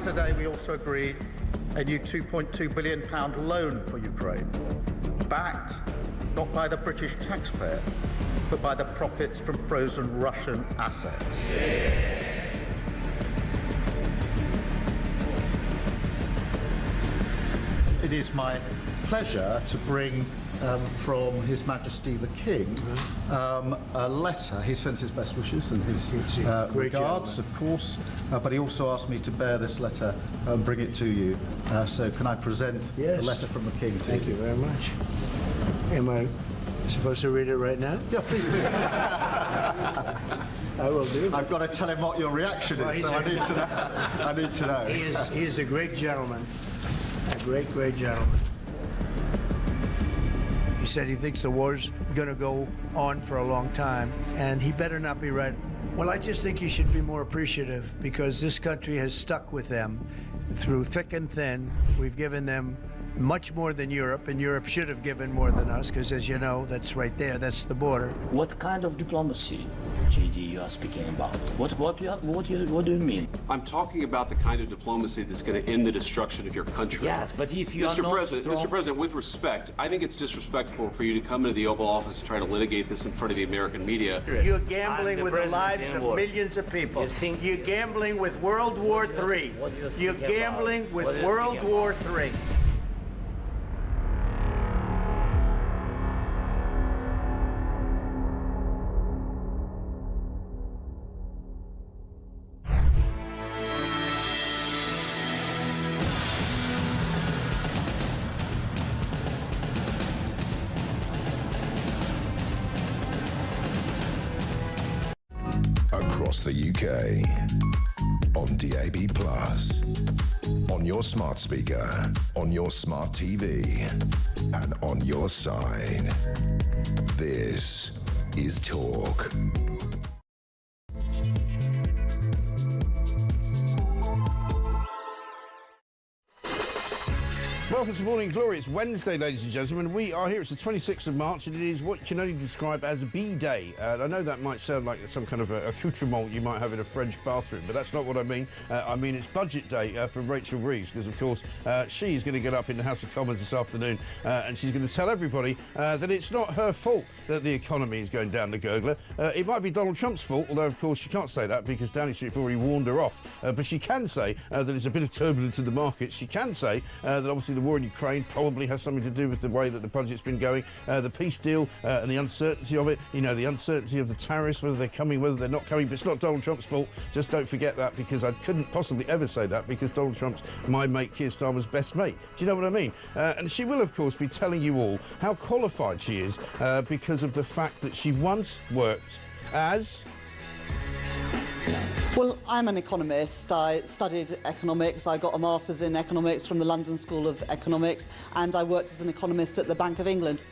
Saturday, we also agreed a new £2.2 billion loan for Ukraine, backed not by the British taxpayer, but by the profits from frozen Russian assets. It is my pleasure to bring from His Majesty the King a letter. He sent his best wishes and his regards, of course, but he also asked me to bear this letter and bring it to you. So can I present the letter from the King to you? Thank you very much. Am I supposed to read it right now? Yeah, please do. I will do. I've got to tell him what your reaction is, so I need to know. I need to know. He is a great gentleman. A great, great gentleman. He said he thinks the war's going to go on for a long time, and he better not be right. Well, I just think he should be more appreciative, because this country has stuck with them through thick and thin. We've given them much more than Europe, and Europe should have given more than us, because as you know, that's right there, that's the border. What kind of diplomacy, JD, you are speaking about? What do you mean? I'm talking about the kind of diplomacy that's going to end the destruction of your country. Yes, but if you Mr. President, with respect, I think it's disrespectful for you to come into the Oval Office and try to litigate this in front of the American media. You're gambling with the lives of millions of people. You're gambling with World War III. You're gambling with World War III. Across the UK, on DAB+, on your smart speaker, on your smart TV, and on your side. This is Talk. Welcome to Morning Glory. It's Wednesday, ladies and gentlemen. We are here. It's the 26th of March, and it is what can only describe as B-Day. I know that might sound like some kind of accoutrement you might have in a French bathroom, but that's not what I mean. I mean it's Budget Day for Rachel Reeves, because, of course, she is going to get up in the House of Commons this afternoon, and she's going to tell everybody that it's not her fault that the economy is going down the gurgler. It might be Donald Trump's fault, although, of course, she can't say that because Downing Street have already warned her off. But she can say that it's a bit of turbulence in the markets. She can say that, obviously, the war in Ukraine probably has something to do with the way that the budget's been going, the peace deal and the uncertainty of it, you know, the uncertainty of the tariffs, whether they're coming, whether they're not coming. But it's not Donald Trump's fault. Just don't forget that, because I couldn't possibly ever say that, because Donald Trump's my mate, Keir Starmer's best mate. Do you know what I mean? And she will, of course, be telling you all how qualified she is because of the fact that she once worked as... Well, I'm an economist. I studied economics. I got a master's in economics from the London School of Economics, and I worked as an economist at the Bank of England.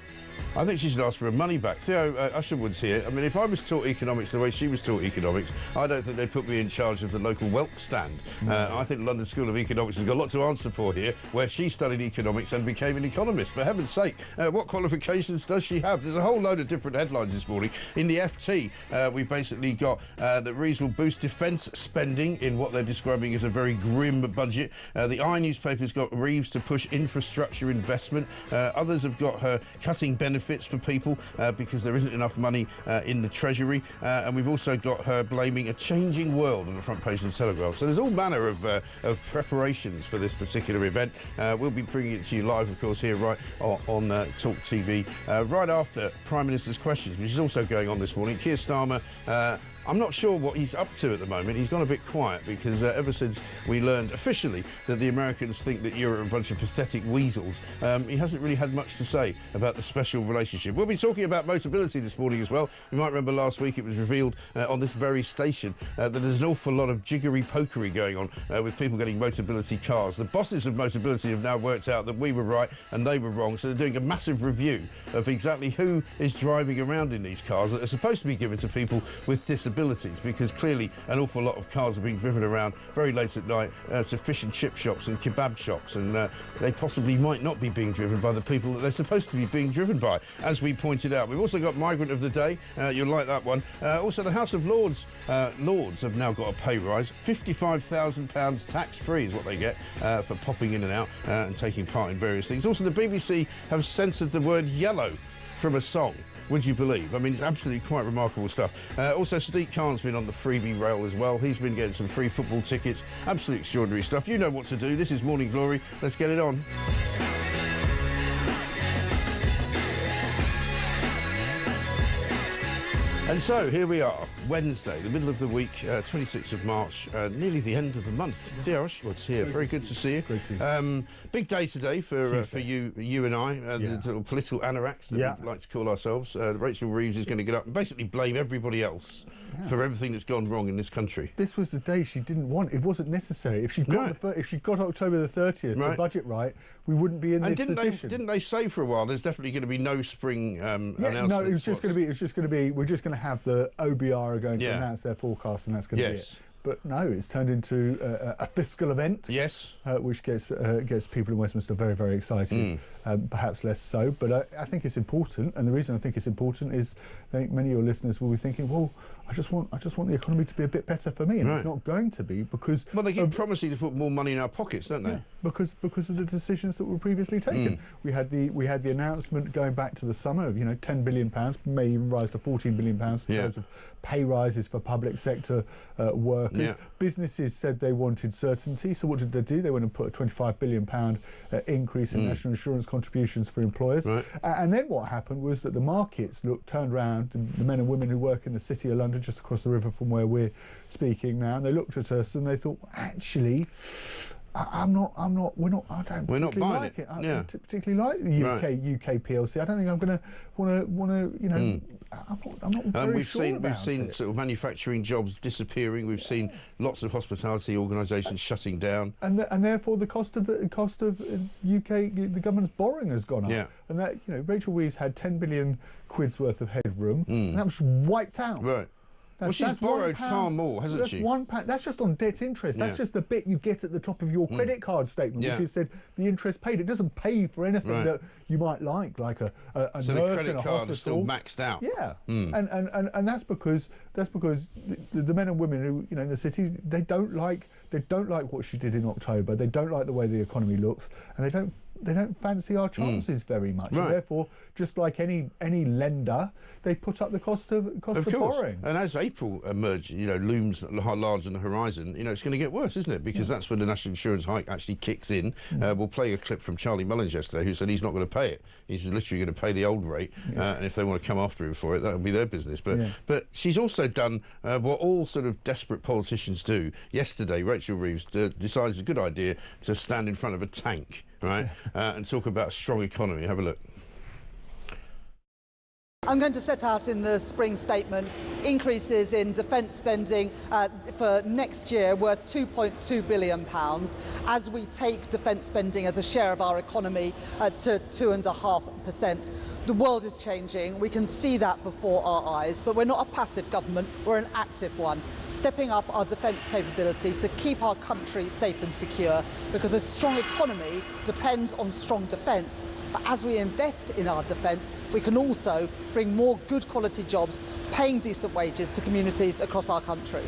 I think she should ask for her money back. Theo Usherwood's here. I mean, if I was taught economics the way she was taught economics, I don't think they'd put me in charge of the local whelk stand. I think the London School of Economics has got a lot to answer for here, where she studied economics and became an economist. For heaven's sake, what qualifications does she have? There's a whole load of different headlines this morning. In the FT, we've basically got that Reeves will boost defence spending in what they're describing as a very grim budget. The I newspaper's got Reeves to push infrastructure investment. Others have got her cutting benefits for people because there isn't enough money in the Treasury, and we've also got her blaming a changing world on the front page of the Telegraph. So there's all manner of preparations for this particular event. We'll be bringing it to you live, of course, here right on Talk TV, right after Prime Minister's Questions, which is also going on this morning. Keir Starmer, I'm not sure what he's up to at the moment. He's gone a bit quiet because ever since we learned officially that the Americans think that you're a bunch of pathetic weasels, he hasn't really had much to say about the special relationship. We'll be talking about Motability this morning as well. You might remember last week it was revealed on this very station that there's an awful lot of jiggery-pokery going on with people getting Motability cars. The bosses of Motability have now worked out that we were right and they were wrong, so they're doing a massive review of exactly who is driving around in these cars that are supposed to be given to people with disabilities. possibilities, because clearly an awful lot of cars are being driven around very late at night to fish and chip shops and kebab shops, and they possibly might not be being driven by the people that they're supposed to be being driven by, as we pointed out. We've also got Migrant of the Day. You'll like that one. Also, the House of Lords have now got a pay rise. £55,000 tax-free is what they get for popping in and out and taking part in various things. Also, the BBC have censored the word yellow from a song. Would you believe? I mean, it's absolutely quite remarkable stuff. Also, Sadiq Khan's been on the freebie rail as well. He's been getting some free football tickets. Absolutely extraordinary stuff. You know what to do. This is Morning Glory. Let's get it on. And so, here we are, Wednesday, the middle of the week, 26th of March, nearly the end of the month. Dear Ashwood's here, very good to see you. Great to see you. Big day today for you and I, the sort of political anoraks that we like to call ourselves. Rachel Reeves is going to get up and basically blame everybody else for everything that's gone wrong in this country. This was the day she didn't want. It wasn't necessary. If she got if she got October the 30th, the budget right, we wouldn't be in this position. Didn't they say for a while there's definitely going to be no spring announcements? No, it was just going to be. We're just going to have the OBR are going to announce their forecast, and that's going to be it. But no, it's turned into a fiscal event, which gets people in Westminster very, very excited. Perhaps less so, but I think it's important. And the reason I think it's important is I think many of your listeners will be thinking, well, I just want the economy to be a bit better for me, and it's not going to be because they keep promising to put more money in our pockets, don't they? Yeah, because of the decisions that were previously taken. We had the announcement going back to the summer of £10 billion, may even rise to £14 billion in terms of pay rises for public sector workers. Businesses said they wanted certainty, so what did they do? They went and put a £25 billion increase in national insurance contributions for employers. And then what happened was that the markets turned around, the men and women who work in the City of London, just across the river from where we're speaking now, and they looked at us and they thought, actually, I don't buying like it. I don't particularly like the UK PLC. I don't think I'm going to want to, I'm not very sure about it. We've seen sort of manufacturing jobs disappearing. We've seen lots of hospitality organisations shutting down, and therefore the cost of UK the government's borrowing has gone up. And that Rachel Reeves had 10 billion quid's worth of headroom, and that was wiped out. Well, she's borrowed far more, hasn't she? That's just on debt interest. That's just the bit you get at the top of your credit card statement, which is said the interest paid. It doesn't pay for anything that you might like a so nurse the credit in a card hospital. is still maxed out. And that's because the men and women who in the city, they don't like what she did in October. They don't like the way the economy looks, and they don't fancy our chances very much. And therefore, just like any lender, they put up the cost of borrowing. And as April looms large on the horizon, it's going to get worse, isn't it? Because that's when the national insurance hike actually kicks in. We'll play a clip from Charlie Mullins yesterday, who said he's not going to pay it. He's literally going to pay the old rate, and if they want to come after him for it, that'll be their business. But she's also done what all sort of desperate politicians do. Yesterday, Rachel Reeves decided it's a good idea to stand in front of a tank, and talk about a strong economy. Have a look. I'm going to set out in the spring statement increases in defence spending for next year worth £2.2 billion as we take defence spending as a share of our economy to 2.5%. The world is changing. We can see that before our eyes, but we're not a passive government, we're an active one, stepping up our defence capability to keep our country safe and secure, because a strong economy depends on strong defence. But as we invest in our defence, we can also bring more good quality jobs, paying decent wages to communities across our country.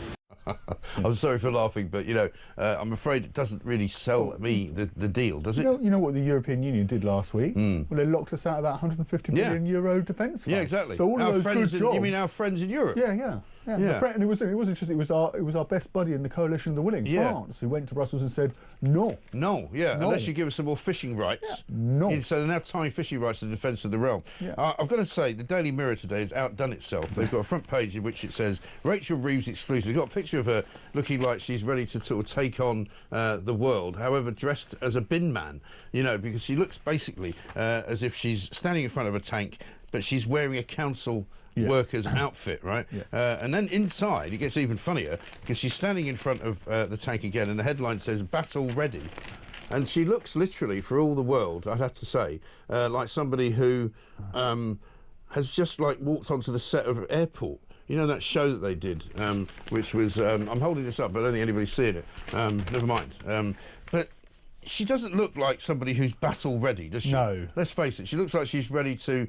I'm sorry for laughing, but I'm afraid it doesn't really sell me the deal, does it? You know what the European Union did last week? Well, they locked us out of that 150 million euro defence fund. Yeah, exactly. So all of those good jobs. You mean our friends in Europe? Yeah. And it wasn't just it was our best buddy in the coalition of the willing, France, who went to Brussels and said no, unless you give us some more fishing rights. So they're now tying fishing rights to the defence of the realm. I've got to say, the Daily Mirror today has outdone itself. They've got a front page in which it says Rachel Reeves exclusive. They've got a picture of her looking like she's ready to sort of take on the world, however dressed as a bin man, because she looks basically as if she's standing in front of a tank, but she's wearing a council worker's outfit, right? And then inside it gets even funnier, because she's standing in front of the tank again, and the headline says battle ready, and she looks literally, for all the world, I'd have to say, like somebody who has just walked onto the set of an airport. You know that show that they did, which was, I'm holding this up, but I don't think anybody's seeing it. Never mind. But she doesn't look like somebody who's battle ready, does she? No. Let's face it, she looks like she's ready to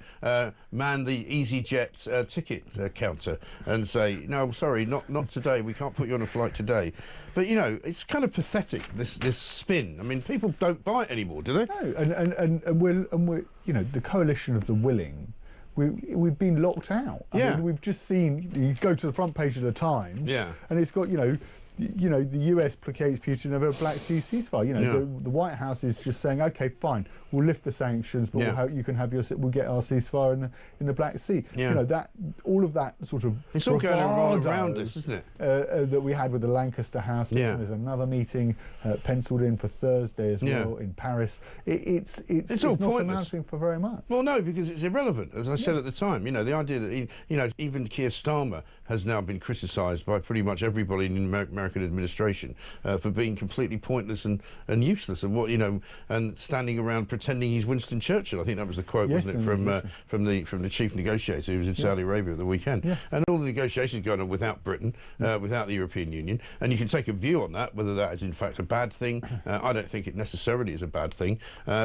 man the EasyJet ticket counter and say, no, I'm sorry, not today, we can't put you on a flight today. But, you know, it's kind of pathetic, this spin. I mean, people don't buy it anymore, do they? No, and we're you know, the coalition of the willing, we've been locked out. I mean, we've just seen, you go to the front page of the Times, and it's got, you know, the US placates Putin over a Black Sea ceasefire. You know, the White House is just saying, okay, fine, we'll lift the sanctions, but you can have we'll get our ceasefire in the Black Sea. You know, that all of that sort of it's all going around us, isn't it? That we had with the Lancaster House. There's another meeting penciled in for Thursday as well in Paris. It's all not pointless. amounting for very much. Well, no, because it's irrelevant, as I said at the time. You know, the idea that even Keir Starmer has now been criticised by pretty much everybody in the American administration for being completely pointless and useless, and and standing around pretending he's Winston Churchill. I think that was the quote, wasn't it, from the chief negotiator who was in Saudi Arabia at the weekend. And all the negotiations going on without Britain, without the European Union, and you can take a view on that, whether that is in fact a bad thing. I don't think it necessarily is a bad thing,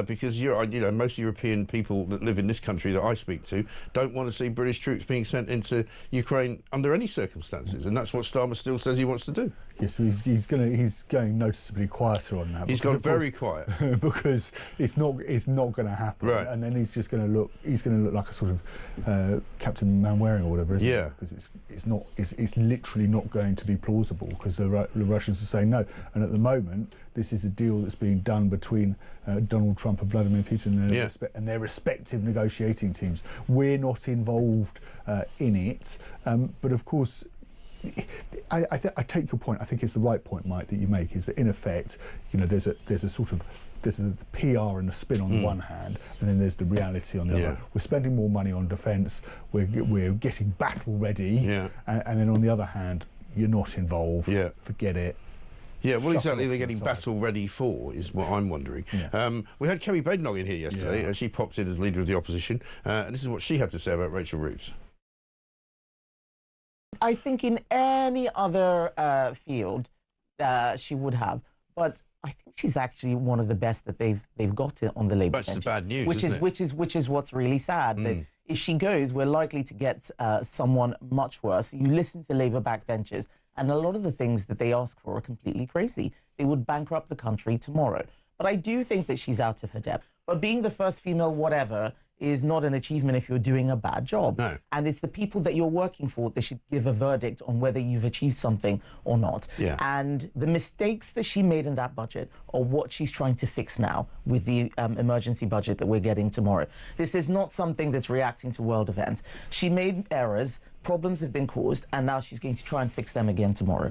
because most European people that live in this country that I speak to don't want to see British troops being sent into Ukraine under any circumstances, and that's what Starmer still says he wants to do. Yes, he's going noticeably quieter on that. He's gone very quiet because it's not going to happen. Right. And then he's going to look like a sort of Captain Manwaring or whatever, isn't it? Because it's literally not going to be plausible because the Russians are saying no. And at the moment, this is a deal that's being done between Donald Trump and Vladimir Putin and their respective negotiating teams. We're not involved in it, but of course. I take your point. I think it's the right point, Mike, that you make. Is that in effect, there's a PR and a spin on the one hand, and then there's the reality on the other. We're spending more money on defence. We're getting battle ready, and then on the other hand, you're not involved. Forget it. Yeah, well, exactly. They're getting battle ready for is what I'm wondering. We had Kerry Bednog in here yesterday, and she popped in as leader of the opposition, and this is what she had to say about Rachel Reeves. I think in any other field she would have, but I think she's actually one of the best that they've got on the Labour bench. That's the bad news, which is what's really sad. That if she goes, we're likely to get someone much worse. You listen to Labour backbenchers, and a lot of the things that they ask for are completely crazy. They would bankrupt the country tomorrow. But I do think that she's out of her depth. But being the first female whatever is not an achievement if you're doing a bad job. No. And it's the people that you're working for that should give a verdict on whether you've achieved something or not. And the mistakes that she made in that budget are what she's trying to fix now with the emergency budget that we're getting tomorrow. This is not something that's reacting to world events. She made errors, problems have been caused, and now she's going to try and fix them again tomorrow.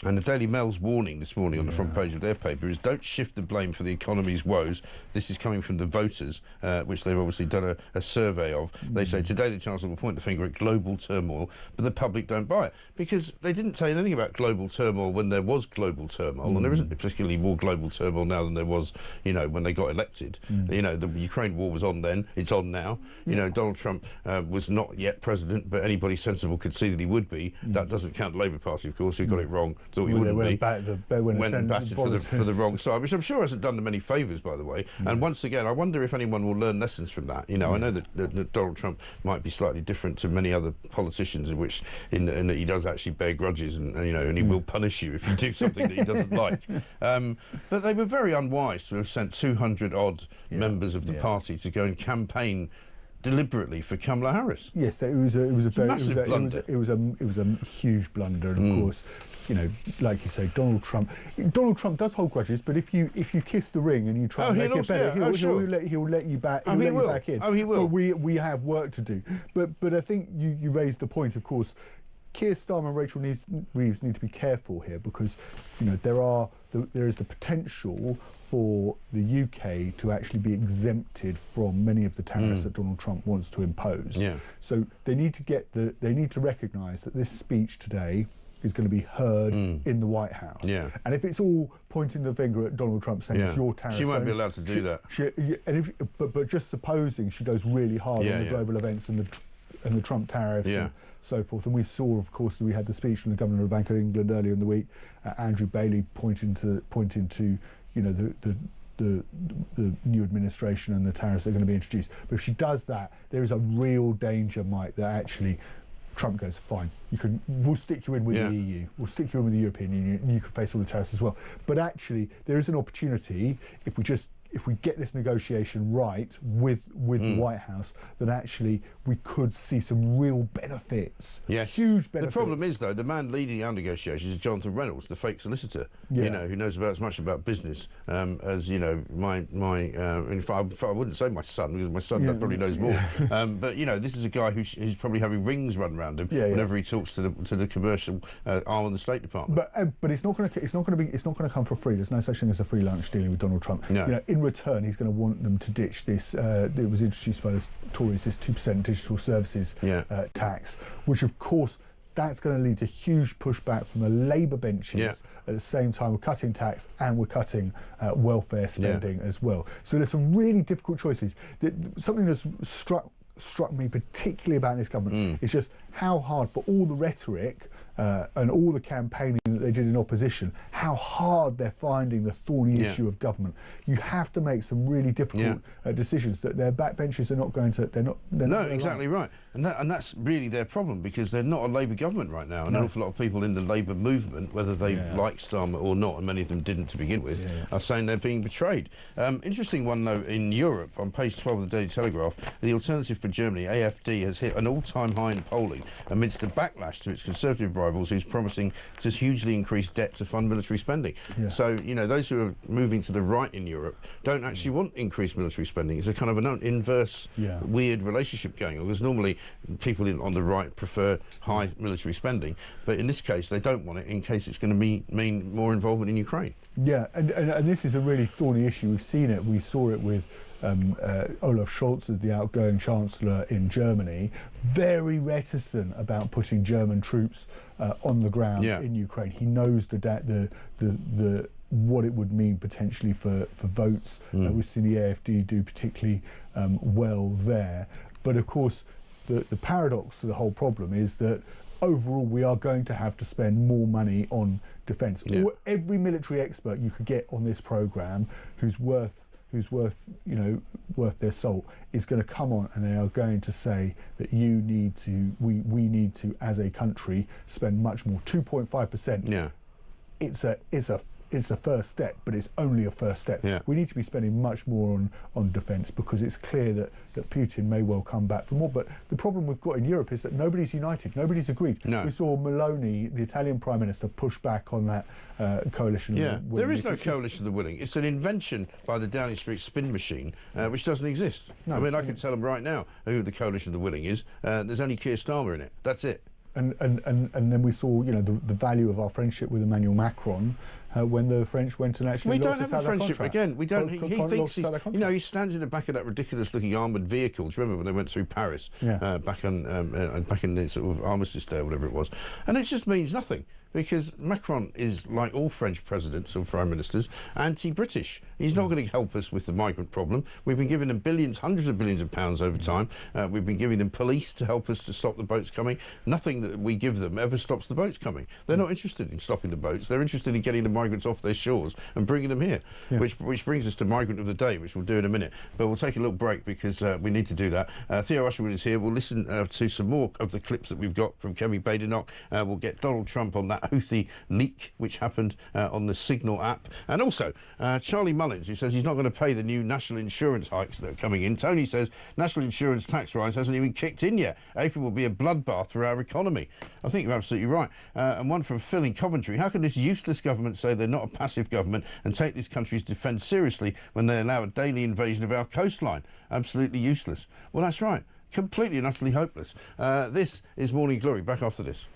And the Daily Mail's warning this morning on the front page of their paper is don't shift the blame for the economy's woes. This is coming from the voters, which they've obviously done a survey of. They say today the Chancellor will point the finger at global turmoil, but the public don't buy it. Because they didn't say anything about global turmoil when there was global turmoil, and there isn't particularly more global turmoil now than there was, when they got elected. The Ukraine war was on then, it's on now. Donald Trump was not yet president, but anybody sensible could see that he would be. That doesn't count the Labour Party, of course, who got it wrong. Thought he wouldn't be. Went and batted for the wrong side, which I'm sure hasn't done them any favours, by the way. And once again, I wonder if anyone will learn lessons from that. I know that Donald Trump might be slightly different to many other politicians, in that he does actually bear grudges, and he will punish you if you do something that he doesn't like. But they were very unwise to have sent 200-odd members of the party to go and campaign deliberately for Kamala Harris. Yes, it was a massive blunder. It was a huge blunder, and of course, like you say, Donald Trump does hold grudges, but if you kiss the ring and you try to make it better, he'll let you back. He'll let you back in. Oh, he will. But we have work to do. But I think you raised the point. Of course, Keir Starmer and Rachel Reeves need to be careful here because there is the potential for the UK to actually be exempted from many of the tariffs that Donald Trump wants to impose. So they need to recognise that this speech today is going to be heard in the White House. And if it's all pointing the finger at Donald Trump saying it's your tariff, she won't be allowed to do that. But just supposing she goes really hard on the global events and the Trump tariffs and so forth. And we saw, of course, we had the speech from the Governor of the Bank of England earlier in the week, Andrew Bailey pointing to the new administration and the tariffs that are going to be introduced. But if she does that, there is a real danger, Mike, that actually Trump goes, fine, we'll stick you in with the EU, we'll stick you in with the European Union, and you can face all the tariffs as well. But actually, there is an opportunity, if we get this negotiation right with the White House, that actually we could see some real benefits, huge benefits. The problem is, though, the man leading our negotiations is Jonathan Reynolds, the fake solicitor, who knows about as much about business as, in fact, I wouldn't say my son, because my son probably knows more. But, this is a guy who's probably having rings run around him whenever he talks to the commercial arm of the State Department. But it's not going to come for free. There's no such thing as a free lunch dealing with Donald Trump. No. In return, he's going to want them to ditch this. It was introduced by the Tories, this 2% digital services tax, which of course that's going to lead to huge pushback from the Labour benches. At the same time, we're cutting tax and we're cutting welfare spending as well. So there's some really difficult choices. Something that's struck me particularly about this government is just how hard, for all the rhetoric and all the campaigning that they did in opposition, how hard they're finding the thorny issue of government. You have to make some really difficult decisions that their backbenchers are not going to. They're not. No, exactly right, and that's really their problem, because they're not a Labour government right now. And an awful lot of people in the Labour movement, whether they like Starmer or not, and many of them didn't to begin with, are saying they're being betrayed. Interesting one though, in Europe, on page 12 of the Daily Telegraph, the Alternative for Germany, AfD, has hit an all-time high in polling amidst a backlash to its Conservative rivals, who's promising to hugely increase debt to fund military spending. So, those who are moving to the right in Europe don't actually want increased military spending. It's a kind of an inverse, weird relationship going on, because normally people on the right prefer high military spending, but in this case they don't want it, in case it's going to mean more involvement in Ukraine. And this is a really thorny issue. We've seen it. We saw it with Olaf Scholz, as the outgoing Chancellor in Germany, very reticent about putting German troops on the ground in Ukraine. He knows what it would mean potentially for votes. We've seen the AfD do particularly well there. But of course, the paradox to the whole problem is that overall we are going to have to spend more money on defence. Every military expert you could get on this programme who's worth their salt is going to come on, and they are going to say that we need to, as a country, spend much more. 2.5%. It's a first step, but it's only a first step. We need to be spending much more on defence, because it's clear that Putin may well come back for more. But the problem we've got in Europe is that nobody's united, nobody's agreed. We saw Meloni, the Italian Prime Minister, push back on that coalition. There is no coalition of the willing. It's an invention by the Downing Street spin machine, which doesn't exist. I mean, I can tell them right now who the coalition of the willing is. There's only Keir Starmer in it. That's it. And then we saw, the value of our friendship with Emmanuel Macron when the French went and actually. We don't have a friendship again. We don't. He thinks he stands in the back of that ridiculous-looking armoured vehicle. Do you remember when they went through Paris back in the sort of Armistice Day or whatever it was? And it just means nothing, because Macron is, like all French presidents or prime ministers, anti-British. He's not going to help us with the migrant problem. We've been giving them billions, hundreds of billions of pounds over time. We've been giving them police to help us to stop the boats coming. Nothing that we give them ever stops the boats coming. They're not interested in stopping the boats. They're interested in getting the migrants off their shores and bringing them here, which brings us to Migrant of the Day, which we'll do in a minute. But we'll take a little break, because we need to do that. Theo Usherwood is here. We'll listen to some more of the clips that we've got from Kemi Badenoch. We'll get Donald Trump on that Houthi leak which happened on the Signal app, and also Charlie Mullins, who says he's not going to pay the new national insurance hikes that are coming in. Tony says national insurance tax rise hasn't even kicked in yet. April will be a bloodbath for our economy. I think you're absolutely right. And one from Phil in Coventry: how can this useless government say they're not a passive government and take this country's defence seriously when they allow a daily invasion of our coastline? Absolutely useless. Well, that's right. Completely and utterly hopeless. This is Morning Glory. Back after this.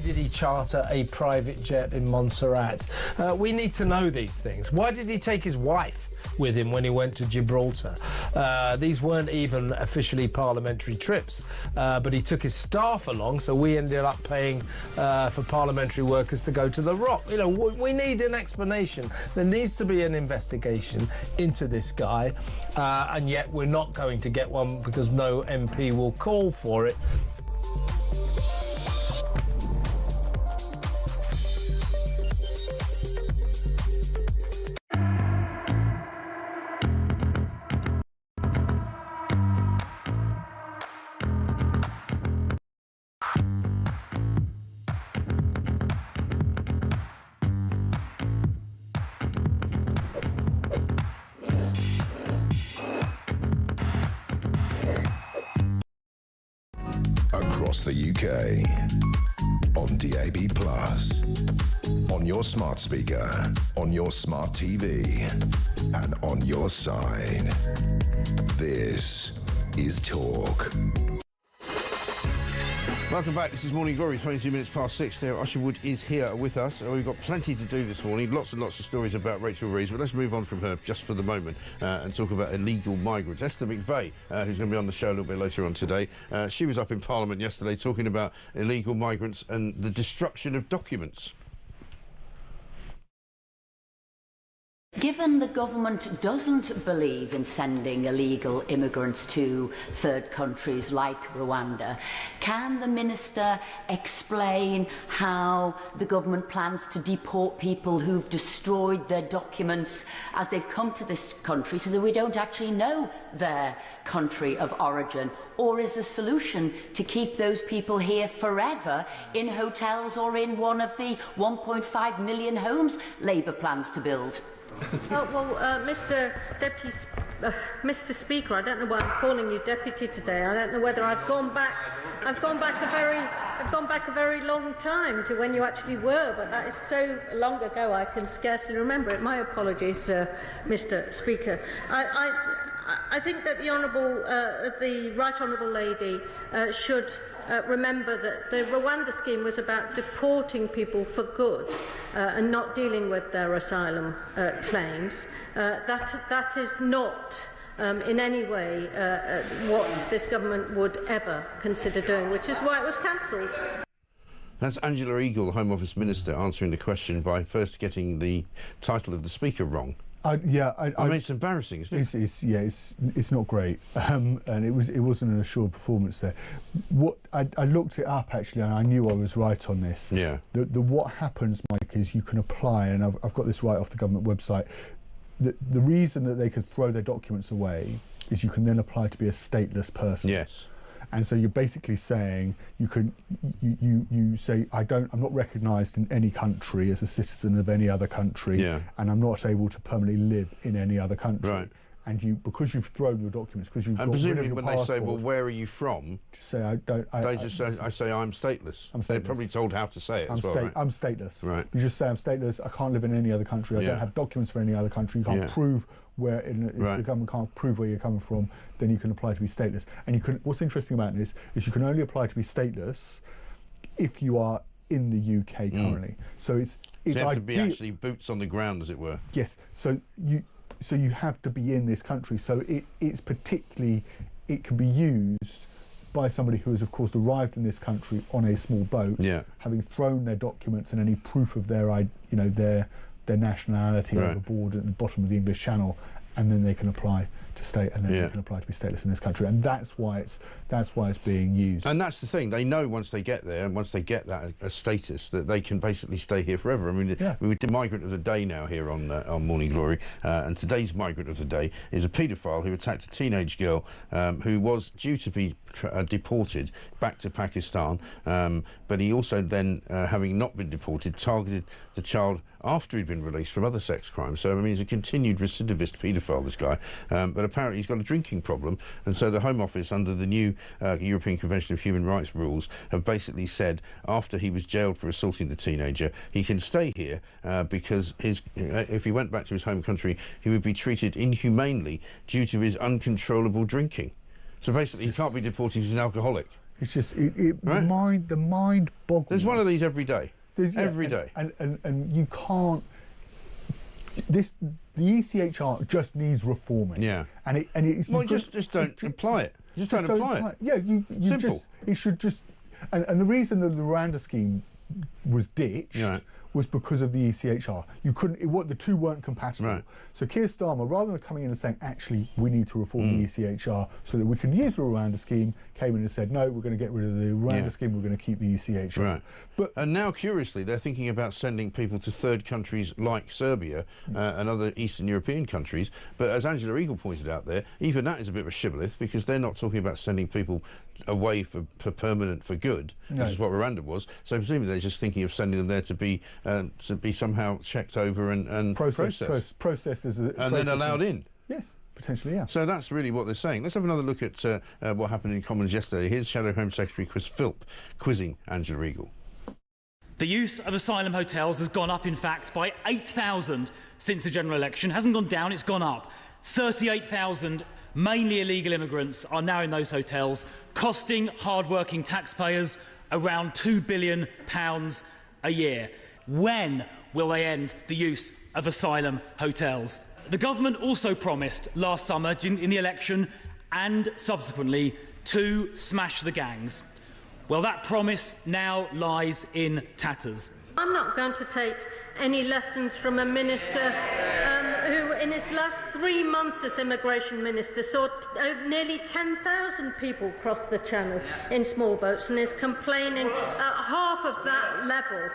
did he charter a private jet in Montserrat? We need to know these things. Why did he take his wife with him when he went to Gibraltar? These weren't even officially parliamentary trips, but he took his staff along, so we ended up paying for parliamentary workers to go to the Rock. You know, we need an explanation. There needs to be an investigation into this guy, and yet we're not going to get one because no MP will call for it. Across the UK, on DAB+, on your smart speaker, on your smart TV, and on your side. This is Talk. Welcome back. This is Morning Glory, 22 minutes past 6. There, Usher Wood is here with us. We've got plenty to do this morning, lots and lots of stories about Rachel Reeves, but let's move on from her just for the moment and talk about illegal migrants. Esther McVeigh, who's going to be on the show a little bit later on today, she was up in Parliament yesterday talking about illegal migrants and the destruction of documents. Given the government doesn't believe in sending illegal immigrants to third countries like Rwanda, can the Minister explain how the government plans to deport people who've destroyed their documents as they've come to this country so that we don't actually know their country of origin? Or is the solution to keep those people here forever in hotels or in one of the 1.5 million homes Labour plans to build? Mr. Speaker, I don't know why I'm calling you deputy today. I don't know whether I've gone back a very long time to when you actually were, but that is so long ago I can scarcely remember it. My apologies, Mr. Speaker. I think that the Right Honourable Lady should remember that the Rwanda scheme was about deporting people for good and not dealing with their asylum claims. That is not in any way what this government would ever consider doing, which is why it was cancelled. That's Angela Eagle, the Home Office Minister, answering the question by first getting the title of the Speaker wrong. I mean, it's embarrassing, isn't it? It's not great, and it wasn't an assured performance there. I looked it up actually, and I knew I was right on this. Yeah. The what happens, Mike, is you can apply, and I've got this right off the government website. The reason that they could throw their documents away is you can then apply to be a stateless person. Yes. And so you're basically saying you say I'm not recognised in any country as a citizen of any other country, and I'm not able to permanently live in any other country. Right. And because you've thrown your documents, because you've got rid of your passport. And presumably when they say, well, where are you from? Just say I say I'm stateless. They're probably told how to say it as well, right? I'm stateless. Right. You just say I'm stateless. I can't live in any other country. I don't have documents for any other country. You can't prove where. If the government can't prove where you're coming from, then you can apply to be stateless. And you can. What's interesting about this is you can only apply to be stateless if you are in the UK currently. So it's you have to be actually boots on the ground, as it were. Yes. So you have to be in this country. So it's particularly, it can be used by somebody who has, of course, arrived in this country on a small boat, having thrown their documents and any proof of their nationality overboard at the bottom of the English Channel, and then they can apply to stay, and then they can apply to be stateless in this country, and that's why it's being used. And that's the thing; they know once they get there, and once they get that a status, that they can basically stay here forever. I mean, we did Migrant of the Day now here on Morning Glory, and today's Migrant of the Day is a paedophile who attacked a teenage girl who was due to be deported back to Pakistan, but he also then, having not been deported, targeted the child after he'd been released from other sex crimes. So, I mean, he's a continued recidivist paedophile, this guy, but apparently he's got a drinking problem, and so the Home Office, under the new European Convention of Human Rights rules, have basically said after he was jailed for assaulting the teenager, he can stay here because if he went back to his home country, he would be treated inhumanely due to his uncontrollable drinking. So basically he can't be deported, he's an alcoholic. It's just the mind boggles. There's one of these every day. Every day. And you can't. The ECHR just needs reforming. Yeah. Just don't apply it. Just don't apply it. Yeah, Simple. It should just. And the reason that the Rwanda scheme was ditched was because of the ECHR. You couldn't. The two weren't compatible. Right. So Keir Starmer, rather than coming in and saying, actually, we need to reform the ECHR so that we can use the Rwanda scheme, came in and said, no, we're going to get rid of the Rwanda scheme. We're going to keep the ECHR. Right. And now, curiously, they're thinking about sending people to third countries like Serbia and other Eastern European countries. But as Angela Eagle pointed out there, even that is a bit of a shibboleth, because they're not talking about sending people away for permanent, for good, which is what Rwanda was. So presumably they're just thinking of sending them there to be somehow checked over and processed. And then allowed in. Yes. Potentially, yeah. So that's really what they're saying. Let's have another look at what happened in Commons yesterday. Here's Shadow Home Secretary Chris Philp quizzing Angela Eagle. The use of asylum hotels has gone up, in fact, by 8,000 since the general election. It hasn't gone down, it's gone up. 38,000 mainly illegal immigrants are now in those hotels, costing hard-working taxpayers around £2 billion a year. When will they end the use of asylum hotels? The government also promised last summer in the election and subsequently to smash the gangs. Well, that promise now lies in tatters. I'm not going to take any lessons from a minister who, in his last 3 months as immigration minister, saw nearly 10,000 people cross the channel in small boats and is complaining at half of that level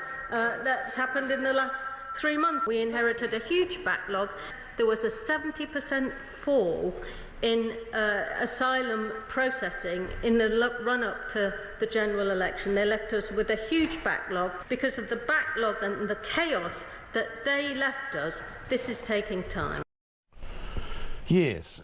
that's happened in the last 3 months. We inherited a huge backlog. There was a 70% fall in asylum processing in the run-up to the general election. They left us with a huge backlog. Because of the backlog and the chaos that they left us, this is taking time. Yes,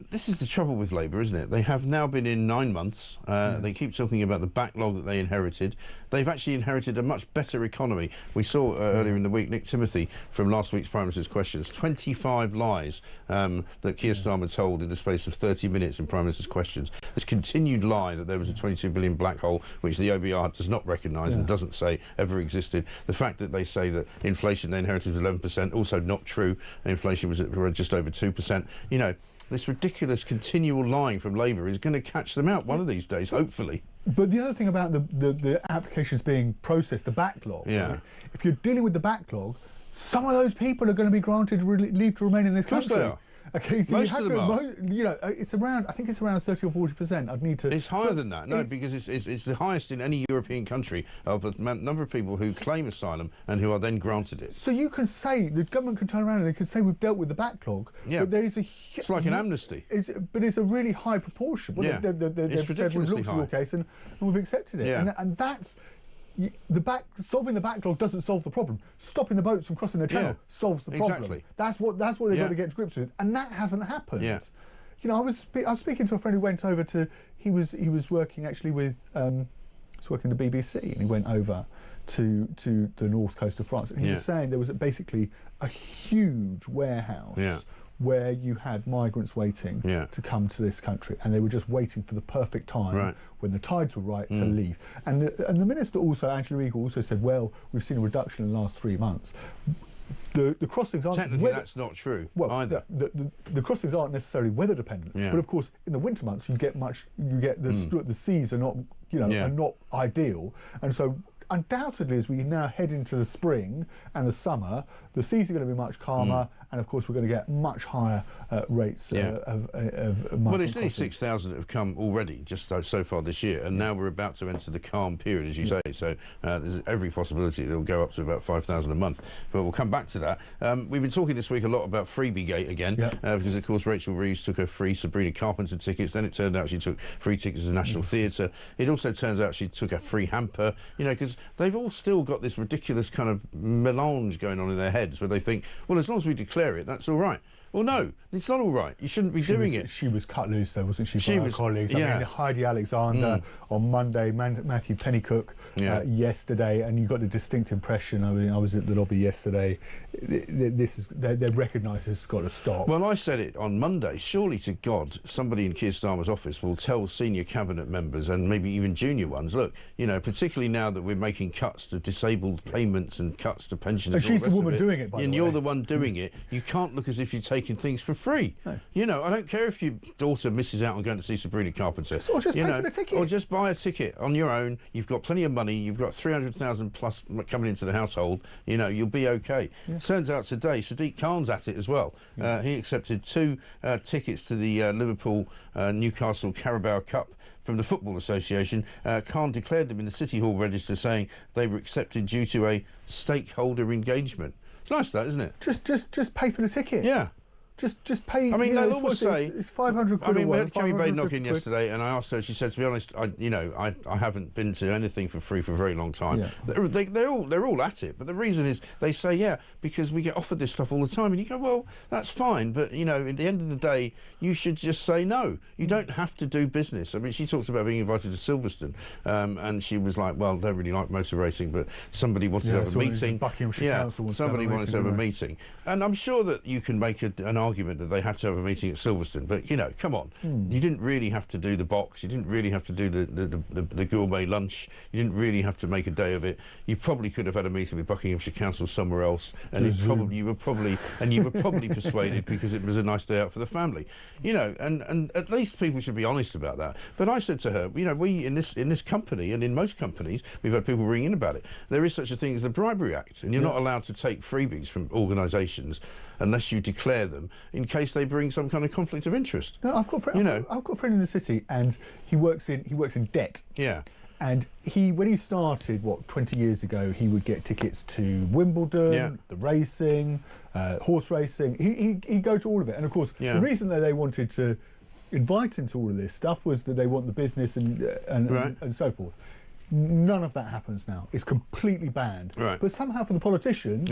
this is the trouble with Labour, isn't it? They have now been in 9 months. They keep talking about the backlog that they inherited. They've actually inherited a much better economy. We saw earlier in the week Nick Timothy from last week's Prime Minister's Questions, 25 lies that Keir Starmer told in the space of 30 minutes in Prime Minister's Questions. This continued lie that there was a 22 billion black hole, which the OBR does not recognise and doesn't say ever existed. The fact that they say that inflation they inherited was 11%, also not true. Inflation was at just over 2%. You know, this ridiculous continual lying from Labour is going to catch them out one of these days, hopefully. But the other thing about the applications being processed, the backlog, right? If you're dealing with the backlog, some of those people are going to be granted leave to remain in this country. Of course they are. Okay, so most of them are. You know, it's around. I think it's around 30 or 40%. I'd need to. It's higher than that. No, because it's the highest in any European country of the number of people who claim asylum and who are then granted it. So you can say the government can turn around and they can say we've dealt with the backlog. Yeah. But there is it's like an amnesty. But it's a really high proportion. Well, yeah. They've said we've looked at your case and we've accepted it. Yeah. And that's. Solving the backlog doesn't solve the problem. Stopping the boats from crossing the channel solves the problem. Exactly. That's what they've got to get to grips with, and that hasn't happened. Yeah. You know, I was speaking to a friend who went over to. He was working actually with. He's working the BBC, and he went over to the north coast of France, and he was saying there was basically a huge warehouse. Where you had migrants waiting to come to this country, and they were just waiting for the perfect time when the tides were right to leave. And the minister also, Angela Eagle, also said, well, we've seen a reduction in the last 3 months. The crossings aren't... Technically, that's not true either. The crossings aren't necessarily weather dependent, but of course, in the winter months, you get the seas are not, are not ideal, and so undoubtedly, as we now head into the spring and the summer, the seas are going to be much calmer, and of course we're going to get much higher rates of well, there's nearly 6,000 that have come already just so far this year, and now we're about to enter the calm period, as you say, so there's every possibility it'll go up to about 5,000 a month, but we'll come back to that. We've been talking this week a lot about Freebie Gate again, because of course Rachel Reeves took her free Sabrina Carpenter tickets, then it turned out she took free tickets to the National Theatre. It also turns out she took a free hamper, because they've all still got this ridiculous kind of melange going on in their heads where they think, well, as long as we declare it, that's all right. Well, no, it's not all right. You shouldn't be doing it. She was cut loose, though, wasn't she? She by was, her colleagues. yeah. I mean, Heidi Alexander on Monday, Matthew Pennycook yesterday, and you got the distinct impression. I mean, I was at the lobby yesterday. They recognise this has got to stop. Well, I said it on Monday. Surely to God, somebody in Keir Starmer's office will tell senior cabinet members and maybe even junior ones, look, you know, particularly now that we're making cuts to disabled payments and cuts to pensions. And she's the woman doing it, by the way. And you're the one doing it. You can't look as if you're taking things for free. No. You know, I don't care if your daughter misses out on going to see Sabrina Carpenter. Or just pay for the ticket. Or just buy a ticket on your own. You've got plenty of money. You've got 300,000 plus coming into the household. You know, you'll be okay. Yeah. Turns out today, Sadiq Khan's at it as well. Yeah. He accepted 2 tickets to the Liverpool-Newcastle Carabao Cup from the Football Association. Khan declared them in the City Hall register, saying they were accepted due to a stakeholder engagement. It's nice, that, isn't it? Just pay for the ticket. Yeah. Just pay. I mean, they'll always say it's 500 quid. I mean, we had Kemi Badenoch in yesterday, and I asked her. She said, "To be honest, I haven't been to anything for free for a very long time." Yeah. They're all at it, but the reason is they say, because we get offered this stuff all the time, and you go, well, that's fine, but you know, at the end of the day, you should just say no. You don't have to do business. I mean, she talks about being invited to Silverstone, and she was like, well, don't really like motor racing, but somebody wanted to have a meeting. Somebody wanted to have a meeting, and I'm sure that you can make an argument that they had to have a meeting at Silverstone, but you know, come on, you didn't really have to do the box, you didn't really have to do the gourmet lunch, you didn't really have to make a day of it. You probably could have had a meeting with Buckinghamshire Council somewhere else, and you were probably persuaded because it was a nice day out for the family, you know, and at least people should be honest about that. But I said to her, you know, we in this company and in most companies, we've had people ring in about it. There is such a thing as the Bribery Act, and you're not allowed to take freebies from organisations unless you declare them in case they bring some kind of conflict of interest. No, I've got a friend in the city, and he works in debt. Yeah. And when he started, 20 years ago, he would get tickets to Wimbledon, the racing, horse racing. He'd go to all of it. And of course, the reason that they wanted to invite him to all of this stuff was that they want the business and so forth. None of that happens now. It's completely banned. Right. But somehow for the politicians,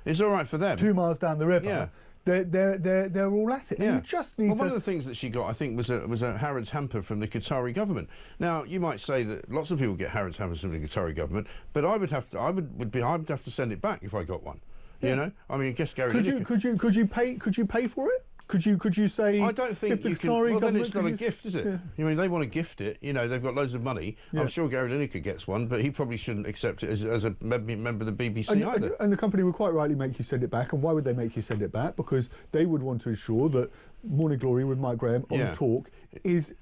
it's all right for them. 2 miles down the river, they're all at it. Yeah. And you just need one of the things that she got, I think, was a Harrods hamper from the Qatari government. Now, you might say that lots of people get Harrods hampers from the Qatari government, but I would have to send it back if I got one. Yeah. You know, I mean, I guess Gary. Could you pay for it? Could you say? I don't think you can. Well, then it's not a gift, is it? Yeah. I mean, they want to gift it. You know, they've got loads of money. Yeah. I'm sure Gary Lineker gets one, but he probably shouldn't accept it as a member of the BBC either. And the company would quite rightly make you send it back. And why would they make you send it back? Because they would want to ensure that Morning Glory with Mike Graham on Talk is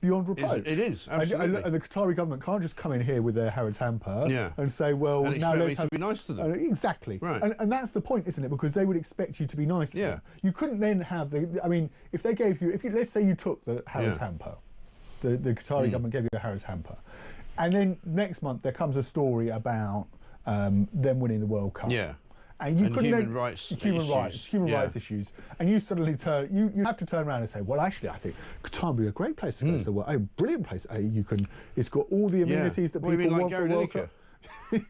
beyond reproach. It is, absolutely. And the Qatari government can't just come in here with their Harrods hamper and say, well, and now let's to be nice to them. Exactly. Right. And that's the point, isn't it? Because they would expect you to be nice to them. You couldn't then have I mean, if they gave you, let's say you took the Harrods hamper, the Qatari government gave you a Harrods hamper, and then next month there comes a story about them winning the World Cup. Yeah. And you couldn't human rights issues, and you suddenly you have to turn around and say, well, actually, I think Qatar would be a great place to go to the world, a brilliant place. It's got all the amenities that people want for World Cup.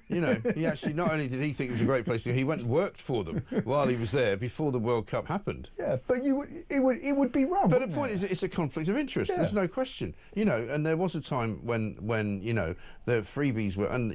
You know, he actually, not only did he think it was a great place to go, he went and worked for them while he was there before the World Cup happened. Yeah, but it would be wrong. But the point is, it's a conflict of interest. There's no question. You know, and there was a time when you know the freebies were, and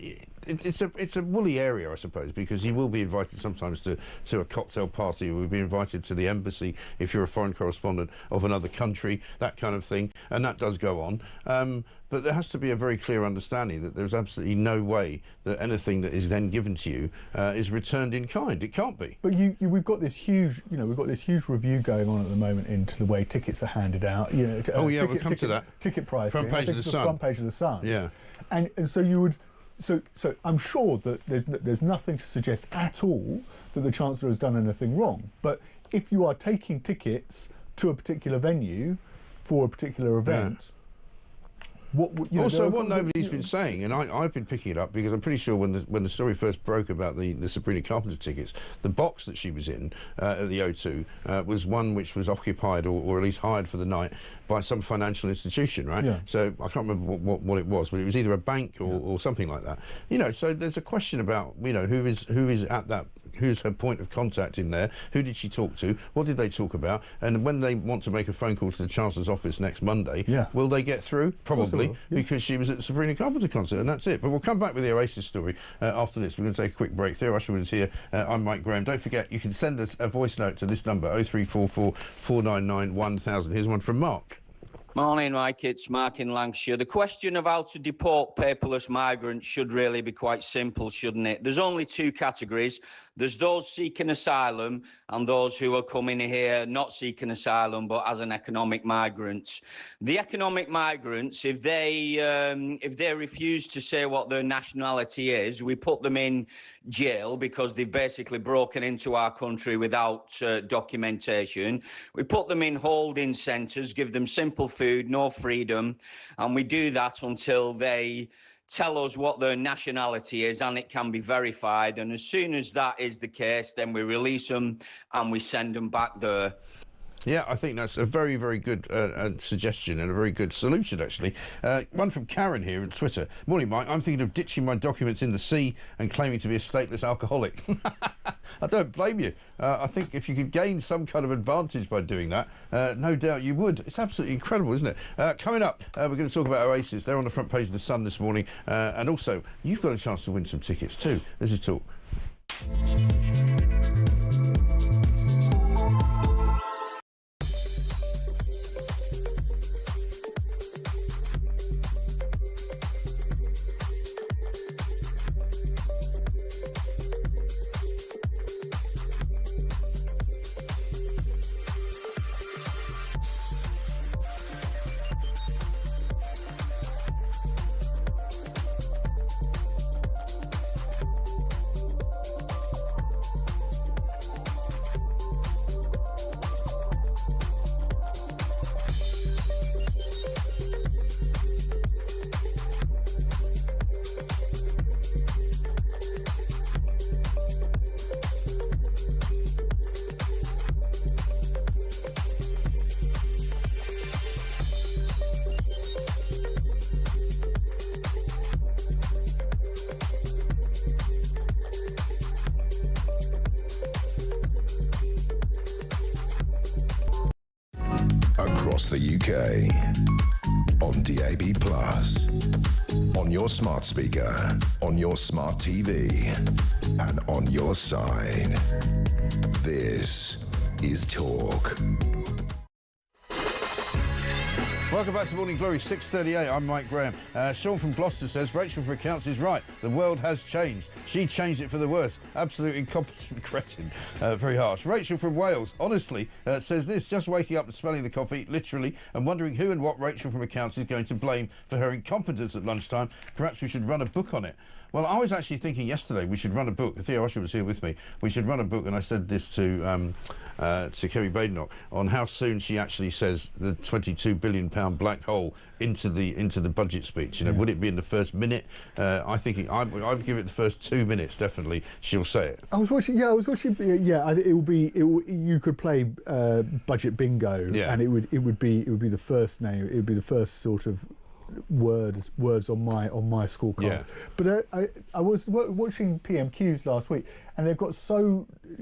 it's a woolly area, I suppose, because you will be invited sometimes to a cocktail party, or you'll be invited to the embassy if you're a foreign correspondent of another country, that kind of thing, and that does go on. But there has to be a very clear understanding that there's absolutely no way that anything that is then given to you is returned in kind. It can't be. But we've got this huge, review going on at the moment into the way tickets are handed out. You know, we'll come to that. Ticket pricing. Front page of the Sun. Front page of the Sun. Yeah. And so you would. So I'm sure that there's nothing to suggest at all that the Chancellor has done anything wrong. But if you are taking tickets to a particular venue for a particular event. What nobody's been saying, and I've been picking it up because I'm pretty sure when the story first broke about the Sabrina Carpenter tickets, the box that she was in at the O2 was one which was occupied or at least hired for the night by some financial institution, right? Yeah. So I can't remember what it was, but it was either a bank or something like that. You know, so there's a question about who is at that who's her point of contact in there? Who did she talk to? What did they talk about? And when they want to make a phone call to the Chancellor's office next Monday, will they get through? Probably, because she was at the Sabrina Carpenter concert, and that's it. But we'll come back with the Oasis story after this. We're going to take a quick break. Theo Usherwood is here. I'm Mike Graham. Don't forget, you can send us a voice note to this number, 0344 499 1000. Here's one from Mark. Morning, Mike. It's Mark in Lancashire. The question of how to deport paperless migrants should really be quite simple, shouldn't it? There's only two categories. There's those seeking asylum and those who are coming here not seeking asylum but as an economic migrant. The economic migrants, if they refuse to say what their nationality is, we put them in jail because they've basically broken into our country without documentation. We put them in holding centres, give them simple food, no freedom, and we do that until they tell us what their nationality is and it can be verified. And as soon as that is the case, then we release them and we send them back there. Yeah, I think that's a very, very good suggestion and a very good solution, actually. One from Karen here on Twitter. Morning, Mike. I'm thinking of ditching my documents in the sea and claiming to be a stateless alcoholic. I don't blame you. I think if you could gain some kind of advantage by doing that, no doubt you would. It's absolutely incredible, isn't it? Coming up, we're going to talk about Oasis. They're on the front page of The Sun this morning. And also, you've got a chance to win some tickets too. This is Talk. Across the UK, on DAB+, on your smart speaker, on your smart TV, and on your side. This is Talk. Welcome back to Morning Glory, 6:38. I'm Mike Graham. Sean from Gloucester says, Rachel from Accounts is right. The world has changed. She changed it for the worse. Absolute incompetent cretin. Very harsh. Rachel from Wales, honestly, says this, just waking up and smelling the coffee, literally, and wondering who and what Rachel from Accounts is going to blame for her incompetence at lunchtime. Perhaps we should run a book on it. Well, I was actually thinking yesterday we should run a book. Theo Usher was here with me. We should run a book, and I said this to Kerry Badenoch on how soon she actually says the £22 billion black hole into the budget speech. You know, would it be in the first minute? I think I'd give it the first 2 minutes. Definitely, she'll say it. I was watching. Yeah, it will be. You could play budget bingo, and it would be the first name. It would be the first sort of words on my scorecard. Yeah. But I was watching PMQs last week, and they've got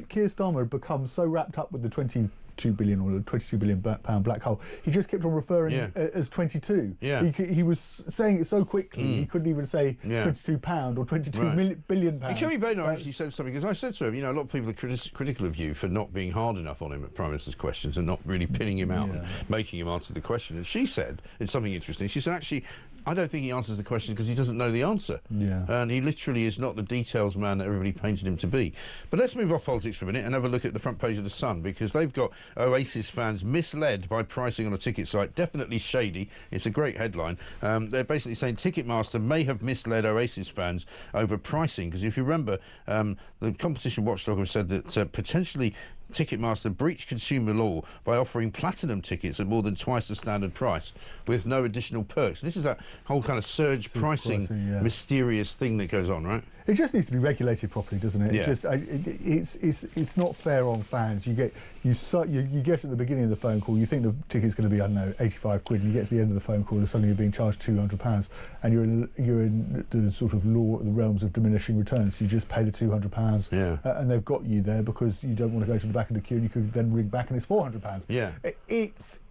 Keir Starmer had become so wrapped up with the 22 billion or the 22 billion pound black hole. He just kept on referring as 22. Yeah. He was saying it so quickly he couldn't even say 22 pound or 22 billion pound. Kerry Boehner actually said something, because I said to him, you know, a lot of people are critical of you for not being hard enough on him at Prime Minister's questions and not really pinning him out and making him answer the question. And she said, it's something interesting, she said, actually, I don't think he answers the question because he doesn't know the answer. Yeah. And he literally is not the details man that everybody painted him to be. But let's move off politics for a minute and have a look at the front page of The Sun, because they've got Oasis fans misled by pricing on a ticket site. Definitely shady. It's a great headline. They're basically saying Ticketmaster may have misled Oasis fans over pricing, because if you remember, the competition watchdog have said that potentially Ticketmaster breached consumer law by offering platinum tickets at more than twice the standard price with no additional perks. This is that whole kind of surge pricing mysterious thing that goes on, right? It just needs to be regulated properly, doesn't it? Yeah. It's not fair on fans. You get at the beginning of the phone call, you think the ticket's going to be, I don't know, 85 quid, and you get to the end of the phone call and suddenly you're being charged £200, and you're in the sort of the realms of diminishing returns. You just pay the £200, and they've got you there because you don't want to go to the back of the queue, and you could then ring back and it's £400. Yeah. It's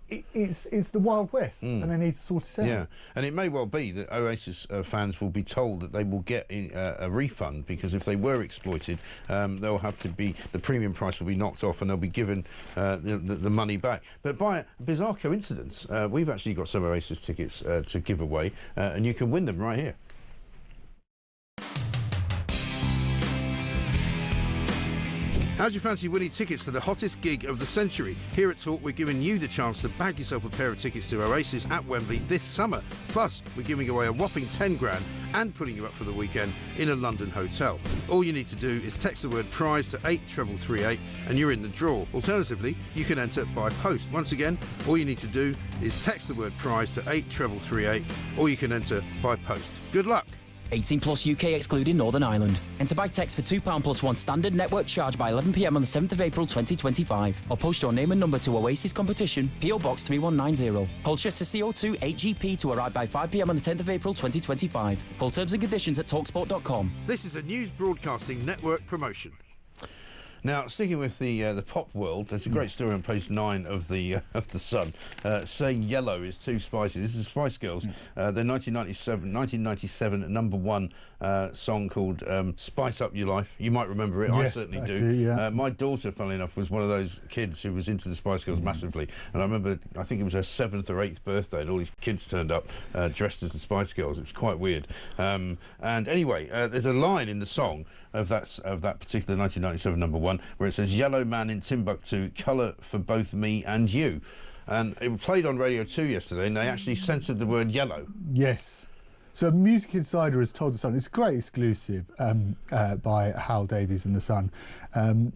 the Wild West, and they need to sort it out. Yeah, and it may well be that Oasis fans will be told that they will get a refund, because if they were exploited, they'll have to be, the premium price will be knocked off, and they'll be given the money back. But by a bizarre coincidence, we've actually got some Oasis tickets to give away, and you can win them right here. How do you fancy winning tickets to the hottest gig of the century? Here at Talk, we're giving you the chance to bag yourself a pair of tickets to Oasis at Wembley this summer. Plus, we're giving away a whopping 10 grand and putting you up for the weekend in a London hotel. All you need to do is text the word prize to 83338 and you're in the draw. Alternatively, you can enter by post. Once again, all you need to do is text the word prize to 83338 or you can enter by post. Good luck. 18 plus UK excluding Northern Ireland. Enter by text for £2 plus one standard network charge by 11 p.m. on the 7th of April 2025. Or post your name and number to Oasis Competition, PO Box 3190. Colchester CO2 8GP to arrive by 5 p.m. on the 10th of April 2025. Full terms and conditions at talksport.com. This is a News Broadcasting Network promotion. Now, sticking with the pop world, there's a great story on page 9 of the Sun. Say Yellow is Too Spicy. This is Spice Girls. Their 1997 #1 song called Spice Up Your Life. You might remember it. Yes, I certainly I do. do, yeah. My daughter, funnily enough, was one of those kids who was into the Spice Girls massively. And I remember, I think it was her 7th or 8th birthday, and all these kids turned up dressed as the Spice Girls. It was quite weird. And anyway, there's a line in the song of that particular 1997 #1 where it says, "Yellow man in Timbuktu, colour for both me and you." And it played on Radio 2 yesterday, and they actually censored the word yellow. Yes. So Music Insider has told The Sun, it's a great exclusive by Hal Davies and The Sun. The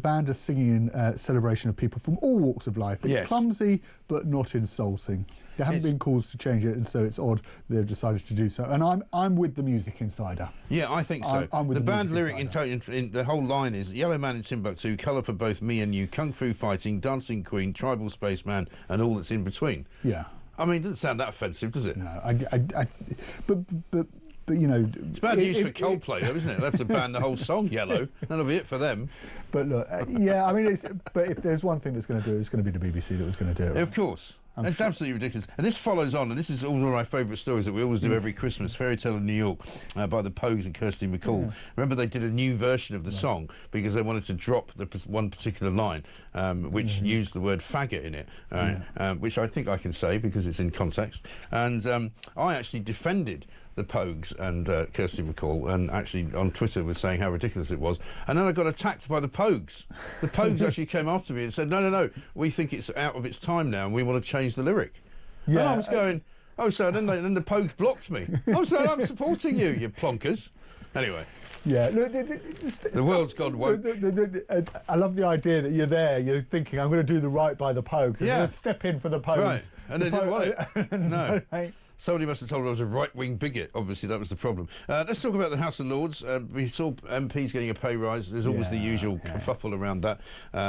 band are singing in celebration of people from all walks of life. It's clumsy, but not insulting. There haven't been calls to change it, and so it's odd they've decided to do so. And I'm with the Music Insider. Yeah, I think so. I'm with the band Music lyric in the whole line is "Yellow man in Timbuktu, colour for both me and you, kung fu fighting, dancing queen, tribal spaceman, and all that's in between." Yeah. I mean, it doesn't sound that offensive, does it? No, but you know, it's bad news for Coldplay, though, isn't it? They'll have to ban the whole song "Yellow." That'll be it for them. But look, yeah, I mean, but if there's one thing that's going to do it, it's going to be the BBC that was going to do it. Of course. It's absolutely ridiculous. And this follows on, and this is one of my favourite stories that we always do every Christmas, Fairy Tale in New York, by the Pogues and Kirsty MacColl. Yeah. Remember, they did a new version of the song because they wanted to drop the one particular line, which used the word faggot in it, which I think I can say because it's in context. And I actually defended the Pogues and Kirsty MacColl, and actually on Twitter was saying how ridiculous it was, and then I got attacked by the Pogues. The Pogues actually came after me and said, no, we think it's out of its time now and we want to change the lyric. Yeah, and I was going, oh, so then the Pogues blocked me. I'm supporting you, you plonkers. Anyway. Yeah, look, the world's gone woke. I love the idea that you're there, you're thinking, I'm going to do the right by the Pogues. I'm going to step in for the Pogues. Right, and they didn't want it. No. Thanks. Somebody must have told me I was a right-wing bigot. Obviously, that was the problem. Let's talk about the House of Lords. We saw MPs getting a pay rise. There's always the usual kerfuffle around that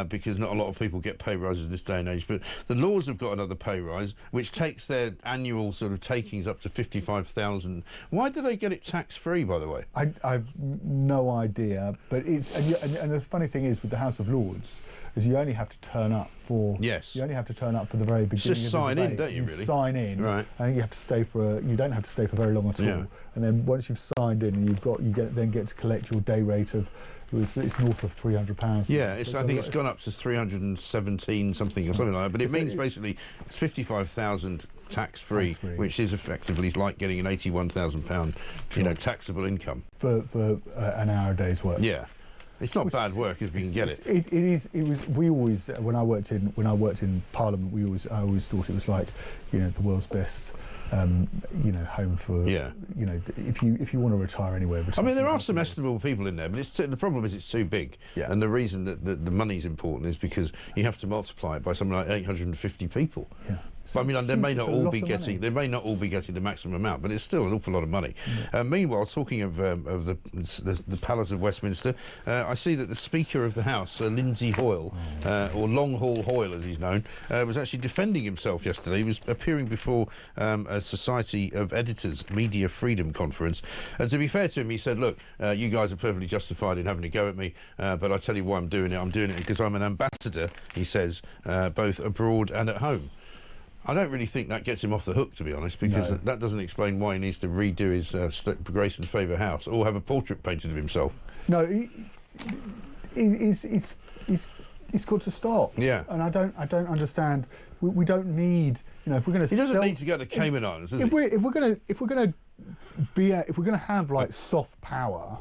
because not a lot of people get pay rises this day and age. But the Lords have got another pay rise, which takes their annual sort of takings up to $55,000. Why do they get it tax-free, by the way? I've no idea. But it's and the funny thing is with the House of Lords is you only have to turn up for you only have to turn up for the very beginning. Just of sign the debate. in, don't you? Really? Sign in. Right. I think you have to stay you don't have to stay for very long at all. Yeah. And then once you've signed in, then get to collect your day rate of it's north of £300. Yeah, I think it's gone up to 317 something or something like that. But it means basically it's 55,000 tax-free, which is effectively like getting an £81,000 taxable income for an hour a day's work. Yeah. It's not bad work if we can get it. It was. We always, when I worked in Parliament, I always thought it was like, the world's best, home for, if you want to retire anywhere. I mean, there are some estimable people in there, but the problem is it's too big. Yeah. And the reason that the money's important is because you have to multiply it by something like 850 people. Yeah. But I mean, they may not all be getting the maximum amount, but it's still an awful lot of money. Meanwhile, talking of the Palace of Westminster, I see that the Speaker of the House, Lindsay Hoyle, or Long Haul Hoyle as he's known, was actually defending himself yesterday. He was appearing before a Society of Editors Media Freedom Conference, and to be fair to him, he said, look, you guys are perfectly justified in having a go at me, but I tell you why I'm doing it. I'm doing it because I'm an ambassador, he says, both abroad and at home. I don't really think that gets him off the hook, to be honest, because that doesn't explain why he needs to redo his Grace and Favour house or have a portrait painted of himself. No, he's got to stop. Yeah. And I don't understand. We don't need, if we're going to. He doesn't need to go to Cayman Islands, does he? If we're going to have like soft power,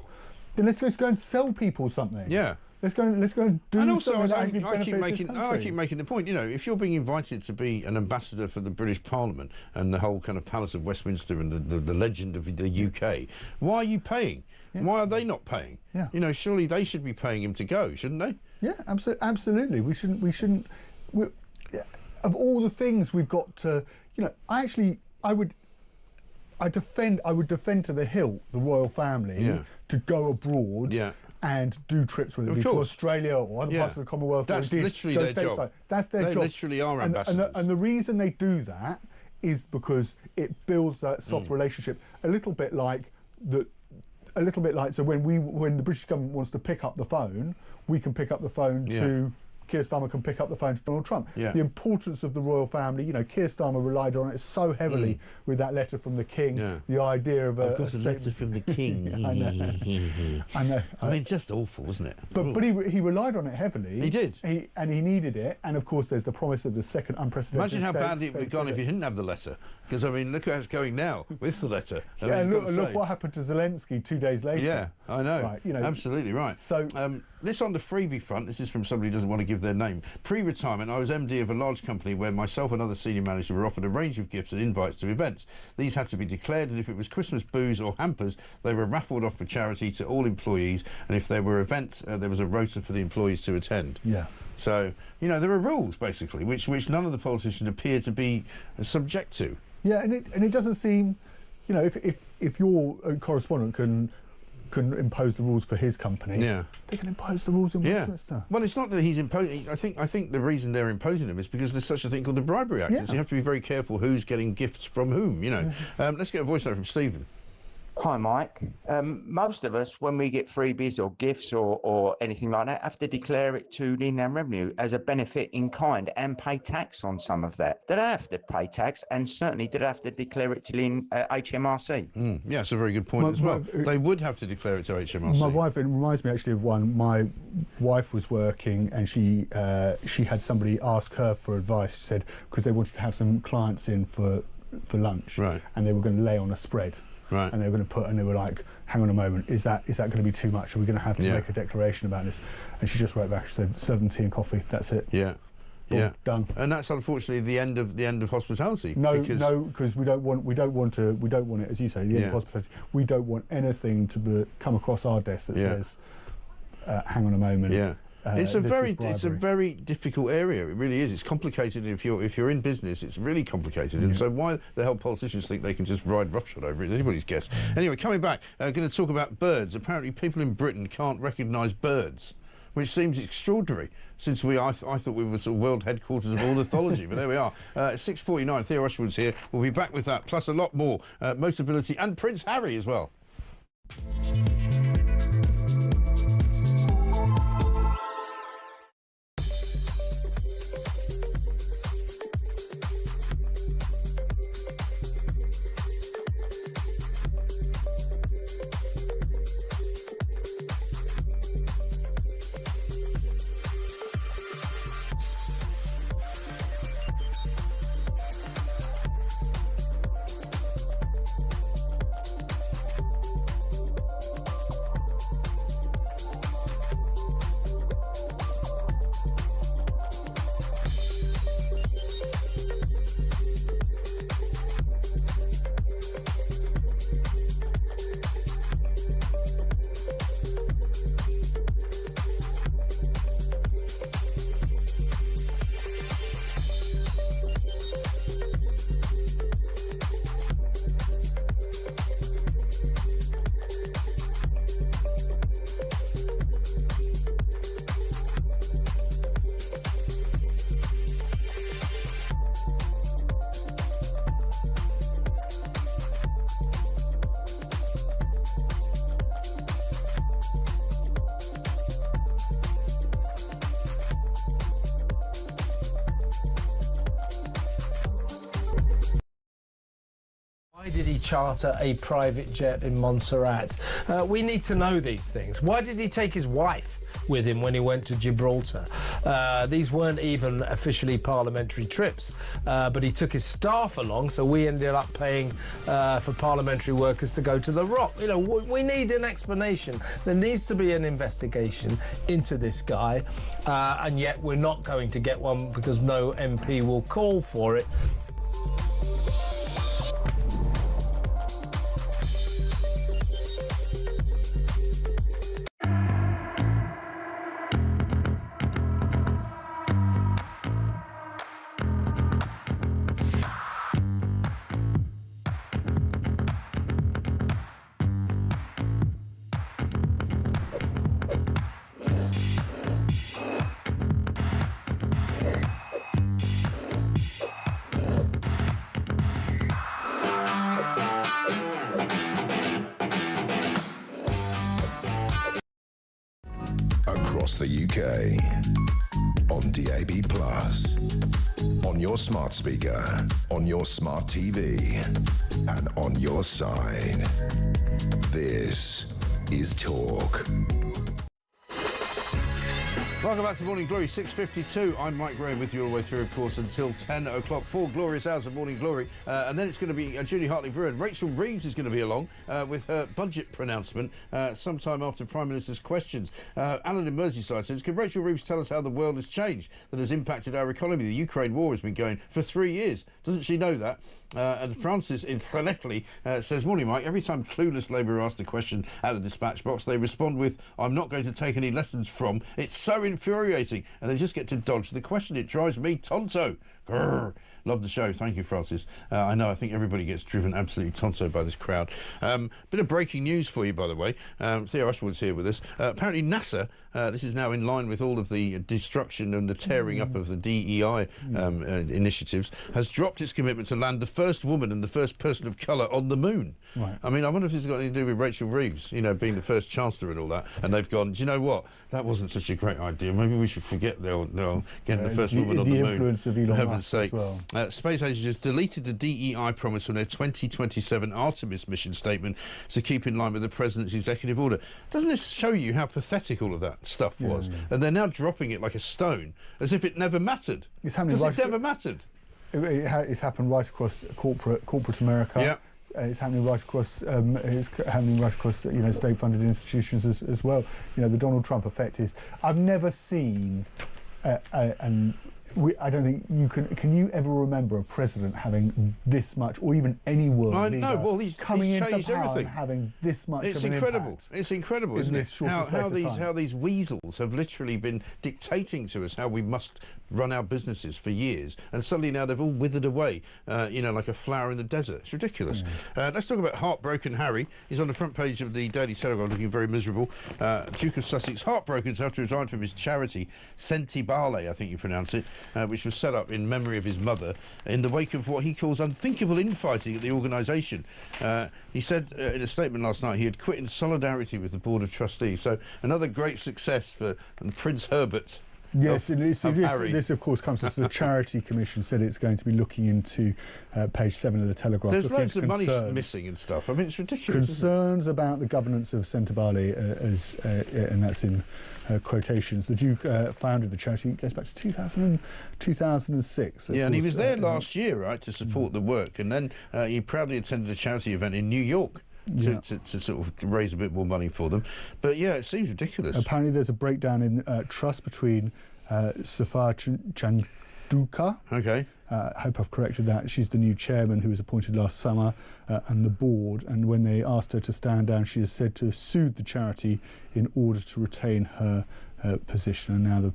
then let's just go and sell people something. Yeah. Let's go and do and also, something that I actually keep benefits making the point, if you're being invited to be an ambassador for the British Parliament and the whole kind of Palace of Westminster and the legend of the UK, why are you paying? Yeah. Why are they not paying? Yeah. Surely they should be paying him to go, shouldn't they? Yeah, absolutely. We shouldn't. Of all the things we've got to, I would defend to the hilt the royal family to go abroad. Yeah. And do trips with them to Australia or other parts of the Commonwealth. That's literally their job. That's their job. They literally are ambassadors. And the reason they do that is because it builds that soft relationship. A little bit like so when the British government wants to pick up the phone, we can pick up the phone to. Keir Starmer can pick up the phone to Donald Trump. The importance of the royal family, Keir Starmer relied on it so heavily with that letter from the King, the idea of I've got a letter from the King. I know. I mean, it's just awful, isn't it? But he relied on it heavily. He did. And he needed it. And of course, there's the promise of the second unprecedented. Imagine how badly it would have gone if he didn't have the letter. Because, I mean, look how it's going now with the letter. Look what happened to Zelensky 2 days later. Yeah, I know. Right, absolutely right. So this on the freebie front, this is from somebody who doesn't want to give their name. Pre-retirement, I was MD of a large company where myself and other senior managers were offered a range of gifts and invites to events. These had to be declared, and if it was Christmas booze or hampers, they were raffled off for charity to all employees, and if there were events, there was a rota for the employees to attend. Yeah. So, there are rules, basically, which none of the politicians appear to be subject to. Yeah, and it doesn't seem, if your correspondent can impose the rules for his company, they can impose the rules in Westminster. Well, it's not that he's imposing. I think the reason they're imposing them is because there's such a thing called the Bribery Act. So you have to be very careful who's getting gifts from whom. Let's get a voice note from Stephen. Hi, Mike. Most of us, when we get freebies or gifts or anything like that, have to declare it to the Inland Revenue as a benefit in kind and pay tax on some of that. Did I have to pay tax? And certainly did I have to declare it to the HMRC? Yeah, that's a very good point as well. They would have to declare it to HMRC. My wife, it reminds me actually of one. My wife was working and she had somebody ask her for advice. She said, because they wanted to have some clients in for lunch. Right. And they were going to lay on a spread. Right. And they were going to and they were like, hang on a moment, is that going to be too much? Are we going to have to make a declaration about this? And she just wrote back, she said, serve them tea and coffee, that's it. Yeah. Boom, done. And that's unfortunately the end of hospitality. No, because we don't want it, as you say, the end of hospitality. We don't want anything to come across our desk that says, hang on a moment. Yeah. It's a very difficult area. It really is. It's complicated. If you're in business, it's really complicated. And so why the hell politicians think they can just ride roughshod over it? Anybody's guess. Anyway, coming back, going to talk about birds. Apparently, people in Britain can't recognise birds, which seems extraordinary. Since I thought we were sort of world headquarters of ornithology, but there we are. 6:49. Theo Usherwood's here. We'll be back with that, plus a lot more. Motability and Prince Harry as well. Why did he charter a private jet in Montserrat? We need to know these things. Why did he take his wife with him when he went to Gibraltar? These weren't even officially parliamentary trips, but he took his staff along, so we ended up paying for parliamentary workers to go to the Rock. You know, we need an explanation. There needs to be an investigation into this guy, and yet we're not going to get one because no MP will call for it. Across the UK, on DAB+, on your smart speaker, on your smart TV, and on your side. This is Talk. Welcome back to Morning Glory, 6:52. I'm Mike Graham with you all the way through, of course, until 10 o'clock. 4 glorious hours of Morning Glory. And then it's going to be Julie Hartley-Brewer. Rachel Reeves is going to be along with her budget pronouncement sometime after Prime Minister's questions. Alan in Merseyside says, can Rachel Reeves tell us how the world has changed that has impacted our economy? The Ukraine war has been going for 3 years. Doesn't she know that? And Francis in Llanelli says, morning, Mike. Every time clueless Labour are asked a question at the dispatch box, they respond with, I'm not going to take any lessons from. It's so infuriating, and they just get to dodge the question. It drives me tonto. Grrr. Love the show. Thank you, Francis. I know, I think everybody gets driven absolutely tonto by this crowd. Bit of breaking news for you, by the way. Theo Usherwood's here with us. Apparently NASA, this is now in line with all of the destruction and the tearing up of the DEI initiatives, has dropped its commitment to land the first woman and the first person of colour on the moon. Right. I mean, I wonder if it's got anything to do with Rachel Reeves, you know, being the first Chancellor and all that. And they've gone, do you know what? That wasn't such a great idea. Maybe we should forget they'll getting the first woman on the moon. The influence of Elon Musk as well. Space Agency deleted the DEI promise from their 2027 Artemis mission statement to keep in line with the President's executive order. Doesn't this show you how pathetic all of that stuff was? Yeah. And they're now dropping it like a stone, as if it never mattered. It's happening it never mattered. It's happened right across corporate America. Yeah. It's happening right across. State-funded institutions as well. You know, the Donald Trump effect is. I've never seen, I don't think you can. Can you ever remember a president having this much, or even any world leader he's coming into changed power everything. And having this much? It's of an incredible. Impact it's incredible, isn't it? How these weasels have literally been dictating to us how we must run our businesses for years, and suddenly now they've all withered away, like a flower in the desert. It's ridiculous. Let's talk about Heartbroken Harry. He's on the front page of the Daily Telegraph looking very miserable. Duke of Sussex heartbroken to have to resign from his charity, Sentibale, I think you pronounce it, which was set up in memory of his mother in the wake of what he calls unthinkable infighting at the organisation. He said in a statement last night he had quit in solidarity with the Board of Trustees. So another great success for Prince Herbert. Yes, this of course comes as the Charity Commission said it's going to be looking into page 7 of the Telegraph. There's loads of money missing and stuff. I mean, it's ridiculous. Concerns about the governance of Sentibale, and that's in quotations. The Duke founded the charity. It goes back to 2006. Yeah, and he was there last year, right, to support the work, and then he proudly attended a charity event in New York. To sort of raise a bit more money for them. But yeah, it seems ridiculous. Apparently there's a breakdown in trust between Ceasefire Chanduka. Okay. I hope I've corrected that. She's the new chairman who was appointed last summer, and the board. And when they asked her to stand down, she is said to have sued the charity in order to retain her position. And now the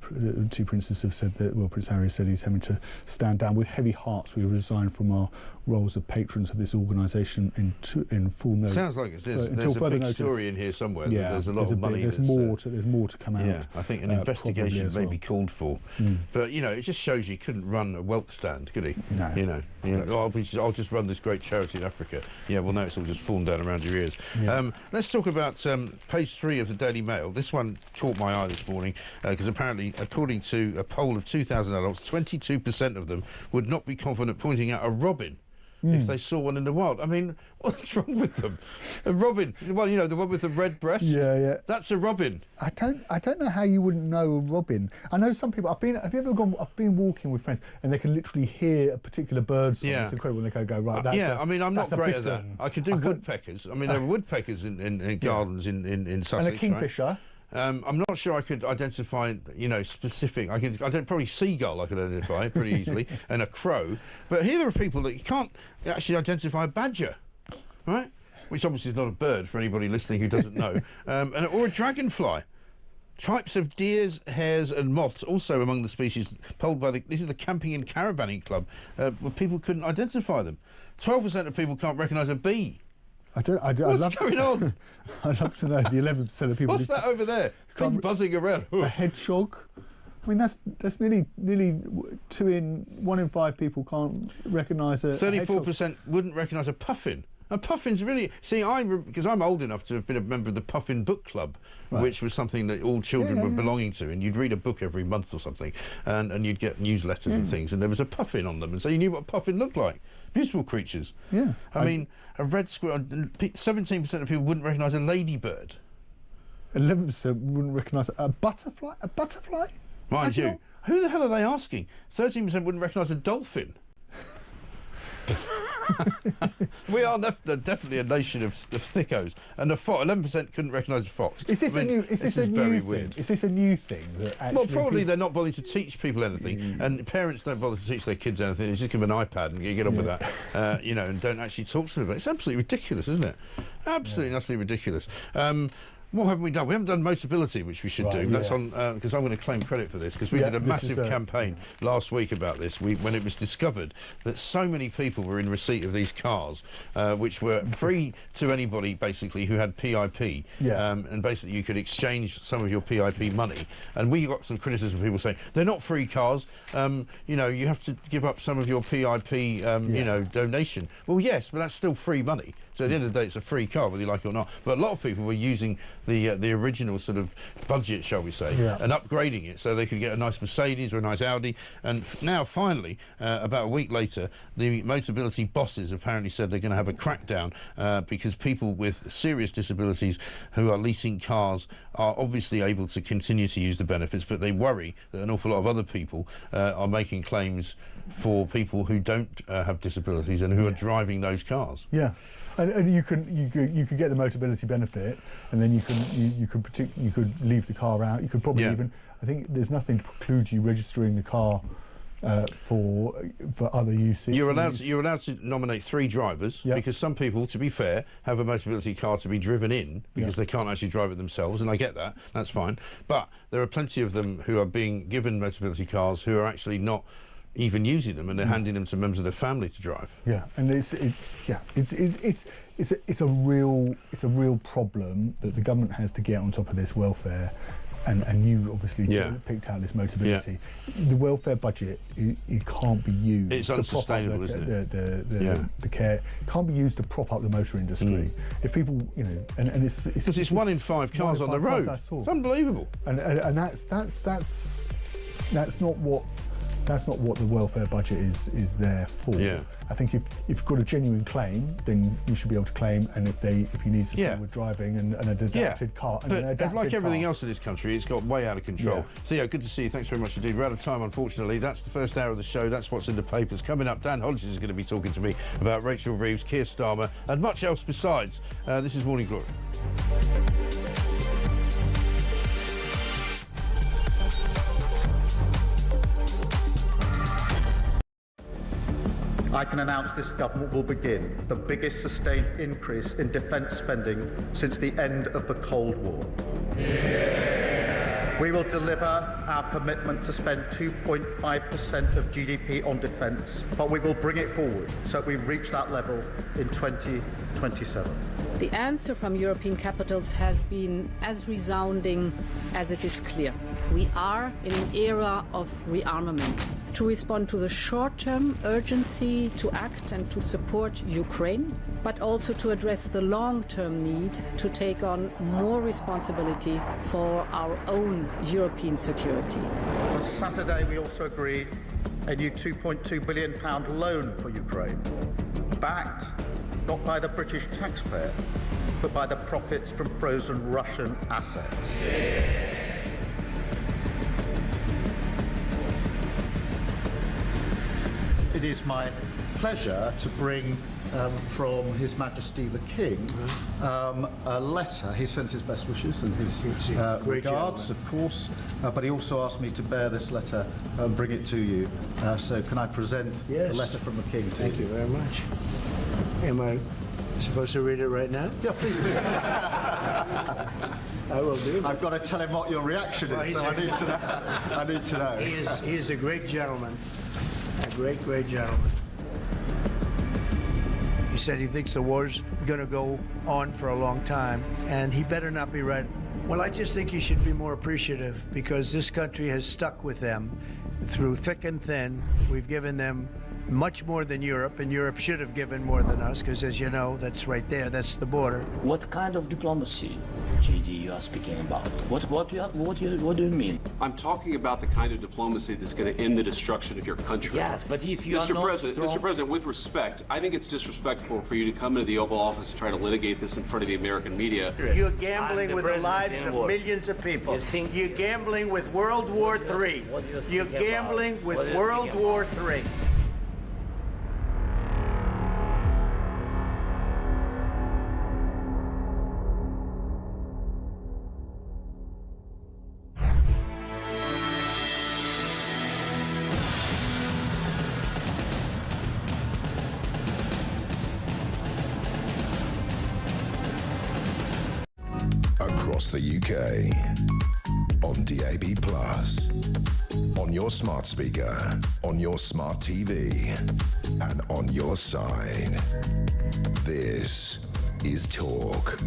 two princes have said that, well, Prince Harry said he's having to stand down with heavy hearts. We resign from our roles of patrons of this organisation in full notice. Sounds like there's a big story in here somewhere. Yeah, there's a lot of money. There's more to come out. Yeah, I think an investigation may be called for. But you know, it just shows you couldn't run a whelk stand, could he? No. You know, I'll just run this great charity in Africa. Yeah, well, now it's all just fallen down around your ears. Yeah. Let's talk about page 3 of the Daily Mail. This one caught my eye this morning because apparently, according to a poll of 2,000 adults, 22% of them would not be confident pointing out a robin if they saw one in the wild. I mean, what's wrong with them? A robin, well, you know, the one with the red breast. Yeah. That's a robin. I don't know how you wouldn't know a robin. I know some people. I've been walking with friends, and they can literally hear a particular bird song. Yeah. It's incredible. They go right. That's I mean, I'm not great at that. bittern. I can do woodpeckers. I mean, there are woodpeckers in gardens in Sussex. And a kingfisher. Right? I'm not sure I could identify, you know, specific. Probably seagull I could identify pretty easily, and a crow. But here there are people that you can't actually identify a badger, right? Which obviously is not a bird for anybody listening who doesn't know, or a dragonfly. Types of deers, hares, and moths also among the species polled by this is the Camping and Caravanning Club, where people couldn't identify them. 12% of people can't recognise a bee. What's going on? I'd love to know the 11% of people. What's that over there? Thing buzzing around. A hedgehog. I mean, that's nearly 1 in 5 people can't recognise a. 34% wouldn't recognise a puffin. A puffin's really... See, because I'm old enough to have been a member of the Puffin Book Club, which was something that all children were belonging to, and you'd read a book every month or something, and you'd get newsletters and things, and there was a puffin on them, and so you knew what a puffin looked like. Beautiful creatures. Yeah. I mean, a red squirrel... 17% of people wouldn't recognise a ladybird. 11% wouldn't recognise a butterfly? A butterfly? Mind you, who the hell are they asking? 13% wouldn't recognise a dolphin. We are definitely a nation of thickos, and 11% couldn't recognise a fox. Is this very weird. Is this a new thing? Well, probably they're not bothering to teach people anything, and parents don't bother to teach their kids anything. They just give them an iPad and you get on with that, you know, and don't actually talk to them about it. It's absolutely ridiculous, isn't it? Absolutely, utterly ridiculous. What haven't we done? We haven't done Motability, which we should do. That's on because I'm going to claim credit for this, because we did a massive campaign last week about this. When it was discovered that so many people were in receipt of these cars, which were free to anybody basically who had PIP, and basically you could exchange some of your PIP money. And we got some criticism from people saying they're not free cars. You know, you have to give up some of your PIP, you know, donation. Well, yes, but that's still free money. So at the end of the day, it's a free car, whether you like it or not. But a lot of people were using the original sort of budget, shall we say, and upgrading it so they could get a nice Mercedes or a nice Audi. And now, finally, about a week later, the Motability bosses apparently said they're going to have a crackdown because people with serious disabilities who are leasing cars are obviously able to continue to use the benefits, but they worry that an awful lot of other people are making claims for people who don't have disabilities and who are driving those cars. Yeah. And you could get the Motability benefit, and then you could leave the car out. You could probably even, I think there's nothing to preclude you registering the car for other usage. You're allowed to nominate 3 drivers because some people, to be fair, have a Motability car to be driven in because they can't actually drive it themselves, and I get that. That's fine. But there are plenty of them who are being given Motability cars who are actually not even using them, and they're handing them to members of their family to drive. Yeah, and it's a real problem that the government has to get on top of this welfare, and you obviously picked out this Motability. The welfare budget it can't be used. It's unsustainable, isn't it? The care can't be used to prop up the motor industry. If people, you know, and it's because it's 1 in 5 cars on the road. It's unbelievable. And that's not what the welfare budget is there for. Yeah. I think if you've got a genuine claim, then you should be able to claim. And if you need support with driving and an adapted car, but like everything else in this country, it's got way out of control. Theo, good to see you. Thanks very much indeed. We're out of time, unfortunately. That's the first hour of the show. That's what's in the papers. Coming up, Dan Hodges is going to be talking to me about Rachel Reeves, Keir Starmer, and much else besides. This is Morning Glory. I can announce this government will begin the biggest sustained increase in defence spending since the end of the Cold War. We will deliver our commitment to spend 2.5% of GDP on defence, but we will bring it forward so we reach that level in 2027. The answer from European capitals has been as resounding as it is clear. We are in an era of rearmament to respond to the short-term urgency to act and to support Ukraine, but also to address the long-term need to take on more responsibility for our own European security. On Saturday, we also agreed a new £2.2 billion loan for Ukraine. backed not by the British taxpayer, but by the profits from frozen Russian assets. It is my pleasure to bring from His Majesty the King a letter. He sends his best wishes and his regards, of course, but he also asked me to bear this letter and bring it to you. So can I present the letter from the King to you? Thank you very much. Am I supposed to read it right now? Yeah, please do. I will do. I've got to tell him what your reaction is, so I need to know. I need to know. He is a great gentleman. A great, great gentleman. He said he thinks the war's going to go on for a long time, and he better not be right. Well, I just think he should be more appreciative, because this country has stuck with them through thick and thin. We've given them much more than Europe, and Europe should have given more than us, because as you know, that's right there, that's the border. What kind of diplomacy, JD, you are speaking about? What do you mean? I'm talking about the kind of diplomacy that's going to end the destruction of your country. Yes, but if you are not Mr. President, with respect, I think it's disrespectful for you to come into the Oval Office and try to litigate this in front of the American media. You're gambling with the lives of millions of people. You're gambling with World War III. You're gambling with World War III. Across the UK, on DAB+, on your smart speaker, on your smart TV, and on your side. This is Talk.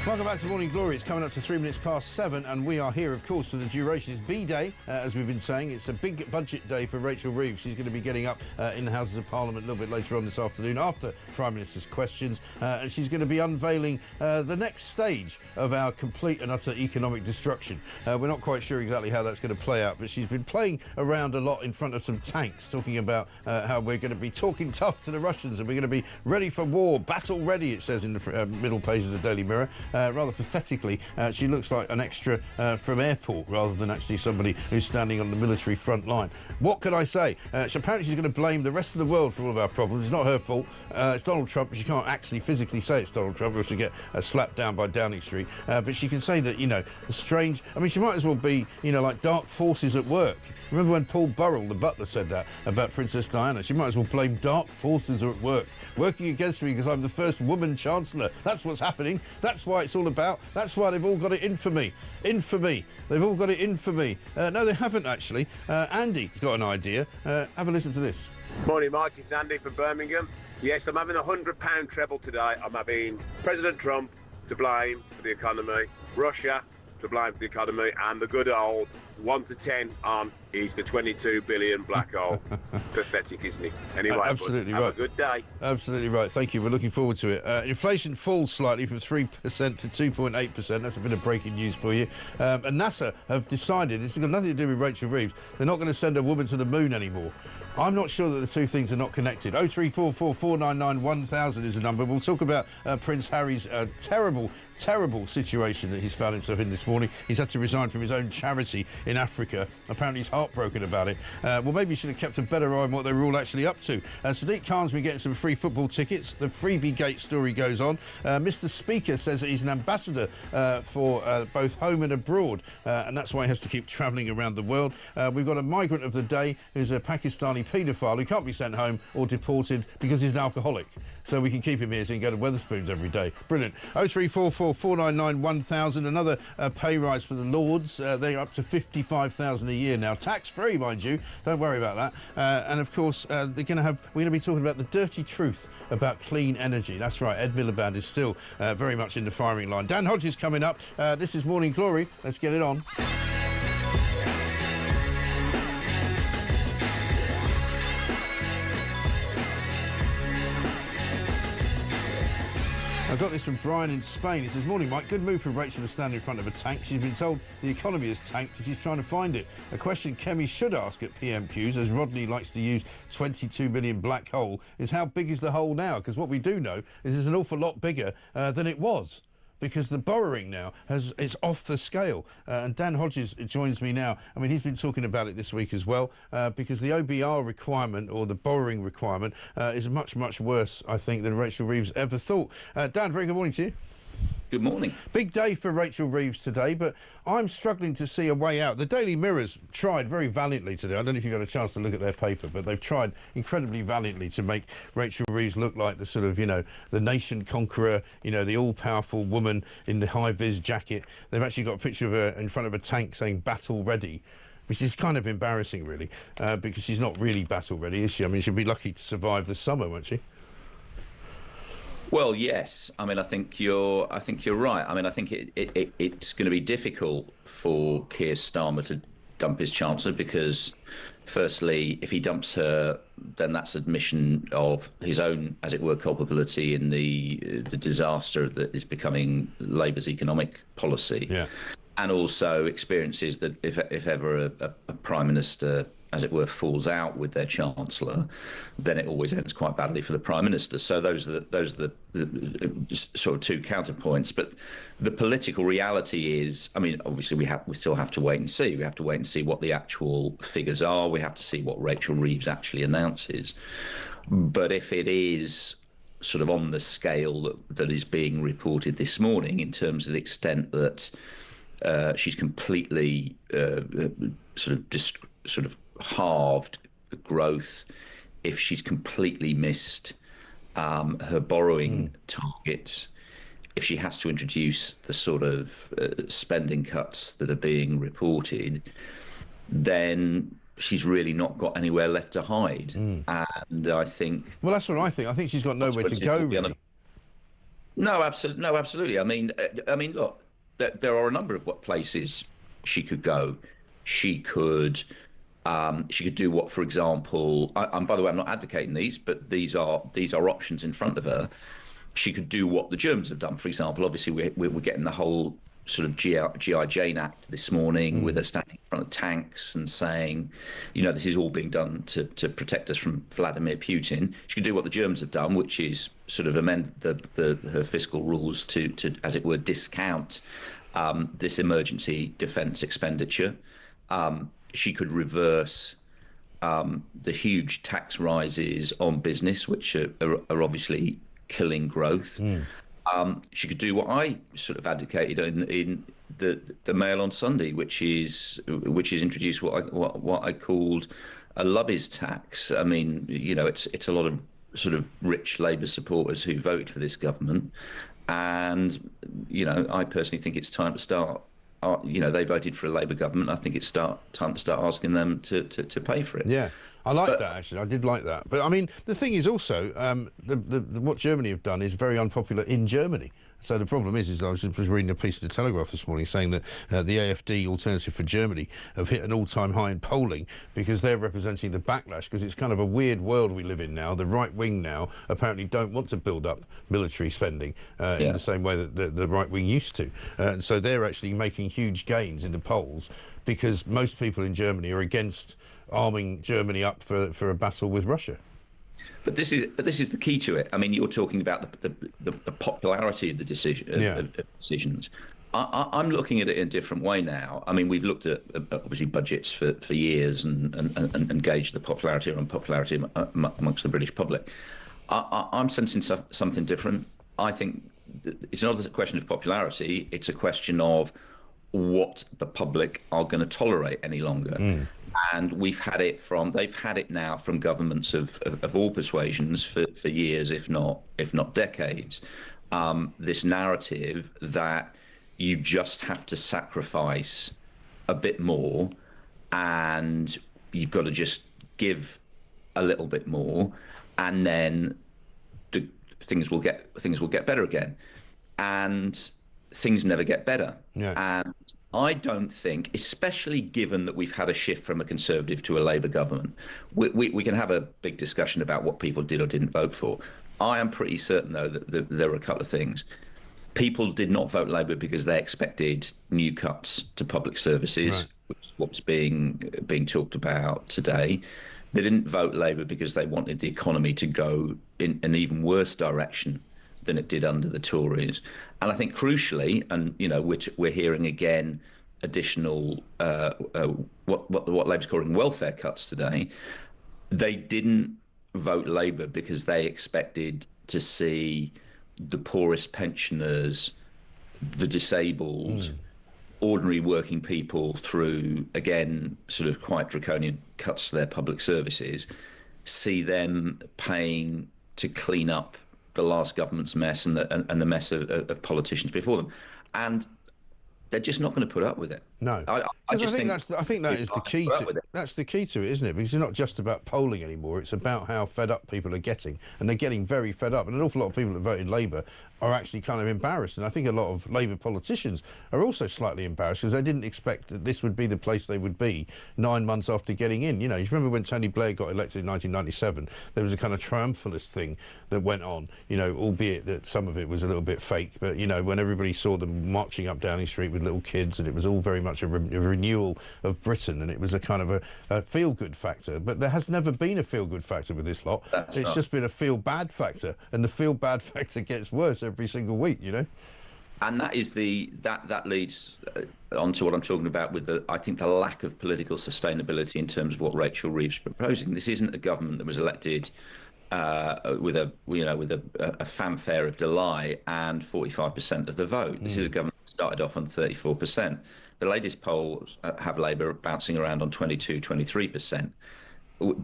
Welcome back to Morning Glory. It's coming up to 3 minutes past 7, and we are here, of course, for the duration. It's B-Day, as we've been saying. It's a big budget day for Rachel Reeves. She's going to be getting up in the Houses of Parliament a little bit later on this afternoon after Prime Minister's questions, and she's going to be unveiling the next stage of our complete and utter economic destruction. We're not quite sure exactly how that's going to play out, but she's been playing around a lot in front of some tanks, talking about how we're going to be talking tough to the Russians and we're going to be ready for war, battle ready, it says in the middle pages of Daily Mirror. Rather pathetically, she looks like an extra from Airport rather than actually somebody who's standing on the military front line. What can I say? Apparently she's going to blame the rest of the world for all of our problems. It's not her fault. It's Donald Trump, but she can't actually physically say it's Donald Trump, or she'll get slapped down by Downing Street. But she can say that, you know, the strange... I mean, she might as well be, you know, like dark forces at work. Remember when Paul Burrell, the butler, said that about Princess Diana? She might as well blame dark forces at work, working against me because I'm the first woman chancellor. That's what's happening. That's why it's all about. That's why they've all got it in for me. In for me. They've all got it in for me. No, they haven't, actually. Andy's got an idea. Have a listen to this. Morning, Mike. It's Andy from Birmingham. Yes, I'm having a £100 treble today. I'm having President Trump to blame for the economy, Russia to blame for the economy, and the good old 1 to 10 on is the 22 billion black hole. Pathetic, isn't it? Anyway, absolutely right. Have a good day. Absolutely right. Thank you. We're looking forward to it. Inflation falls slightly from 3% to 2.8%. That's a bit of breaking news for you. And NASA have decided, it's got nothing to do with Rachel Reeves, they're not going to send a woman to the moon anymore. I'm not sure that the two things are not connected. 0344 499 1000 is the number. We'll talk about Prince Harry's terrible situation that he's found himself in this morning. He's had to resign from his own charity in Africa. Apparently he's heartbroken about it. Well, maybe he should have kept a better eye on what they were all actually up to. Sadiq Khan's been getting some free football tickets. The Freebie Gate story goes on. Mr. Speaker says that he's an ambassador for both home and abroad, and that's why he has to keep travelling around the world. We've got a migrant of the day who's a Pakistani paedophile who can't be sent home or deported because he's an alcoholic. So we can keep him here so he can go to Wetherspoons every day. Brilliant. 0344 499 1000. Another pay rise for the Lords. They're up to $55,000 a year now. Tax-free, mind you. Don't worry about that. And, of course, we're going to be talking about the dirty truth about clean energy. That's right. Ed Miliband is still very much in the firing line. Dan Hodges coming up. This is Morning Glory. Let's get it on. got this from Brian in Spain. He says, morning, Mike. Good move for Rachel to stand in front of a tank. She's been told the economy has tanked and she's trying to find it. A question Kemi should ask at PMQs, as Rodney likes to use 22 million black hole, is how big is the hole now? Because what we do know is it's an awful lot bigger than it was, because the borrowing now is off the scale. And Dan Hodges joins me now. I mean, he's been talking about it this week as well, because the OBR requirement, or the borrowing requirement, is much, much worse, I think, than Rachel Reeves ever thought. Dan, very good morning to you. Good morning. Big day for Rachel Reeves today, but I'm struggling to see a way out. The Daily Mirror's tried very valiantly today. I don't know if you got a chance to look at their paper, but they've tried incredibly valiantly to make Rachel Reeves look like the sort of, you know, the nation conqueror, you know, the all-powerful woman in the high-vis jacket. They've actually got a picture of her in front of a tank saying battle ready, which is kind of embarrassing, really, because she's not really battle ready, is she? I mean, she'll be lucky to survive the summer, won't she? Well, yes. I mean, I think you're right. I mean, I think it's going to be difficult for Keir Starmer to dump his chancellor because, firstly, if he dumps her, then that's admission of his own, as it were, culpability in the disaster that is becoming Labour's economic policy. Yeah. And also experiences that if ever a Prime Minister, as it were, falls out with their Chancellor, then it always ends quite badly for the Prime Minister. So those are the sort of two counterpoints. But the political reality is, I mean, obviously we still have to wait and see. We have to wait and see what the actual figures are. We have to see what Rachel Reeves actually announces. But if it is sort of on the scale that is being reported this morning, in terms of the extent that she's completely sort of halved growth, if she's completely missed her borrowing targets, if she has to introduce the sort of spending cuts that are being reported, then she's really not got anywhere left to hide. And I think... Well, that's what I think. I think she's got nowhere to go, really. No, absolutely. I mean, look, there are a number of places she could go. She could do what, for example, and by the way, I'm not advocating these, but these are options in front of her. She could do what the Germans have done, for example. Obviously, we're getting the whole sort of G.I. Jane Act this morning, with her standing in front of tanks and saying, you know, this is all being done to protect us from Vladimir Putin. She could do what the Germans have done, which is sort of amend her fiscal rules to, as it were, discount this emergency defence expenditure. She could reverse the huge tax rises on business, which are obviously killing growth. She could do what I sort of advocated in the Mail on Sunday, which is introduce what I called a lovies tax. I mean, you know, it's a lot of sort of rich Labour supporters who voted for this government, and you know, I personally think it's time to start. You know, they voted for a Labour government. I think it's time to start asking them to pay for it. Yeah, I like that, actually. I did like that. But, I mean, the thing is also, what Germany have done is very unpopular in Germany. So the problem is I was reading a piece of the Telegraph this morning saying that the AfD, Alternative for Germany, have hit an all-time high in polling because they're representing the backlash, because it's kind of a weird world we live in now. The right wing now apparently don't want to build up military spending in the same way that the right wing used to. And so they're actually making huge gains in the polls because most people in Germany are against arming Germany up for a battle with Russia. But this is the key to it. I mean, you're talking about the popularity of the decisions. I'm looking at it in a different way now. I mean, we've looked at obviously budgets for years and gauged the popularity or unpopularity amongst the British public. I'm sensing something different. I think it's not a question of popularity. It's a question of what the public are going to tolerate any longer. And they've had it now from governments of all persuasions for years, if not decades. This narrative that you just have to sacrifice a bit more, and you've got to just give a little bit more, and then things will get better again. And things never get better. And I don't think, especially given that we've had a shift from a Conservative to a Labour government, we can have a big discussion about what people did or didn't vote for. I am pretty certain, though, that there are a couple of things. People did not vote Labour because they expected new cuts to public services, which is what's being talked about today. They didn't vote Labour because they wanted the economy to go in an even worse direction than it did under the Tories. And I think crucially, and we're hearing again additional what Labour's calling welfare cuts today. They didn't vote Labour because they expected to see the poorest pensioners, the disabled, ordinary working people through, again, sort of quite draconian cuts to their public services, see them paying to clean up the last government's mess and the mess of politicians before them. And they're just not going to put up with it. No, I think that is the key to it. That's the key to it, isn't it? Because it's not just about polling anymore. It's about how fed up people are getting, and they're getting very fed up. And an awful lot of people that voted Labour are actually kind of embarrassed. And I think a lot of Labour politicians are also slightly embarrassed because they didn't expect that this would be the place they would be 9 months after getting in. You remember when Tony Blair got elected in 1997, there was a kind of triumphalist thing that went on, albeit that some of it was a little bit fake. But, when everybody saw them marching up Downing Street with little kids, and it was all very much a renewal of Britain, and it was a kind of a feel-good factor. But there has never been a feel-good factor with this lot. It's just been a feel-bad factor, and the feel-bad factor gets worse every single week, And that is that leads on to what I'm talking about with I think the lack of political sustainability in terms of what Rachel Reeves is proposing. This isn't a government that was elected with a fanfare of delight and 45% of the vote. This is a government that started off on 34%. The latest polls have Labour bouncing around on 22, 23%.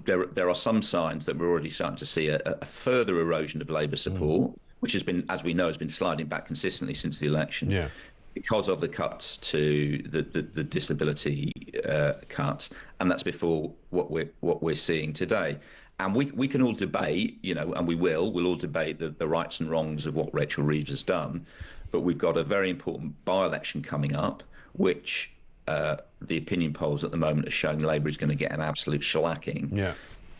There are some signs that we're already starting to see a further erosion of Labour support, which has been, as we know, has been sliding back consistently since the election. Yeah. Because of the cuts to the disability cuts, and that's before what we're seeing today. And we can all debate, and we'll all debate the rights and wrongs of what Rachel Reeves has done. But we've got a very important by-election coming up, which the opinion polls at the moment are showing Labour is going to get an absolute shellacking,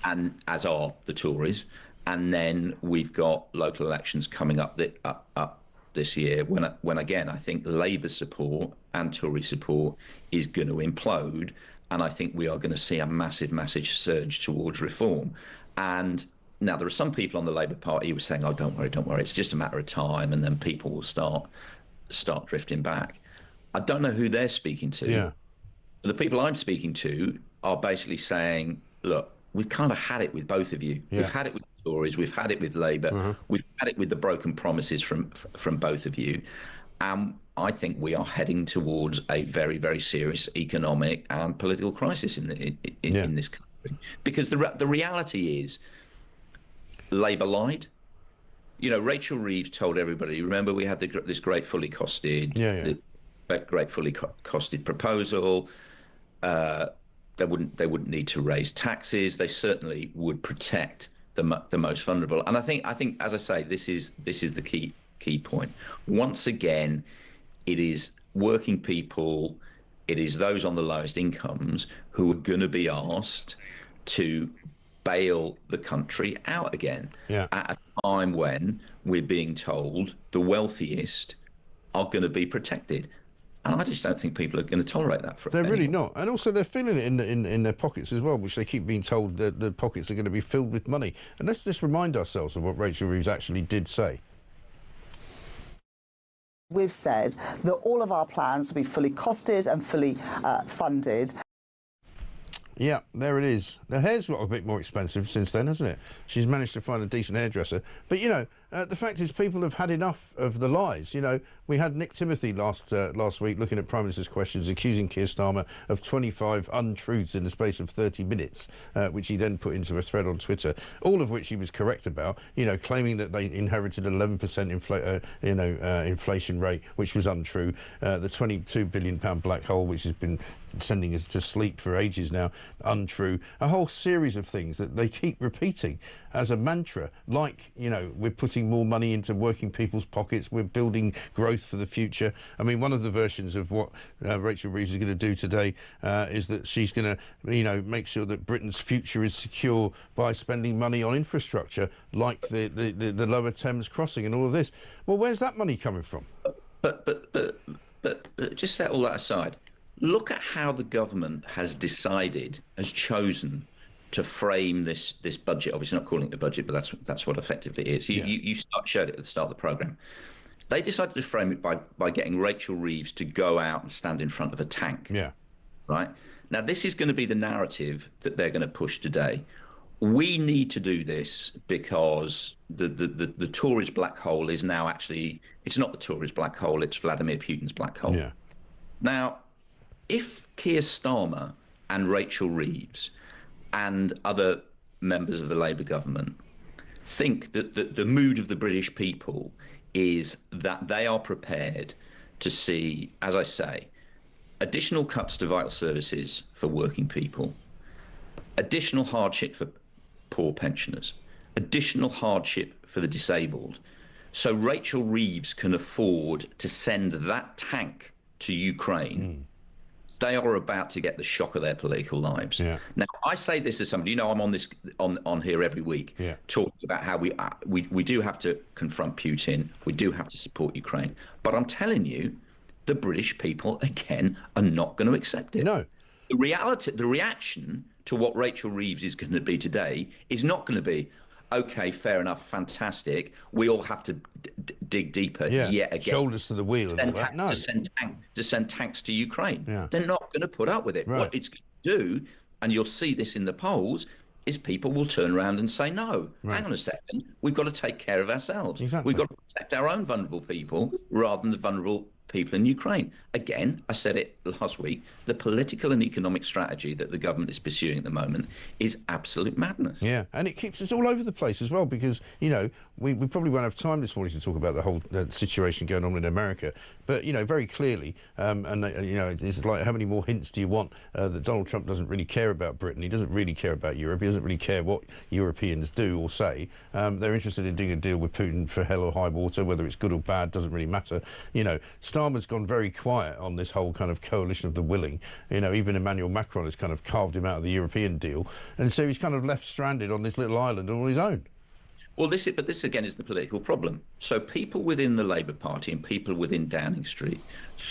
and as are the Tories. And then we've got local elections coming up this year, when again I think Labour support and Tory support is going to implode. And I think we are going to see a massive surge towards reform. And now there are some people on the Labour Party who are saying, "Oh, don't worry, it's just a matter of time, and then people will start drifting back." I don't know who they're speaking to. Yeah. The people I'm speaking to are basically saying, "Look, we've kind of had it with both of you. Yeah. We've had it with the Tories, we've had it with Labour, we've had it with the broken promises from both of you." I think we are heading towards a very, very serious economic and political crisis in this country. Because the reality is, Labour lied. Rachel Reeves told everybody. Remember, we had this great fully costed, great fully costed proposal. They wouldn't need to raise taxes. They certainly would protect the most vulnerable. And I think, as I say, this is the key point. Once again, it is working people, it is those on the lowest incomes who are going to be asked to bail the country out again at a time when we're being told the wealthiest are going to be protected. And I just don't think people are going to tolerate that. They're really not. And also they're feeling it in their pockets as well, which they keep being told that the pockets are going to be filled with money. And let's just remind ourselves of what Rachel Reeves actually did say. We've said that all of our plans will be fully costed and fully funded. Yeah, there it is. The hair's got a bit more expensive since then, hasn't it? She's managed to find a decent hairdresser. But, the fact is people have had enough of the lies. We had Nick Timothy last week looking at Prime Minister's questions, accusing Keir Starmer of 25 untruths in the space of 30 minutes, which he then put into a thread on Twitter, all of which he was correct about, claiming that they inherited an 11% inflation rate, which was untrue, the £22 billion black hole, which has been sending us to sleep for ages now, untrue. A whole series of things that they keep repeating as a mantra, like, we're putting putting more money into working people's pockets. We're building growth for the future. I mean, one of the versions of what Rachel Reeves is going to do today is that she's going to, you know, make sure that Britain's future is secure by spending money on infrastructure like the Lower Thames crossing and all of this. Well, where's that money coming from? But just set all that aside. Look at how the government has chosen to frame this budget. Obviously, not calling it a budget, but that's what effectively it is. You showed it at the start of the programme. They decided to frame it by getting Rachel Reeves to go out and stand in front of a tank. Yeah. Right? Now, this is going to be the narrative that they're going to push today. We need to do this because the Tories' black hole is now actually, it's not the Tories' black hole, it's Vladimir Putin's black hole. Yeah. Now, if Keir Starmer and Rachel Reeves and other members of the Labour government think that the mood of the British people is that they are prepared to see, as I say, additional cuts to vital services for working people, additional hardship for poor pensioners, additional hardship for the disabled, so Rachel Reeves can afford to send that tank to Ukraine, they are about to get the shock of their political lives. Yeah. Now, I say this as somebody, you know, I'm on here every week talking about how we do have to confront Putin, we do have to support Ukraine, but I'm telling you, the British people, again, are not going to accept it. No. The reaction to what Rachel Reeves is going to be today is not going to be, OK, fair enough, fantastic, we all have to dig deeper yet again. Shoulders to the wheel and all that. No. To send tanks to Ukraine. Yeah. They're not going to put up with it. Right. What it's going to do, and you'll see this in the polls, is people will turn around and say, no, hang on a second, we've got to take care of ourselves. Exactly. We've got to protect our own vulnerable people rather than the vulnerable people in Ukraine. Again, I said it last week, the political and economic strategy that the government is pursuing at the moment is absolute madness. Yeah, and it keeps us all over the place as well because, you know, we probably won't have time this morning to talk about the whole situation going on in America, but, you know, very clearly, you know, it's like how many more hints do you want that Donald Trump doesn't really care about Britain, he doesn't really care about Europe, he doesn't really care what Europeans do or say. They're interested in doing a deal with Putin for hell or high water, whether it's good or bad, doesn't really matter. You know, Starmer's gone very quiet on this whole kind of coalition of the willing. You know, even Emmanuel Macron has kind of carved him out of the European deal, and so he's kind of left stranded on this little island on his own. Well, this again is the political problem. So people within the Labour Party and people within Downing Street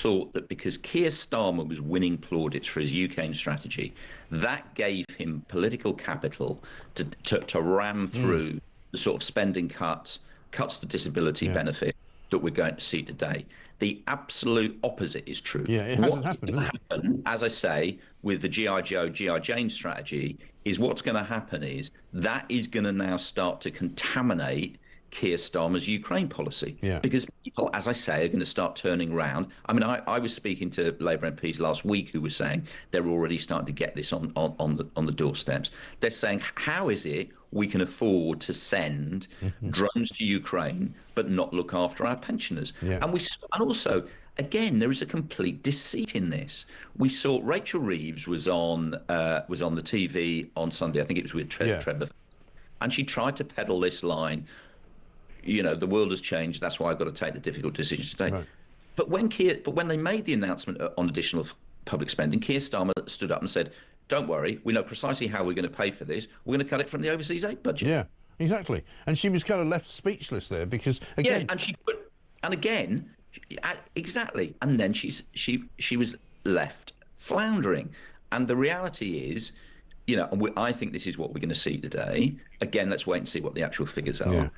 thought that because Keir Starmer was winning plaudits for his UK strategy, that gave him political capital to ram through the sort of spending cuts to disability benefit that we're going to see today. The absolute opposite is true. Yeah, it hasn't happened, as I say, with the G.I. Joe, G.I. Jane strategy, is what's going to happen is that is going to now start to contaminate Keir Starmer's Ukraine policy. Yeah. Because people, as I say, are going to start turning round. I mean, I was speaking to Labour MPs last week who were saying they're already starting to get this on the doorsteps. They're saying, how is it we can afford to send drones to Ukraine but not look after our pensioners? Yeah. And also, again, there is a complete deceit in this. We saw Rachel Reeves was on the TV on Sunday. I think it was with Trevor, and she tried to peddle this line. You know, the world has changed. That's why I've got to take the difficult decisions today. Right. But when they made the announcement on additional public spending, Keir Starmer stood up and said, "Don't worry, we know precisely how we're going to pay for this. We're going to cut it from the overseas aid budget." Yeah, exactly. And she was kind of left speechless there because again, exactly. And then she was left floundering. And the reality is, you know, I think this is what we're going to see today. Again, let's wait and see what the actual figures are. Yeah.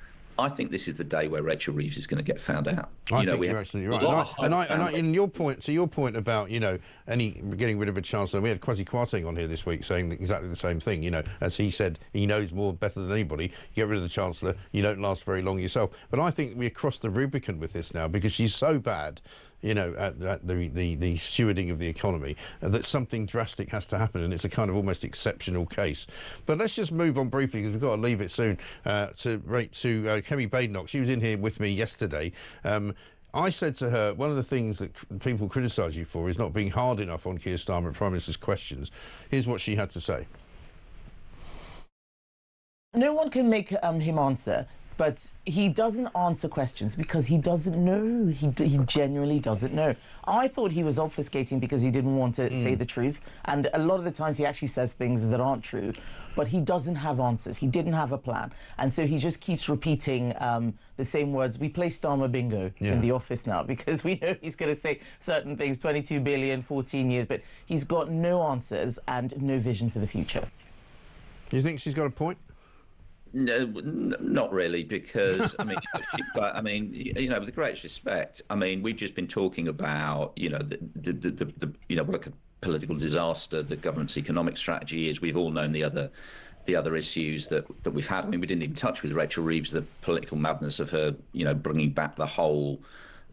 I think this is the day where Rachel Reeves is going to get found out. I think you're absolutely right. And in your point about, you know, getting rid of a chancellor, we had Kwasi Kwarteng on here this week saying exactly the same thing. You know, as he said, he knows better than anybody. Get rid of the chancellor, you don't last very long yourself. But I think we're across the Rubicon with this now because she's so bad, you know, at the stewarding of the economy, that something drastic has to happen, and it's a kind of almost exceptional case. But let's just move on briefly, because we've got to leave it soon, to Kemi Badenoch. She was in here with me yesterday. I said to her, one of the things that people criticise you for is not being hard enough on Keir Starmer at Prime Minister's questions. Here's what she had to say. No one can make him answer. But he doesn't answer questions because he doesn't know. He genuinely doesn't know. I thought he was obfuscating because he didn't want to say the truth. And a lot of the times he actually says things that aren't true. But he doesn't have answers. He didn't have a plan. And so he just keeps repeating the same words. We play Starmer bingo in the office now because we know he's going to say certain things, 22 billion, 14 years. But he's got no answers and no vision for the future. You think she's got a point? No, not really, because I mean, with the greatest respect, I mean, we've just been talking about, the what a political disaster the government's economic strategy is. We've all known the other issues that we've had. I mean, we didn't even touch with Rachel Reeves the political madness of her, bringing back the whole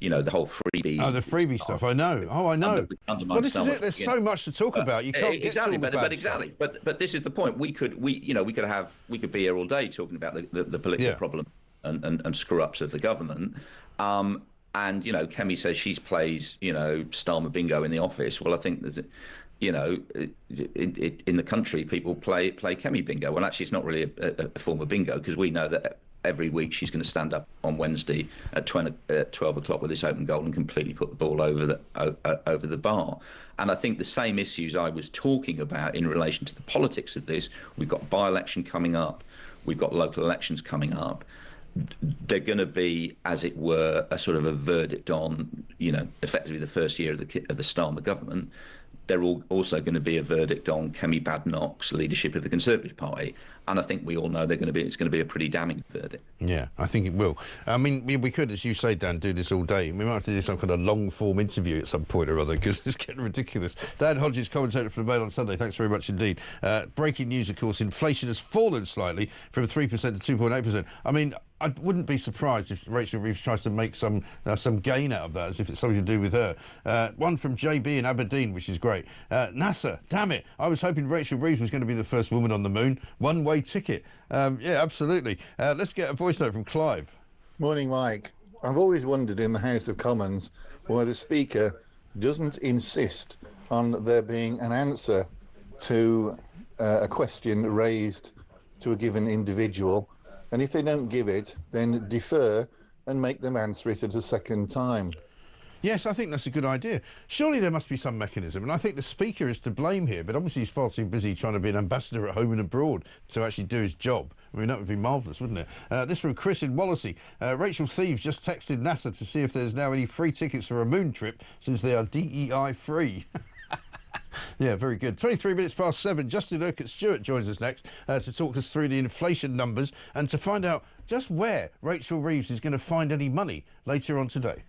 freebie. Oh, the freebie stuff. I know. I know. Well, this is it. There's so much to talk about. You can't get to all the bad stuff. But this is the point. We could be here all day talking about the political problem and screw ups of the government. And Kemi says she plays Starmer bingo in the office. Well, I think that in the country people play Kemi bingo. Well, actually, it's not really a form of bingo because we know that every week she's going to stand up on Wednesday at 12 o'clock with this open goal and completely put the ball over the bar. And I think the same issues I was talking about in relation to the politics of this, we've got by-election coming up, we've got local elections coming up. They're going to be, as it were, a sort of a verdict on, effectively the first year of the Starmer government. They're also going to be a verdict on Kemi Badenoch's leadership of the Conservative Party. And I think we all know it's going to be a pretty damning verdict. Yeah, I think it will. I mean, we could, as you say, Dan, do this all day. We might have to do some kind of long-form interview at some point or other because it's getting ridiculous. Dan Hodges, commentator for the Mail on Sunday, thanks very much indeed. Breaking news, of course, inflation has fallen slightly from 3% to 2.8%. I mean, I wouldn't be surprised if Rachel Reeves tries to make some gain out of that, as if it's something to do with her. One from JB in Aberdeen, which is great. NASA, damn it, I was hoping Rachel Reeves was going to be the first woman on the moon. One-way ticket. Yeah, absolutely. Let's get a voice note from Clive. Morning, Mike. I've always wondered in the House of Commons why the Speaker doesn't insist on there being an answer to a question raised to a given individual. And if they don't give it, then defer and make them answer it at a second time. Yes, I think that's a good idea. Surely there must be some mechanism, and I think the Speaker is to blame here, but obviously he's far too busy trying to be an ambassador at home and abroad to actually do his job. I mean, that would be marvellous, wouldn't it? This from Chris in Wallasey. Rachel Thieves just texted NASA to see if there's now any free tickets for a moon trip, since they are DEI free. Yeah, very good. 23 minutes past 7. Justin Urquhart-Stewart joins us next to talk us through the inflation numbers and to find out just where Rachel Reeves is going to find any money later on today.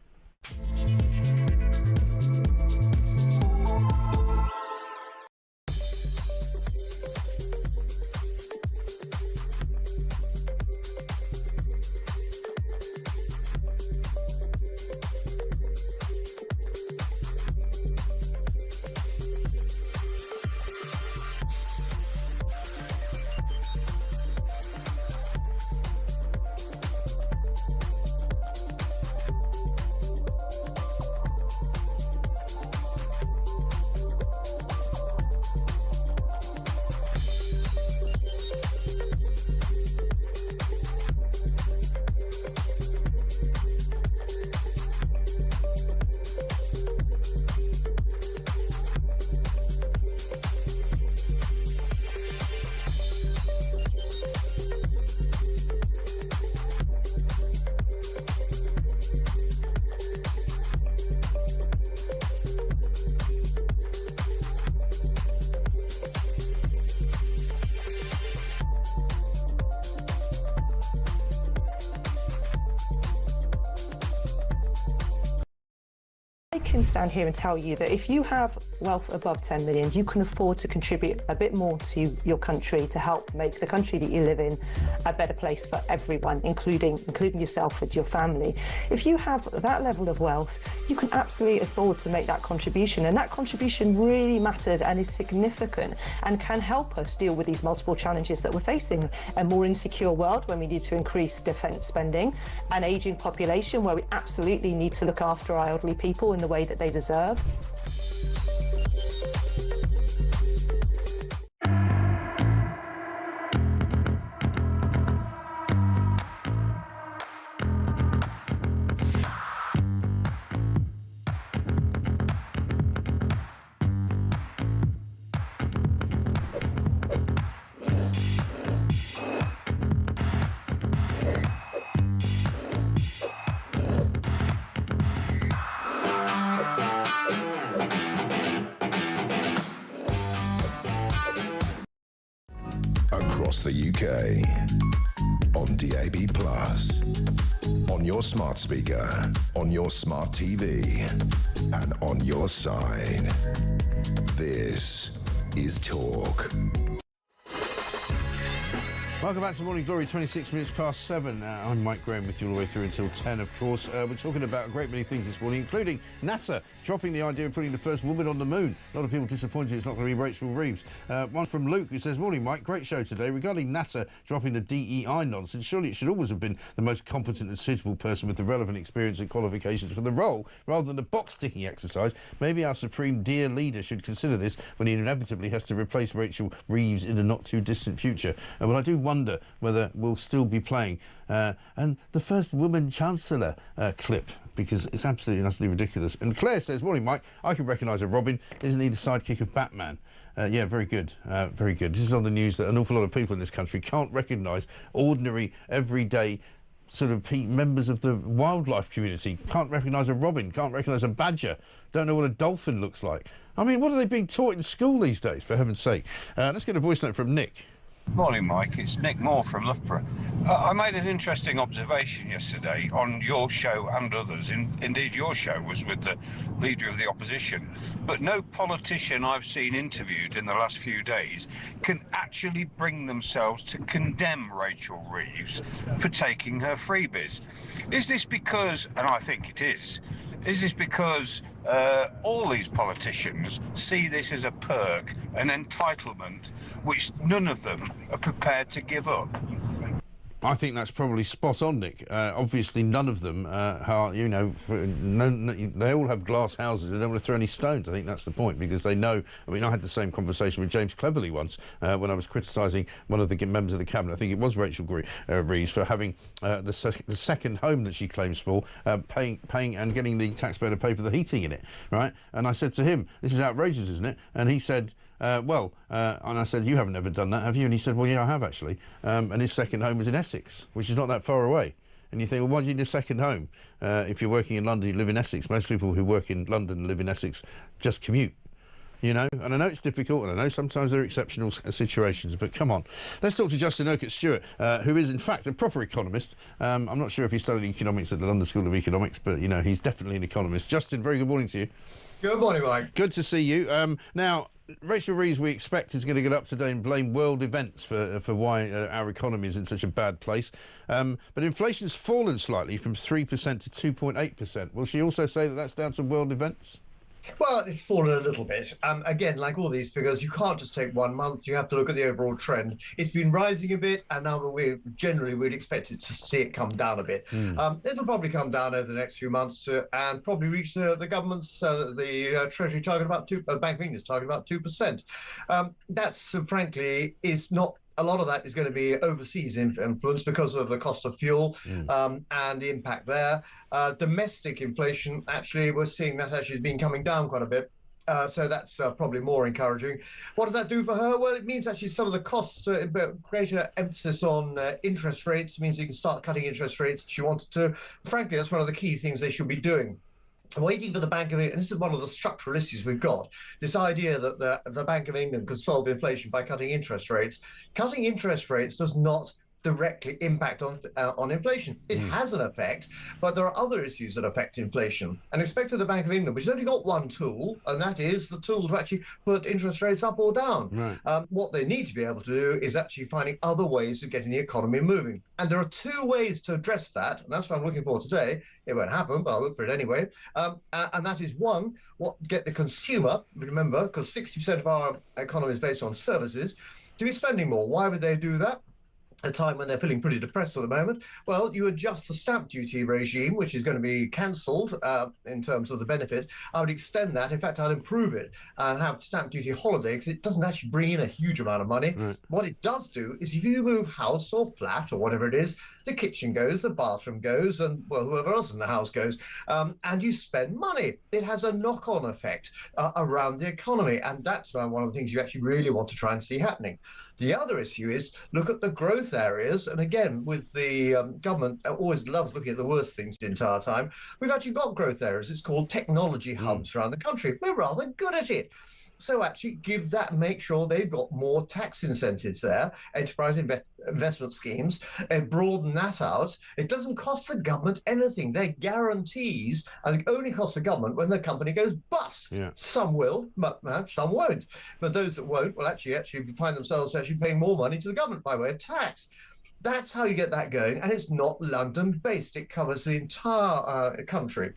I can stand here and tell you that if you have wealth above 10 million, you can afford to contribute a bit more to your country to help make the country that you live in a better place for everyone, including yourself and your family. If you have that level of wealth, you can absolutely afford to make that contribution, and that contribution really matters and is significant and can help us deal with these multiple challenges that we're facing. A more insecure world when we need to increase defence spending, an ageing population where we absolutely need to look after our elderly people in the way that they deserve. across the UK. On DAB+, on your smart speaker, on your smart TV, and on your side. This is Talk. Welcome back to Morning Glory, 26 minutes past 7. I'm Mike Graham with you all the way through until 10, of course. We're talking about a great many things this morning, including NASA dropping the idea of putting the first woman on the moon. A lot of people disappointed it's not going to be Rachel Reeves. One from Luke, who says, morning, Mike, great show today. Regarding NASA dropping the DEI nonsense, surely it should always have been the most competent and suitable person with the relevant experience and qualifications for the role, rather than a box-ticking exercise. Maybe our supreme dear leader should consider this when he inevitably has to replace Rachel Reeves in the not-too-distant future. Well, I do wonder whether we'll still be playing and the first woman chancellor clip, because it's absolutely and utterly ridiculous. And Claire says, morning, Mike, I can recognise a Robin. Isn't he the sidekick of Batman? Yeah, very good, very good. This is on the news that an awful lot of people in this country can't recognise ordinary, everyday sort of members of the wildlife community. Can't recognise a robin, can't recognise a badger, don't know what a dolphin looks like. I mean, what are they being taught in school these days, for heaven's sake? Let's get a voice note from Nick. Morning, Mike. It's Nick Moore from Loughborough. I made an interesting observation yesterday on your show and others. Indeed, your show was with the Leader of the Opposition. But no politician I've seen interviewed in the last few days can actually bring themselves to condemn Rachel Reeves for taking her freebies. Is this because, and I think it is this because all these politicians see this as a perk, an entitlement, which none of them are prepared to give up? I think that's probably spot on, Nick. Obviously, none of them are, you know, they all have glass houses. They don't want to throw any stones. I think that's the point, because they know. I mean, I had the same conversation with James Cleverly once when I was criticising one of the members of the cabinet. I think it was Rachel Reeves, for having the second home that she claims for, paying and getting the taxpayer to pay for the heating in it, right? And I said to him, "This is outrageous, isn't it?" And he said, and I said, "You haven't ever done that, have you?" And he said, "Well, yeah, I have actually." And his second home was in Essex, which is not that far away. And you think, well, why do you need a second home? If you're working in London, you live in Essex. Most people who work in London and live in Essex just commute, you know. And I know it's difficult, and I know sometimes there are exceptional situations, but come on. Let's talk to Justin Urquhart-Stewart, who is, in fact, a proper economist. I'm not sure if he studied economics at the London School of Economics, but, you know, he's definitely an economist. Justin, very good morning to you. Good morning, Mike. Good to see you. Now, Rachel Reeves, we expect, is going to get up today and blame world events for why our economy is in such a bad place. But inflation's fallen slightly from 3% to 2.8%. Will she also say that that's down to world events? Well, it's fallen a little bit. Again, like all these figures, you can't just take 1 month. You have to look at the overall trend. It's been rising a bit, and now we'd expect it to see it come down a bit. It'll probably come down over the next few months and probably reach the government's, the Treasury target about Bank of England's target about 2%. That's frankly is not. A lot of that is going to be overseas influence because of the cost of fuel and the impact there. Domestic inflation, actually, we're seeing that actually has been coming down quite a bit. So that's probably more encouraging. What does that do for her? Well, it means actually some of the costs, greater emphasis on interest rates, means you can start cutting interest rates if she wanted to. Frankly, that's one of the key things they should be doing. Waiting for the Bank of England, and this is one of the structural issues we've got, this idea that the Bank of England could solve inflation by cutting interest rates. Cutting interest rates does not directly impact on inflation. It has an effect, but there are other issues that affect inflation. And expect the Bank of England, which has only got one tool, and that is the tool to actually put interest rates up or down. Right. What they need to be able to do is actually finding other ways of getting the economy moving. And there are two ways to address that, and that's what I'm looking for today. It won't happen, but I'll look for it anyway. And that is, one, get the consumer, remember, because 60% of our economy is based on services, to be spending more. Why would they do that? A time when they're feeling pretty depressed at the moment? Well, you adjust the stamp duty regime, which is going to be cancelled in terms of the benefit. I would extend that. In fact, I'd improve it and have stamp duty holiday, because it doesn't actually bring in a huge amount of money. Right. What it does do is if you move house or flat or whatever it is, the kitchen goes, the bathroom goes, and, well, whoever else in the house goes, and you spend money. It has a knock-on effect around the economy, and that's one of the things you actually really want to try and see happening. The other issue is look at the growth areas, and again, with the government always loves looking at the worst things the entire time, we've actually got growth areas. It's called technology hubs around the country. We're rather good at it. So actually give that, make sure they've got more tax incentives there, enterprise investment schemes, and broaden that out. It doesn't cost the government anything. They're guarantees, and it only costs the government when the company goes bust. Yeah. Some will, but some won't. But those that won't will actually find themselves actually paying more money to the government by way of tax. That's how you get that going, and it's not London-based. It covers the entire country,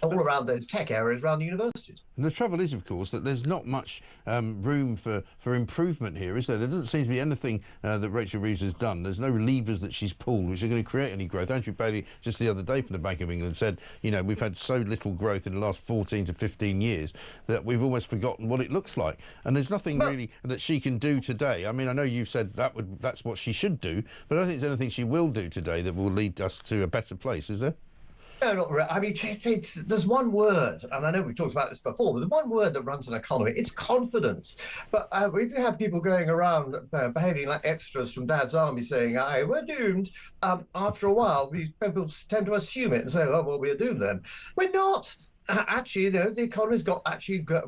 all around those tech areas, around the universities. And the trouble is, of course, that there's not much room for improvement here, is there? There doesn't seem to be anything that Rachel Reeves has done. There's no levers that she's pulled which are going to create any growth. Andrew Bailey, just the other day from the Bank of England, said, you know, we've had so little growth in the last 14 to 15 years that we've almost forgotten what it looks like. And there's nothing really that she can do today. I mean, I know you've said that's what she should do, but I don't think there's anything she will do today that will lead us to a better place, is there? No, not really. I mean, there's one word, and I know we've talked about this before, but there's one word that runs an economy. It's confidence. But if you have people going around behaving like extras from Dad's Army saying, "Aye, we're doomed," after a while, people tend to assume it and say, "Oh, well, we're doomed then." We're not. Actually, you know, the economy's got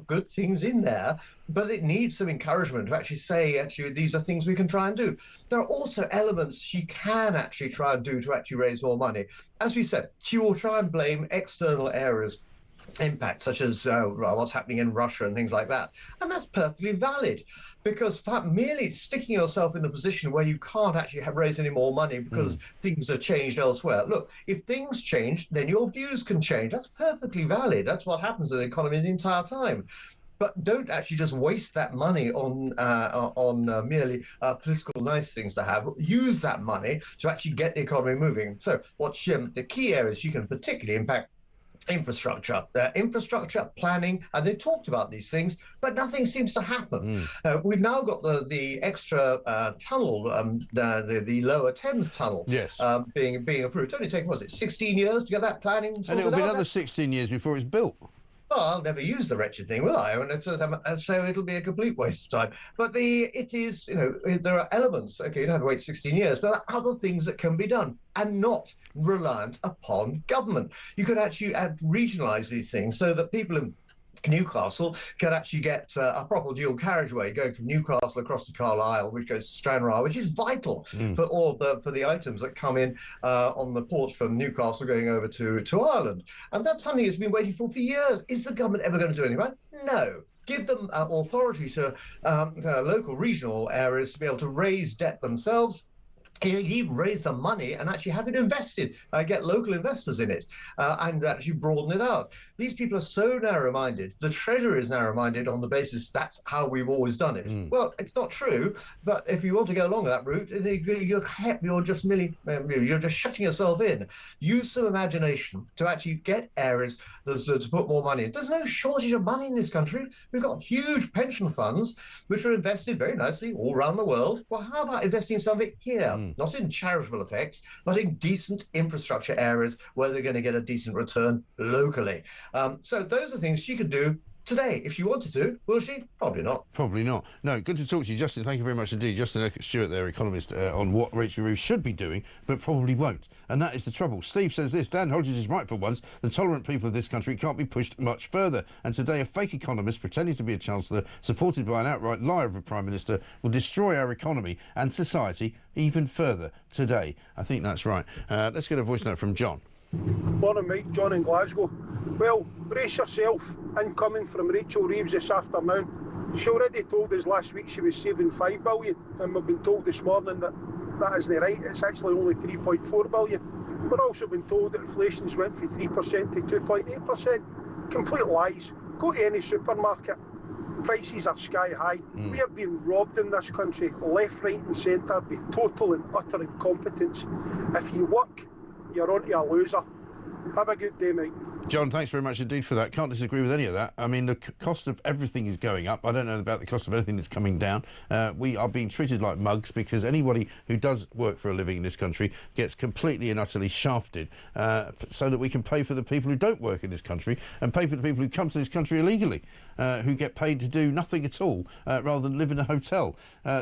good things in there, but it needs some encouragement to actually say, these are things we can try and do. There are also elements she can actually try and do to actually raise more money. As we said, she will try and blame external areas impact, such as what's happening in Russia and things like that. And that's perfectly valid, because merely sticking yourself in a position where you can't actually raise any more money because things have changed elsewhere. Look, if things change, then your views can change. That's perfectly valid. That's what happens in the economy the entire time. But don't actually just waste that money on merely political nice things to have. Use that money to actually get the economy moving. So the key areas you can particularly impact: infrastructure, planning, and they've talked about these things, but nothing seems to happen. We've now got the extra tunnel, the Lower Thames tunnel, being approved. It's only taken, was it 16 years to get that planning sorted out? And it'll be another 16 years before it's built. Well, I'll never use the wretched thing, will I? And so it'll be a complete waste of time. But it is, you know, there are elements. Okay, you don't have to wait 16 years, but there are other things that can be done and not reliant upon government. You could actually regionalise these things so that people in Newcastle can actually get a proper dual carriageway going from Newcastle across to Carlisle, which goes to Stranraer, which is vital for the items that come in on the ports from Newcastle going over to Ireland. And that's something that's been waiting for years. Is the government ever going to do anything about it? No. Give them authority to local, regional areas to be able to raise debt themselves. Even raise the money and actually have it invested, get local investors in it, and actually broaden it out. These people are so narrow-minded. The Treasury is narrow-minded on the basis that's how we've always done it. Well, it's not true, but if you want to go along that route, you're just shutting yourself in. Use some imagination to actually get areas to put more money in. There's no shortage of money in this country. We've got huge pension funds which are invested very nicely all around the world. Well, how about investing some of it here? Not in charitable effects, but in decent infrastructure areas where they're going to get a decent return locally. So those are things she could do today. If she wanted to, will she? Probably not. Probably not. No, good to talk to you, Justin. Thank you very much indeed. Justin Stewart there, economist, on what Rachel Reeves should be doing, but probably won't. And that is the trouble. Steve says this: Dan Hodges is right for once. The tolerant people of this country can't be pushed much further. And today a fake economist pretending to be a chancellor, supported by an outright liar of a prime minister, will destroy our economy and society even further today. I think that's right. Let's get a voice note from John. Morning, Mike. John in Glasgow. Well, brace yourself. Incoming from Rachel Reeves this afternoon. She already told us last week she was saving $5 billion, and we've been told this morning that isn't right. It's actually only $3.4 billion. We're also been told that inflation's went from 3% to 2.8%. Complete lies. Go to any supermarket. Prices are sky high. We have been robbed in this country, left, right and centre, by total and utter incompetence. If you work, you're onto a loser. Have a good day, mate. John, thanks very much indeed for that. Can't disagree with any of that. I mean, the cost of everything is going up. I don't know about the cost of anything that's coming down. We are being treated like mugs because anybody who does work for a living in this country gets completely and utterly shafted so that we can pay for the people who don't work in this country and pay for the people who come to this country illegally, who get paid to do nothing at all rather than live in a hotel.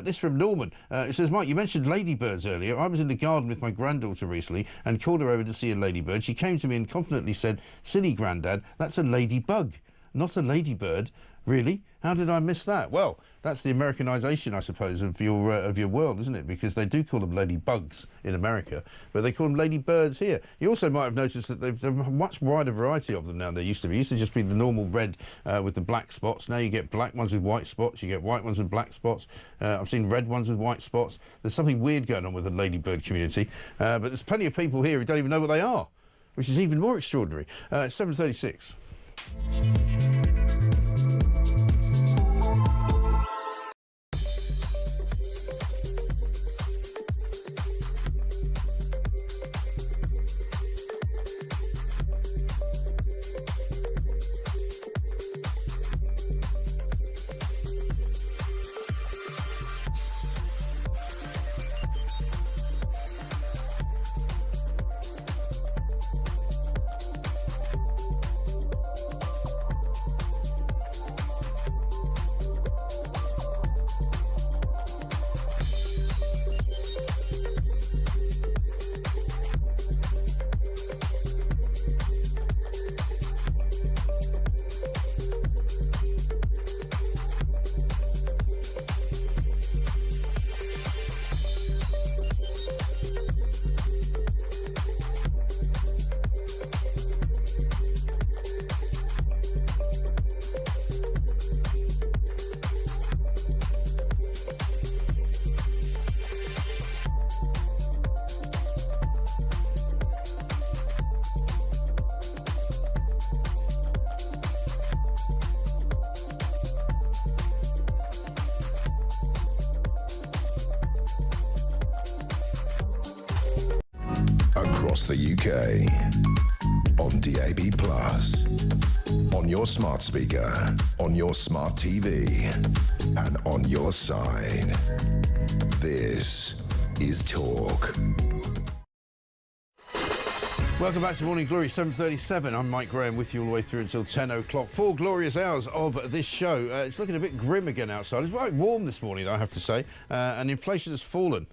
This from Norman. It says, Mike, you mentioned ladybirds earlier. I was in the garden with my granddaughter recently and called her over to see a ladybird. She came to me and confidently said, "Silly Grandad, that's a ladybug, not a ladybird." Really? How did I miss that? Well, that's the Americanization, I suppose, of your world, isn't it? Because they do call them ladybugs in America, but they call them ladybirds here. You also might have noticed that there's a much wider variety of them now than there used to be. It used to just be the normal red with the black spots. Now you get black ones with white spots. You get white ones with black spots. I've seen red ones with white spots. There's something weird going on with the ladybird community, but there's plenty of people here who don't even know what they are, which is even more extraordinary. It's 7:36. Across the UK, on DAB+, on your smart speaker, on your smart TV, and on your side. This is Talk. Welcome back to Morning Glory, 7:37. I'm Mike Graham with you all the way through until 10 o'clock. 4 glorious hours of this show. It's looking a bit grim again outside. It's quite warm this morning, though, I have to say. And inflation has fallen.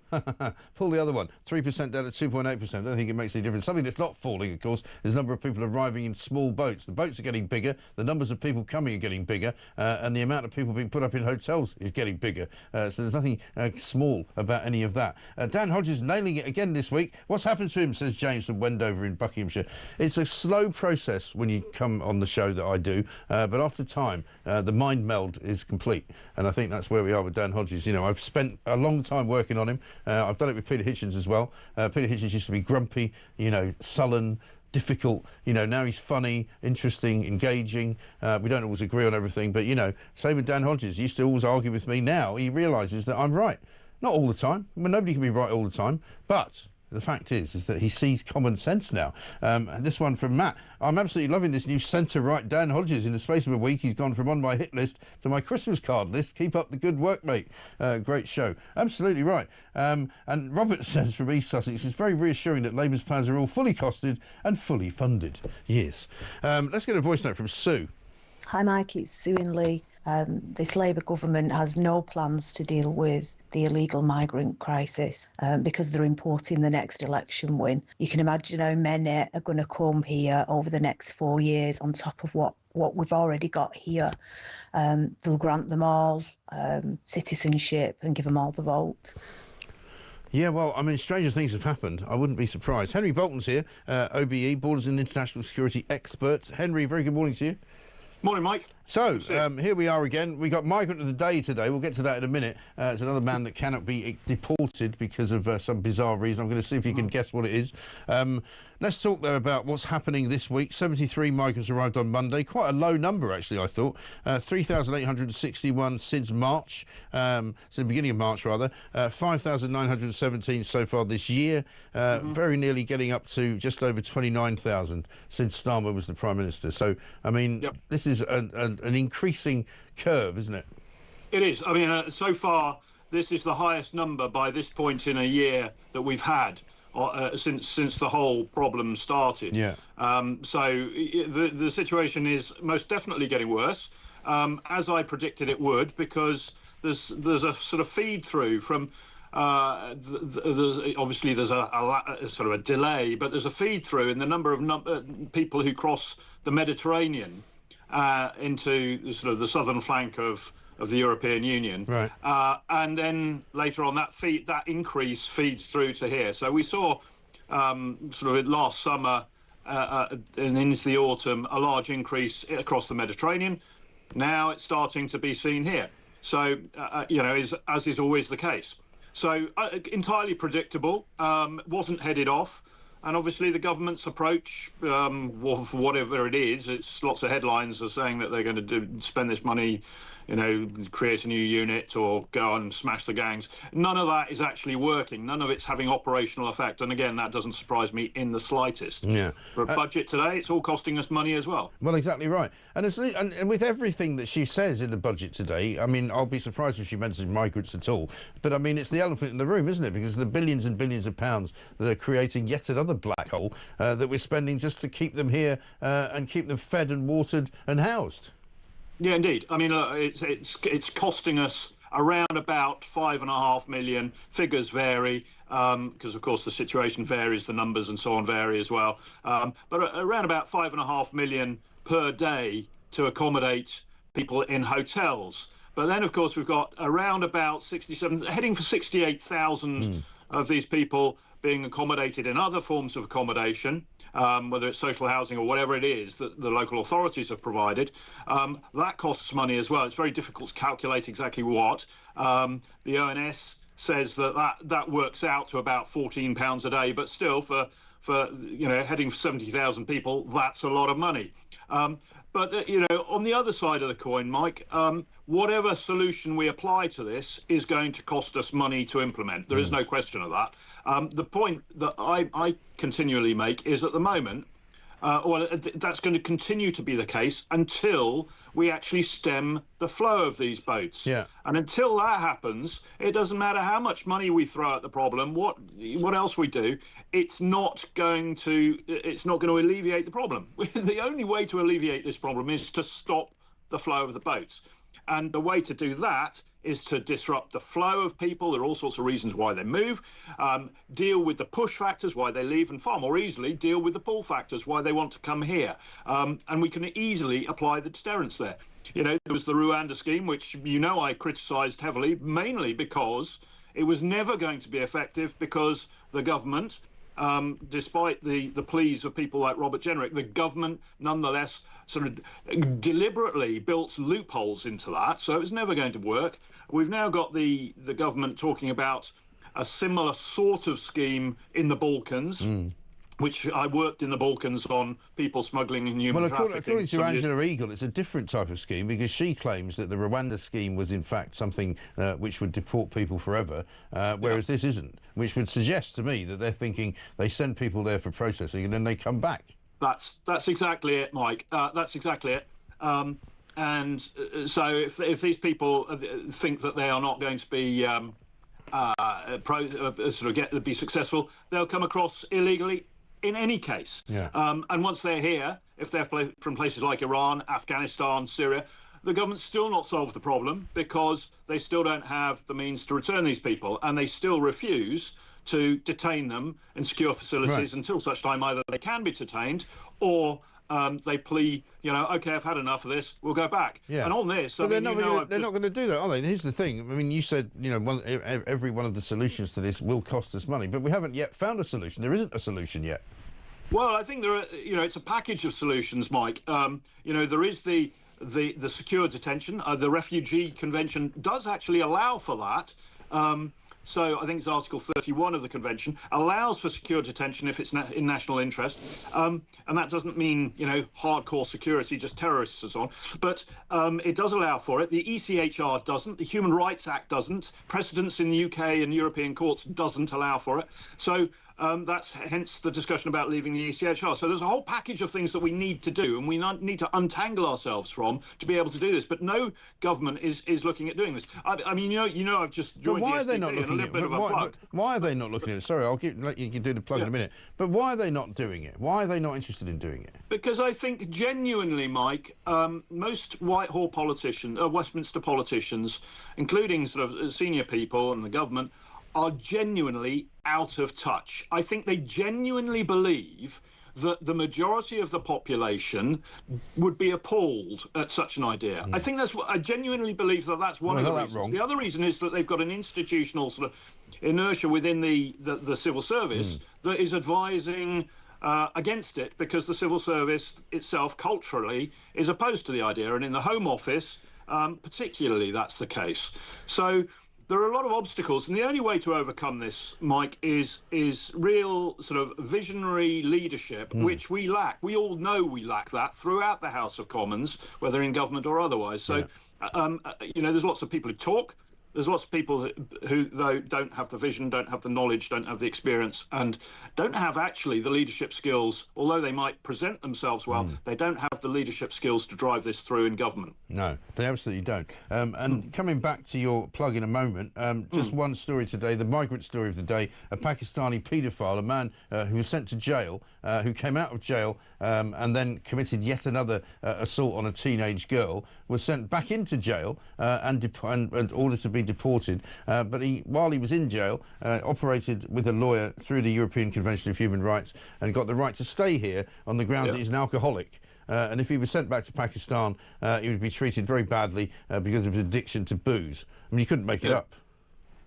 Pull the other one. 3% down to 2.8%. I don't think it makes any difference. Something that's not falling, of course, is the number of people arriving in small boats. The boats are getting bigger. The numbers of people coming are getting bigger. And the amount of people being put up in hotels is getting bigger. So there's nothing small about any of that. Dan Hodges nailing it again this week. What's happened to him, says James from Wendover in Buckinghamshire. It's a slow process when you come on the show that I do, but after time, the mind meld is complete. And I think that's where we are with Dan Hodges. You know, I've spent a long time working on him. I've done it with Peter Hitchens as well. Peter Hitchens used to be grumpy, you know, sullen, difficult. You know, now he's funny, interesting, engaging. We don't always agree on everything, but, you know, same with Dan Hodges. He used to always argue with me. Now he realises that I'm right. Not all the time. I mean, nobody can be right all the time, but the fact is that he sees common sense now. And this one from Matt. I'm absolutely loving this new centre-right Dan Hodges. In the space of a week, he's gone from on my hit list to my Christmas card list. Keep up the good work, mate. Great show. Absolutely right. And Robert says from East Sussex, it's very reassuring that Labour's plans are all fully costed and fully funded. Yes. Let's get a voice note from Sue. Hi, Mike. It's Sue in Lee. This Labour government has no plans to deal with the illegal migrant crisis because they're importing the next election win. You can imagine how many are going to come here over the next 4 years on top of what we've already got here. They'll grant them all citizenship and give them all the vote. Yeah, well, I mean, stranger things have happened. I wouldn't be surprised. Henry Bolton's here, OBE, Borders and International Security expert. Henry, very good morning to you. Morning, Mike. So, here we are again. We got Migrant of the Day today. We'll get to that in a minute. It's another man that cannot be deported because of some bizarre reason. I'm going to see if you can guess what it is. Let's talk, though, about what's happening this week. 73 migrants arrived on Monday. Quite a low number, actually, I thought. 3,861 since March, since the beginning of March, rather. 5,917 so far this year. Very nearly getting up to just over 29,000 since Starmer was the Prime Minister. So, I mean, this is an increasing curve, isn't it? It is. I mean, so far, this is the highest number by this point in a year that we've had. Since the whole problem started. Yeah. So the situation is most definitely getting worse, as I predicted it would, because there's a sort of feed through from. Obviously, there's a sort of a delay, but there's a feed through in the number of people who cross the Mediterranean into the, sort of the southern flank of the European Union, right? And then later on, that increase feeds through to here. So we saw sort of last summer and into the autumn a large increase across the Mediterranean. Now it's starting to be seen here. So you know, as is always the case. So entirely predictable. Wasn't headed off. And obviously the government's approach, for whatever it is, it's lots of headlines are saying that they're going to spend this money, you know, create a new unit or go and smash the gangs. None of that is actually working. None of it's having operational effect. And again, that doesn't surprise me in the slightest. Yeah. For a budget today, it's all costing us money as well. Well, exactly right. And with everything that she says in the budget today, I mean, I'll be surprised if she mentions migrants at all. But I mean, it's the elephant in the room, isn't it? Because the billions and billions of pounds that are creating yet another black hole that we're spending just to keep them here and keep them fed and watered and housed. Yeah, indeed. I mean, it's costing us around about 5.5 million. Figures vary because, of course, the situation varies, the numbers and so on vary as well. But around about 5.5 million per day to accommodate people in hotels. But then, of course, we've got around about 67, heading for 68,000 of these people being accommodated in other forms of accommodation, whether it's social housing or whatever it is that the local authorities have provided. That costs money as well. It's very difficult to calculate exactly what. The ONS says that works out to about £14 a day, but still for you know, heading for 70,000 people, that's a lot of money. But, you know, on the other side of the coin, Mike, whatever solution we apply to this is going to cost us money to implement. There is no question of that. The point that I continually make is at the moment, that's going to continue to be the case until we actually stem the flow of these boats. Yeah. And until that happens, it doesn't matter how much money we throw at the problem, what else we do, it's not going to alleviate the problem. The only way to alleviate this problem is to stop the flow of the boats. And the way to do that is to disrupt the flow of people. There are all sorts of reasons why they move, deal with the push factors, why they leave, and far more easily deal with the pull factors, why they want to come here. And we can easily apply the deterrence there. You know, there was the Rwanda scheme, which, you know, I criticised heavily, mainly because it was never going to be effective because the government, despite the pleas of people like Robert Jenrick, the government nonetheless sort of deliberately built loopholes into that, so it was never going to work. We've now got the government talking about a similar sort of scheme in the Balkans, which I worked in the Balkans on people smuggling and human trafficking. Well, according to Angela Eagle, it's a different type of scheme because she claims that the Rwanda scheme was in fact something which would deport people forever, whereas this isn't, which would suggest to me that they're thinking they send people there for processing and then they come back. That's exactly it, Mike. That's exactly it. And so if these people think that they are not going to be be successful, they'll come across illegally in any case. Yeah. And once they're here, if they're from places like Iran, Afghanistan, Syria, the government's still not solved the problem because they still don't have the means to return these people, and they still refuse to detain them in secure facilities until such time either they can be detained or they plea, you know, OK, I've had enough of this, we'll go back. Yeah. And on this, but they're not going to do that, are they? Here's the thing. I mean, you said, you know, every one of the solutions to this will cost us money, but we haven't yet found a solution. There isn't a solution yet. Well, I think there are, you know, it's a package of solutions, Mike. You know, there is the secure detention. The Refugee Convention does actually allow for that. So I think it's Article 31 of the Convention allows for secure detention if it's in national interest, and that doesn't mean, you know, hardcore security, just terrorists and so on. But it does allow for it. The ECHR doesn't. The Human Rights Act doesn't. Precedents in the UK and European courts doesn't allow for it. So that's hence the discussion about leaving the ECHR. So there's a whole package of things that we need to do, and we need to untangle ourselves from to be able to do this. But no government is looking at doing this. I mean, you know, I've just joined. But why the are they not looking at it? Why are they not looking at it? Sorry, let you do the plug in a minute. But why are they not doing it? Why are they not interested in doing it? Because I think genuinely, Mike, most Whitehall politicians, Westminster politicians, including sort of senior people and the government, are genuinely out of touch. I think they genuinely believe that the majority of the population would be appalled at such an idea. I think I genuinely believe that that's one of the reasons. The other reason is that they've got an institutional sort of inertia within the civil service that is advising against it, because the civil service itself culturally is opposed to the idea, and in the Home Office particularly that's the case. So there are a lot of obstacles, and the only way to overcome this, Mike, is real sort of visionary leadership, which we lack. We all know we lack that throughout the House of Commons, whether in government or otherwise. So, you know, there's lots of people who talk. There's lots of people who, though, don't have the vision, don't have the knowledge, don't have the experience, and don't have actually the leadership skills. Although they might present themselves well, they don't have the leadership skills to drive this through in government. No, they absolutely don't. And coming back to your plug in a moment, just one story today, the migrant story of the day, a Pakistani paedophile, a man who was sent to jail, who came out of jail and then committed yet another assault on a teenage girl, was sent back into jail and ordered to be deported. But while he was in jail, operated with a lawyer through the European Convention of Human Rights and got the right to stay here on the grounds that he's an alcoholic. And if he was sent back to Pakistan, he would be treated very badly because of his addiction to booze. I mean, you couldn't make it up.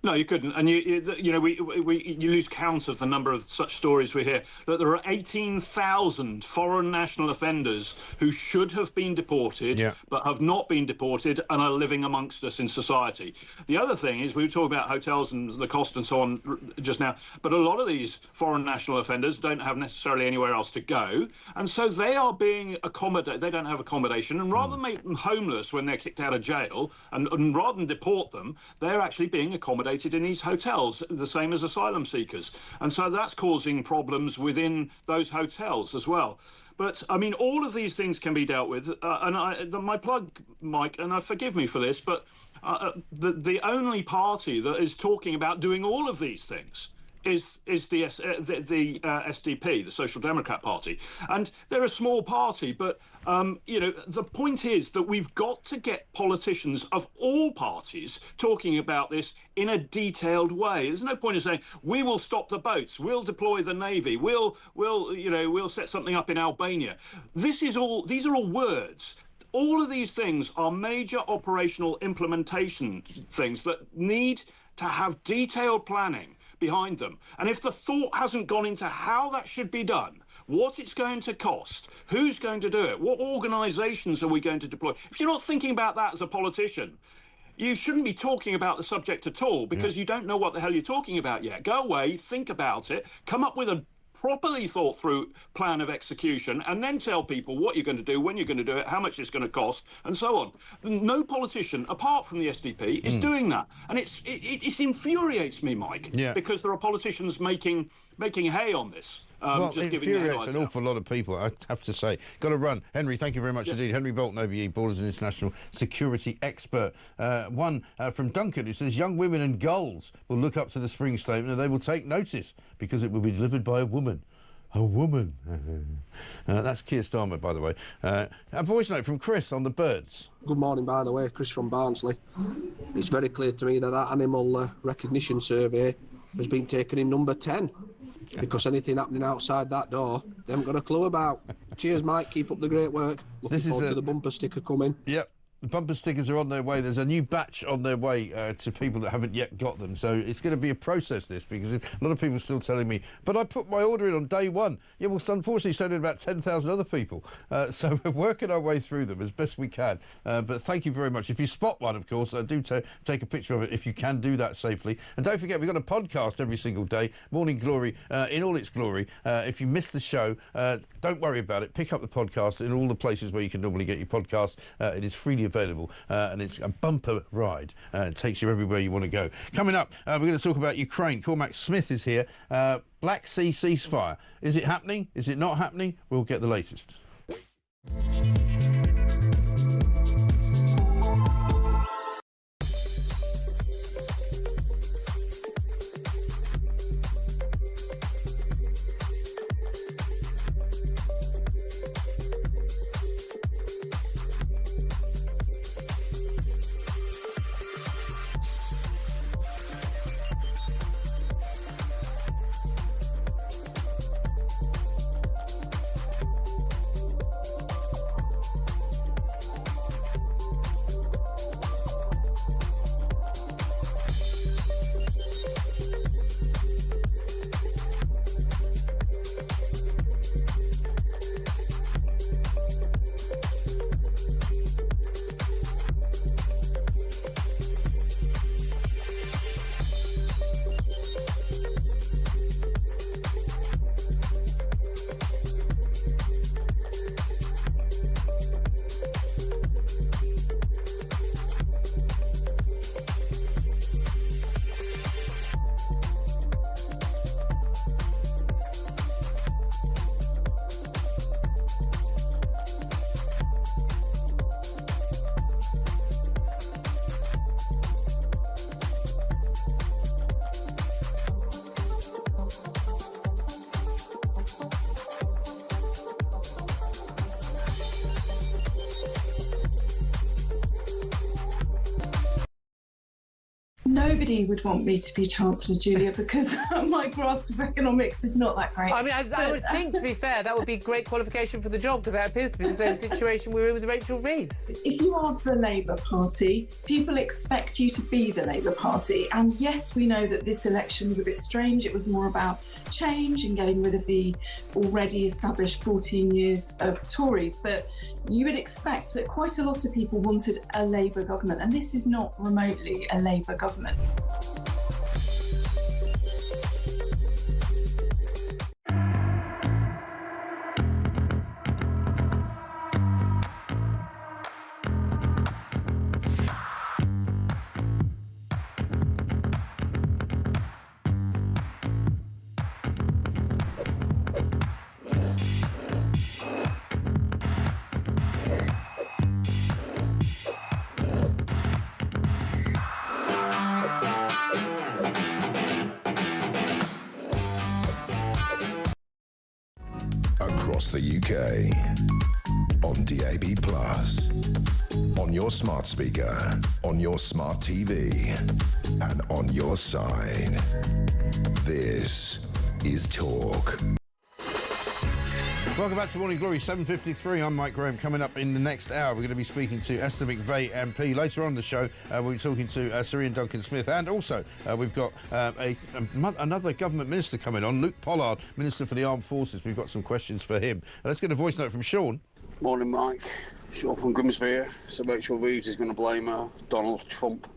No, you couldn't, and you know you lose count of the number of such stories we hear. That there are 18,000 foreign national offenders who should have been deported, but have not been deported and are living amongst us in society. The other thing is, we were talking about hotels and the cost and so on just now, but a lot of these foreign national offenders don't have necessarily anywhere else to go, and so they are being accommodated. They don't have accommodation, and rather than make them homeless when they're kicked out of jail, and rather than deport them, they're actually being accommodated in these hotels, the same as asylum seekers. And so that's causing problems within those hotels as well. But, I mean, all of these things can be dealt with. My plug, Mike, and forgive me for this, but the only party that is talking about doing all of these things is the SDP, the Social Democrat Party. And they're a small party, but, you know, the point is that we've got to get politicians of all parties talking about this in a detailed way. There's no point in saying, we will stop the boats, we'll deploy the Navy, we'll set something up in Albania. These are all words. All of these things are major operational implementation things that need to have detailed planning behind them. And if the thought hasn't gone into how that should be done, what it's going to cost, who's going to do it, what organisations are we going to deploy, if you're not thinking about that as a politician, you shouldn't be talking about the subject at all, because you don't know what the hell you're talking about yet. Go away, think about it, come up with a properly thought through plan of execution, and then tell people what you're going to do, when you're going to do it, how much it's going to cost, and so on. No politician, apart from the SDP, is doing that. And it infuriates me, Mike, because there are politicians making hay on this. Well, it infuriates an awful lot of people, I have to say. Got to run. Henry, thank you very much indeed. Henry Bolton, OBE, Borders and International Security Expert. One from Duncan, who says, young women and gulls will look up to the spring statement and they will take notice because it will be delivered by a woman. A woman. That's Keir Starmer, by the way. A voice note from Chris on the birds. Good morning, by the way. Chris from Barnsley. It's very clear to me that animal recognition survey has been taken in number 10. Because anything happening outside that door, they haven't got a clue about. Cheers, Mike. Keep up the great work. Looking forward to the bumper sticker coming. Yep. The bumper stickers are on their way. There's a new batch on their way to people that haven't yet got them. So it's going to be a process, this, because a lot of people are still telling me, but I put my order in on day one. Yeah, well, unfortunately, so did about 10,000 other people. So we're working our way through them as best we can. But thank you very much. If you spot one, of course, do take a picture of it if you can do that safely. And don't forget, we've got a podcast every single day, Morning Glory, in all its glory. If you missed the show, don't worry about it. Pick up the podcast in all the places where you can normally get your podcast. It is freely available, and it's a bumper ride. It takes you everywhere you want to go. Coming up, we're going to talk about Ukraine. Cormac Smith is here. Black Sea ceasefire. Is it happening? Is it not happening? We'll get the latest. nobody would want me to be Chancellor, Julia, because my grasp of economics is not that great. I mean, I would think, to be fair, that would be great qualification for the job, because that appears to be the same situation we were in with Rachel Reeves. If you are the Labour Party, people expect you to be the Labour Party. And yes, we know that this election was a bit strange. It was more about change and getting rid of the already established 14 years of Tories. But you would expect that quite a lot of people wanted a Labour government, and this is not remotely a Labour government. Across the UK, on DAB+, on your smart speaker, on your smart TV, and on your side. This is Talk. Welcome back to Morning Glory, 7:53. I'm Mike Graham. Coming up in the next hour, we're going to be speaking to Esther McVeigh MP. Later on the show, we'll be talking to Sir Ian Duncan-Smith, and also we've got another government minister coming on, Luke Pollard, Minister for the Armed Forces. We've got some questions for him. Let's get a voice note from Sean. Morning, Mike. Sean from Grimsby here. So Rachel Reeves is going to blame Donald Trump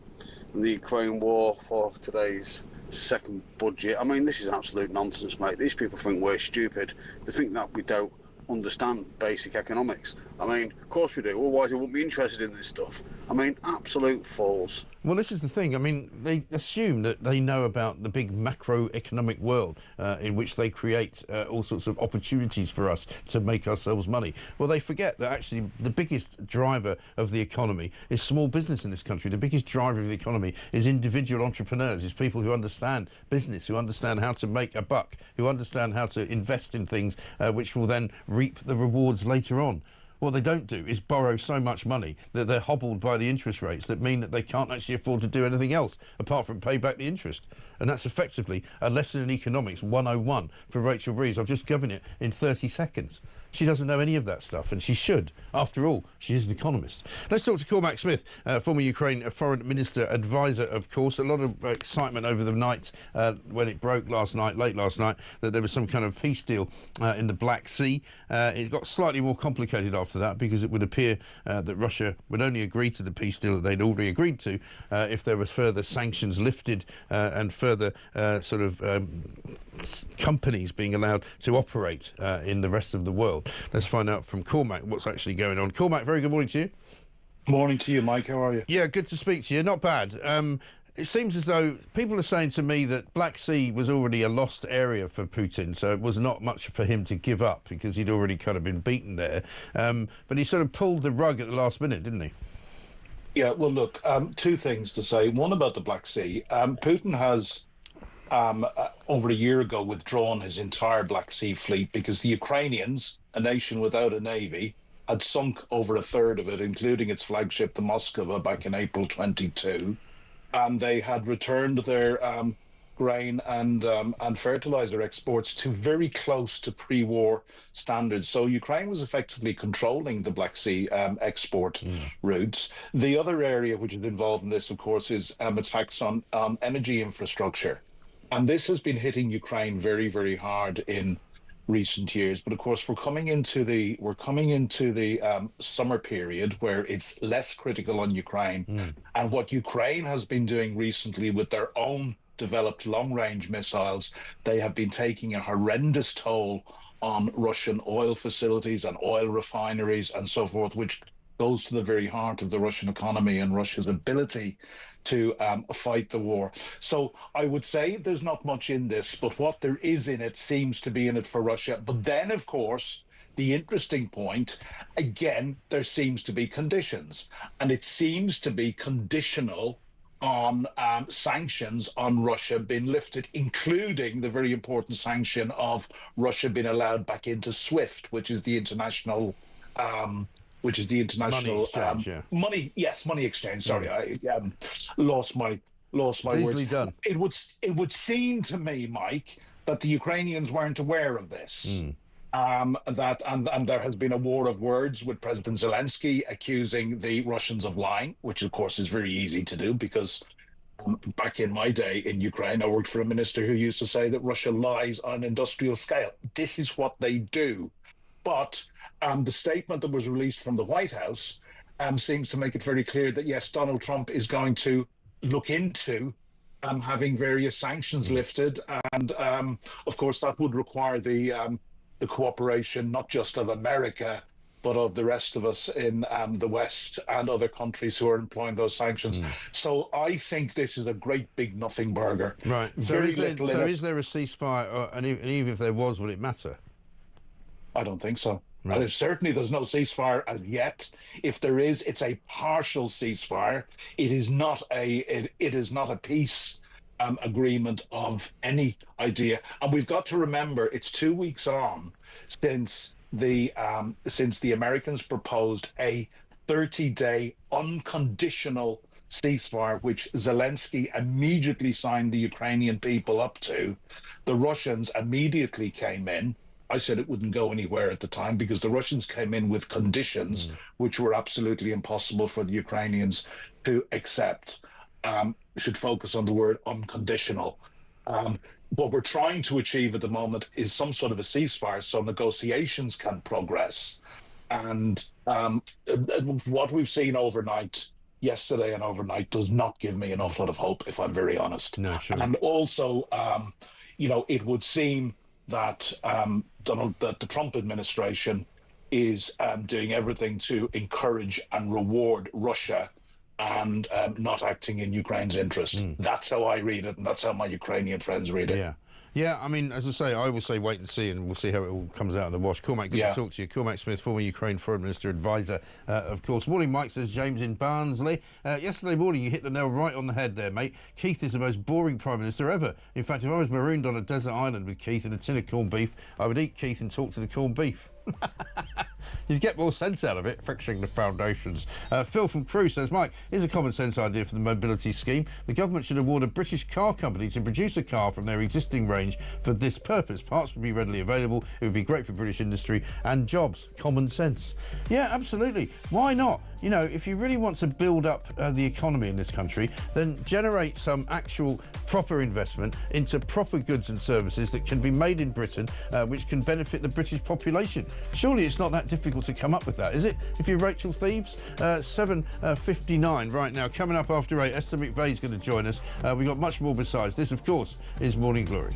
and the Ukraine war for today's second budget. I mean, this is absolute nonsense, mate. These people think we're stupid. They think that we don't understand basic economics. I mean, of course we do, otherwise we wouldn't be interested in this stuff. I mean, absolute fools. Well, this is the thing. I mean, they assume that they know about the big macroeconomic world in which they create all sorts of opportunities for us to make ourselves money. Well, they forget that actually the biggest driver of the economy is small business in this country. The biggest driver of the economy is individual entrepreneurs, is people who understand business, who understand how to make a buck, who understand how to invest in things which will then reap the rewards later on. What they don't do is borrow so much money that they're hobbled by the interest rates that mean that they can't actually afford to do anything else apart from pay back the interest. And that's effectively a lesson in economics 101 for Rachel Reeves. I've just given it in 30 seconds. She doesn't know any of that stuff, and she should. After all, she is an economist. Let's talk to Cormac Smith, former Ukraine Foreign Minister advisor, of course. A lot of excitement over the night when it broke late last night, that there was some kind of peace deal in the Black Sea. It got slightly more complicated after that because it would appear that Russia would only agree to the peace deal that they'd already agreed to if there was further sanctions lifted and further companies being allowed to operate in the rest of the world. Let's find out from Cormac what's actually going on. Cormac, very good morning to you. Morning to you, Mike. How are you? Yeah, good to speak to you. Not bad. It seems as though people are saying to me that Black Sea was already a lost area for Putin, so it was not much for him to give up because he'd already kind of been beaten there. But he sort of pulled the rug at the last minute, didn't he? Yeah, well, look, two things to say. One about the Black Sea. Putin has over a year ago withdrawn his entire Black Sea fleet because the Ukrainians, a nation without a navy, had sunk over a third of it, including its flagship, the Moskva, back in April 22. And they had returned their grain and fertilizer exports to very close to pre-war standards. So Ukraine was effectively controlling the Black Sea export routes. The other area which is involved in this, of course, is attacks on energy infrastructure. And this has been hitting Ukraine very, very hard in recent years. But of course, we're coming into the summer period where it's less critical on Ukraine. And what Ukraine has been doing recently with their own developed long-range missiles, they have been taking a horrendous toll on Russian oil facilities and oil refineries and so forth, which goes to the very heart of the Russian economy and Russia's ability to fight the war. So I would say there's not much in this, but what there is in it seems to be in it for Russia. But then, of course, the interesting point, again, there seems to be conditions, and it seems to be conditional on sanctions on Russia being lifted, including the very important sanction of Russia being allowed back into SWIFT, which is the international money exchange. Money exchange. Sorry, I lost my lost my It's words. easily done. It would seem to me, Mike, that the Ukrainians weren't aware of this. And there has been a war of words with President Zelensky accusing the Russians of lying, which of course is very easy to do because back in my day in Ukraine, I worked for a minister who used to say that Russia lies on an industrial scale. This is what they do. But the statement that was released from the White House seems to make it very clear that, yes, Donald Trump is going to look into having various sanctions lifted. And, of course, that would require the cooperation not just of America, but of the rest of us in the West and other countries who are employing those sanctions. So I think this is a great big nothing burger. Right. So is there a ceasefire, and even if there was, would it matter? I don't think so. Right. Certainly there's no ceasefire as yet. If there is, it's a partial ceasefire. It is not a peace agreement of any idea. And we've got to remember it's 2 weeks on since the Americans proposed a 30-day unconditional ceasefire, which Zelensky immediately signed the Ukrainian people up to. The Russians immediately came in. I said it wouldn't go anywhere at the time because the Russians came in with conditions which were absolutely impossible for the Ukrainians to accept. Should focus on the word unconditional. What we're trying to achieve at the moment is some sort of a ceasefire so negotiations can progress. And what we've seen yesterday and overnight, does not give me an awful lot of hope, if I'm very honest. No, sure. And also, it would seem that the Trump administration is doing everything to encourage and reward Russia and not acting in Ukraine's interest. That's how I read it, and that's how my Ukrainian friends read it. Yeah, I mean, as I say, I will say wait and see, and we'll see how it all comes out in the wash. Cormac, good to talk to you. Cormac Smith, former Ukraine Foreign Minister advisor, of course. Morning, Mike, says James in Barnsley. Yesterday morning, you hit the nail right on the head there, mate. Keith is the most boring Prime Minister ever. In fact, if I was marooned on a desert island with Keith and a tin of corned beef, I would eat Keith and talk to the corned beef. You'd get more sense out of it, fixing the foundations. Phil from Crewe says, Mike, here's a common sense idea for the mobility scheme. The government should award a British car company to produce a car from their existing range for this purpose. Parts would be readily available. It would be great for British industry and jobs. Common sense. Yeah, absolutely. Why not? You know, if you really want to build up the economy in this country, then generate some actual proper investment into proper goods and services that can be made in Britain, which can benefit the British population. Surely it's not that difficult to come up with that, is it? If you're Rachel Thieves, 7:59 right now. Coming up after 8, Esther McVeigh's going to join us. We've got much more besides. This, of course, is Morning Glory.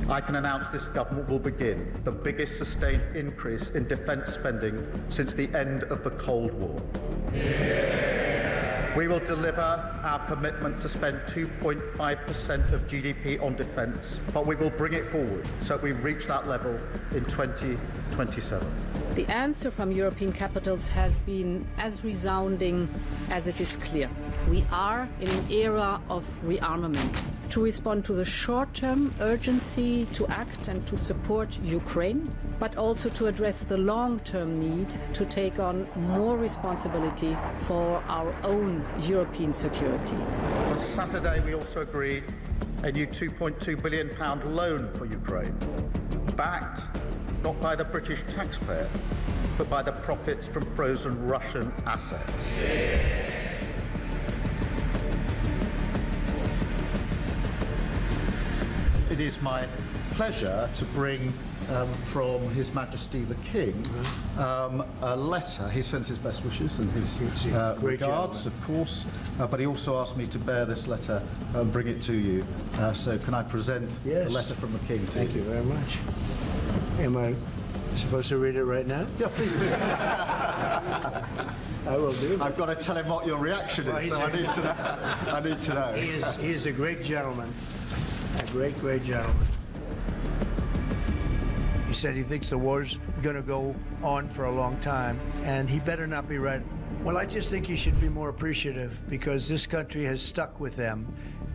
I can announce this government will begin the biggest sustained increase in defence spending since the end of the Cold War. We will deliver our commitment to spend 2.5% of GDP on defence, but we will bring it forward so we reach that level in 2027. The answer from European capitals has been as resounding as it is clear. We are in an era of rearmament to respond to the short-term urgency to act and to support Ukraine, but also to address the long-term need to take on more responsibility for our own European security. On Saturday, we also agreed a new £2.2 billion loan for Ukraine, backed not by the British taxpayer, but by the profits from frozen Russian assets. It is my pleasure to bring from His Majesty the King a letter. He sends his best wishes and his regards, of course, but he also asked me to bear this letter and bring it to you. So can I present the letter from the King to you? Thank you very much. Am I supposed to read it right now? Yeah, please do. I will do. I've got to tell him what your reaction is, so I need to know. I need to know. He is a great gentleman. A great, great gentleman. He said he thinks the war's going to go on for a long time, and he better not be right. Well, I just think he should be more appreciative because this country has stuck with them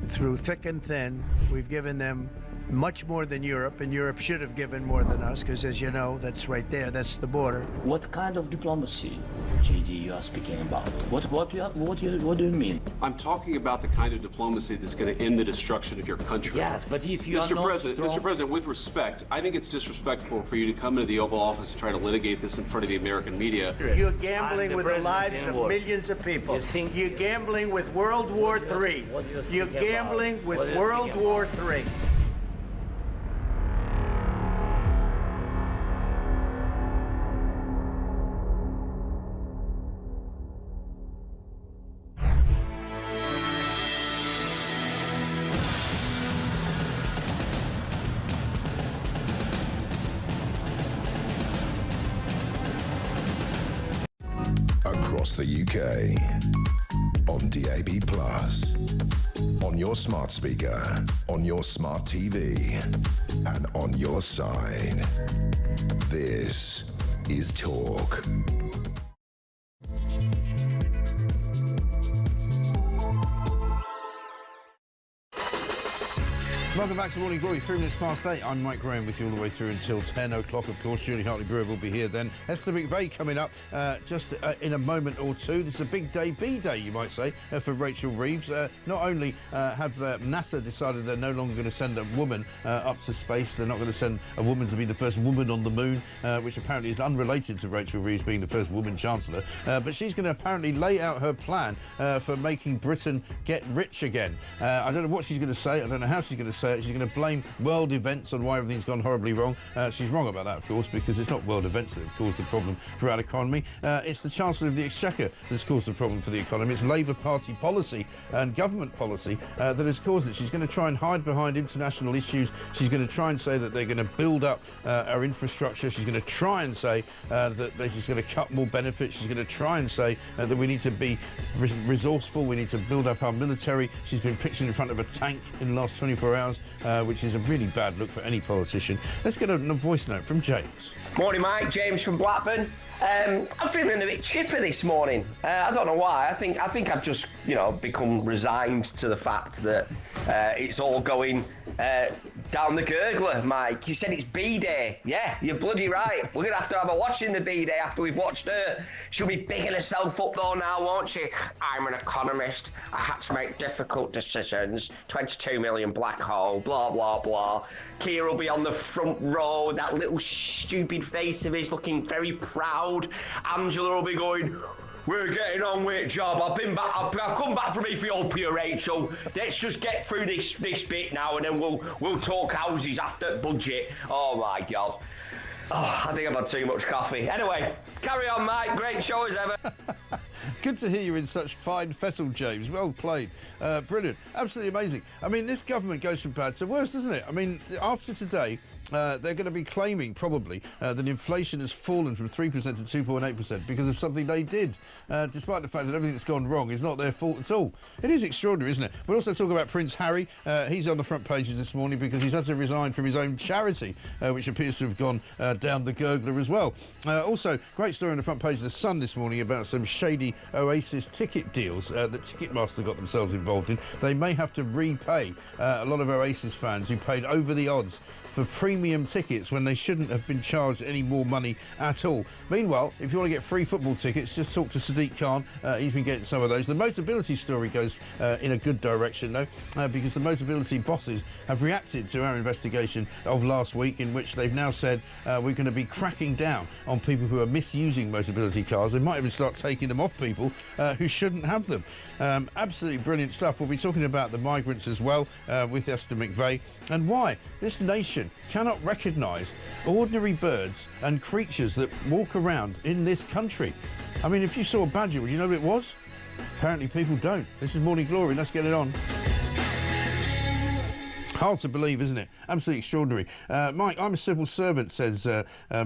through thick and thin. We've given them much more than Europe, and Europe should have given more than us, because as you know, that's right there, that's the border. What kind of diplomacy, JD, you are speaking about? What do you mean? I'm talking about the kind of diplomacy that's going to end the destruction of your country. Yes, but if you are not Mr. President, with respect, I think it's disrespectful for you to come into the Oval Office and try to litigate this in front of the American media. You're gambling with the lives of millions of people. You're gambling with World War III. You're gambling with World War III. Across the UK, on DAB+, on your smart speaker, on your smart TV, and on your side. This is Talk. Welcome back to Morning Glory, 3 minutes past 8. I'm Mike Graham with you all the way through until 10 o'clock, of course. Julie Hartley-Brewer will be here then. Esther McVeigh coming up just in a moment or two. This is a big day, B-Day, you might say, for Rachel Reeves. Not only have NASA decided they're no longer going to send a woman up to space, they're not going to send a woman to be the first woman on the moon, which apparently is unrelated to Rachel Reeves being the first woman chancellor, but she's going to apparently lay out her plan for making Britain get rich again. I don't know what she's going to say, I don't know how she's going to say it. She's going to blame world events on why everything's gone horribly wrong. She's wrong about that, of course, because it's not world events that have caused the problem for our economy. It's the Chancellor of the Exchequer that's caused the problem for the economy. It's Labour Party policy and government policy that has caused it. She's going to try and hide behind international issues. She's going to try and say that they're going to build up our infrastructure. She's going to try and say that she's going to cut more benefits. She's going to try and say that we need to be resourceful. We need to build up our military. She's been pictured in front of a tank in the last 24 hours. Which is a really bad look for any politician. Let's get a voice note from James. Morning, Mike. James from Blackburn. I'm feeling a bit chipper this morning. I don't know why. I think I've just, become resigned to the fact that it's all going down the gurgler, Mike. You said it's B-Day. Yeah, you're bloody right. We're going to have a watch in the B-Day after we've watched her. She'll be bigging herself up though now, won't she? I'm an economist. I had to make difficult decisions. 22 million black hole, blah, blah, blah. Keir will be on the front row, that little stupid face of his looking very proud. Angela will be going, we're getting on with it, job. I've come back from Ethiopia, Rachel. Let's just get through this bit now, and then we'll talk houses after budget. Oh my God. Oh, I think I've had too much coffee. Anyway, carry on, Mike. Great show as ever. Good to hear you in such fine fettle, James. Well played. Brilliant. Absolutely amazing. I mean, this government goes from bad to worse, doesn't it? I mean, after today, they're going to be claiming, probably, that inflation has fallen from 3% to 2.8% because of something they did, despite the fact that everything that's gone wrong is not their fault at all. It is extraordinary, isn't it? We'll also talk about Prince Harry. He's on the front pages this morning because he's had to resign from his own charity, which appears to have gone down the gurgler as well. Also, great story on the front page of The Sun this morning about some shady Oasis ticket deals that Ticketmaster got themselves involved in. They may have to repay a lot of Oasis fans who paid over the odds for premium tickets when they shouldn't have been charged any more money at all. Meanwhile, if you want to get free football tickets, just talk to Sadiq Khan. He's been getting some of those. The Motability story goes in a good direction, though, because the Motability bosses have reacted to our investigation of last week, in which they've now said we're going to be cracking down on people who are misusing Motability cars. They might even start taking them off people who shouldn't have them. Absolutely brilliant stuff. We'll be talking about the migrants as well with Esther McVeigh, and why this nation cannot recognise ordinary birds and creatures that walk around in this country. I mean, if you saw a badger, would you know what it was? Apparently people don't. This is Morning Glory. Let's get it on. Hard to believe, isn't it? Absolutely extraordinary. Mike, I'm a civil servant, says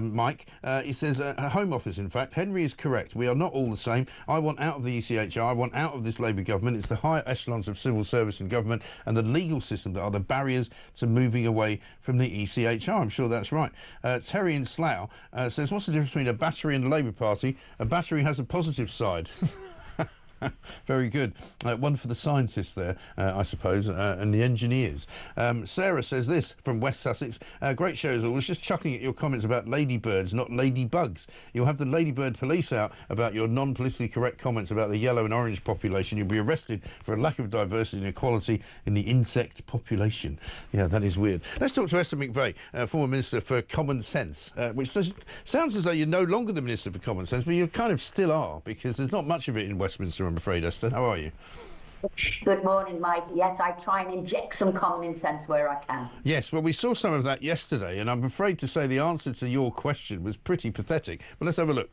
Mike. He says, Home Office, in fact. Henry is correct. We are not all the same. I want out of the ECHR. I want out of this Labour government. It's the higher echelons of civil service and government and the legal system that are the barriers to moving away from the ECHR. I'm sure that's right. Terry in Slough says, what's the difference between a battery and the Labour Party? A battery has a positive side. Very good. One for the scientists there, I suppose, and the engineers. Sarah says this from West Sussex. Great show as always. Just chuckling at your comments about ladybirds, not ladybugs. You'll have the ladybird police out about your non-politically correct comments about the yellow and orange population. You'll be arrested for a lack of diversity and equality in the insect population. Yeah, that is weird. Let's talk to Esther McVeigh, former Minister for Common Sense, which sounds as though you're no longer the Minister for Common Sense, but you kind of still are, because there's not much of it in Westminster, I'm afraid, Esther. How are you? Good morning, Mike. Yes, I try and inject some common sense where I can. Yes, well, we saw some of that yesterday, and I'm afraid to say the answer to your question was pretty pathetic. But let's have a look.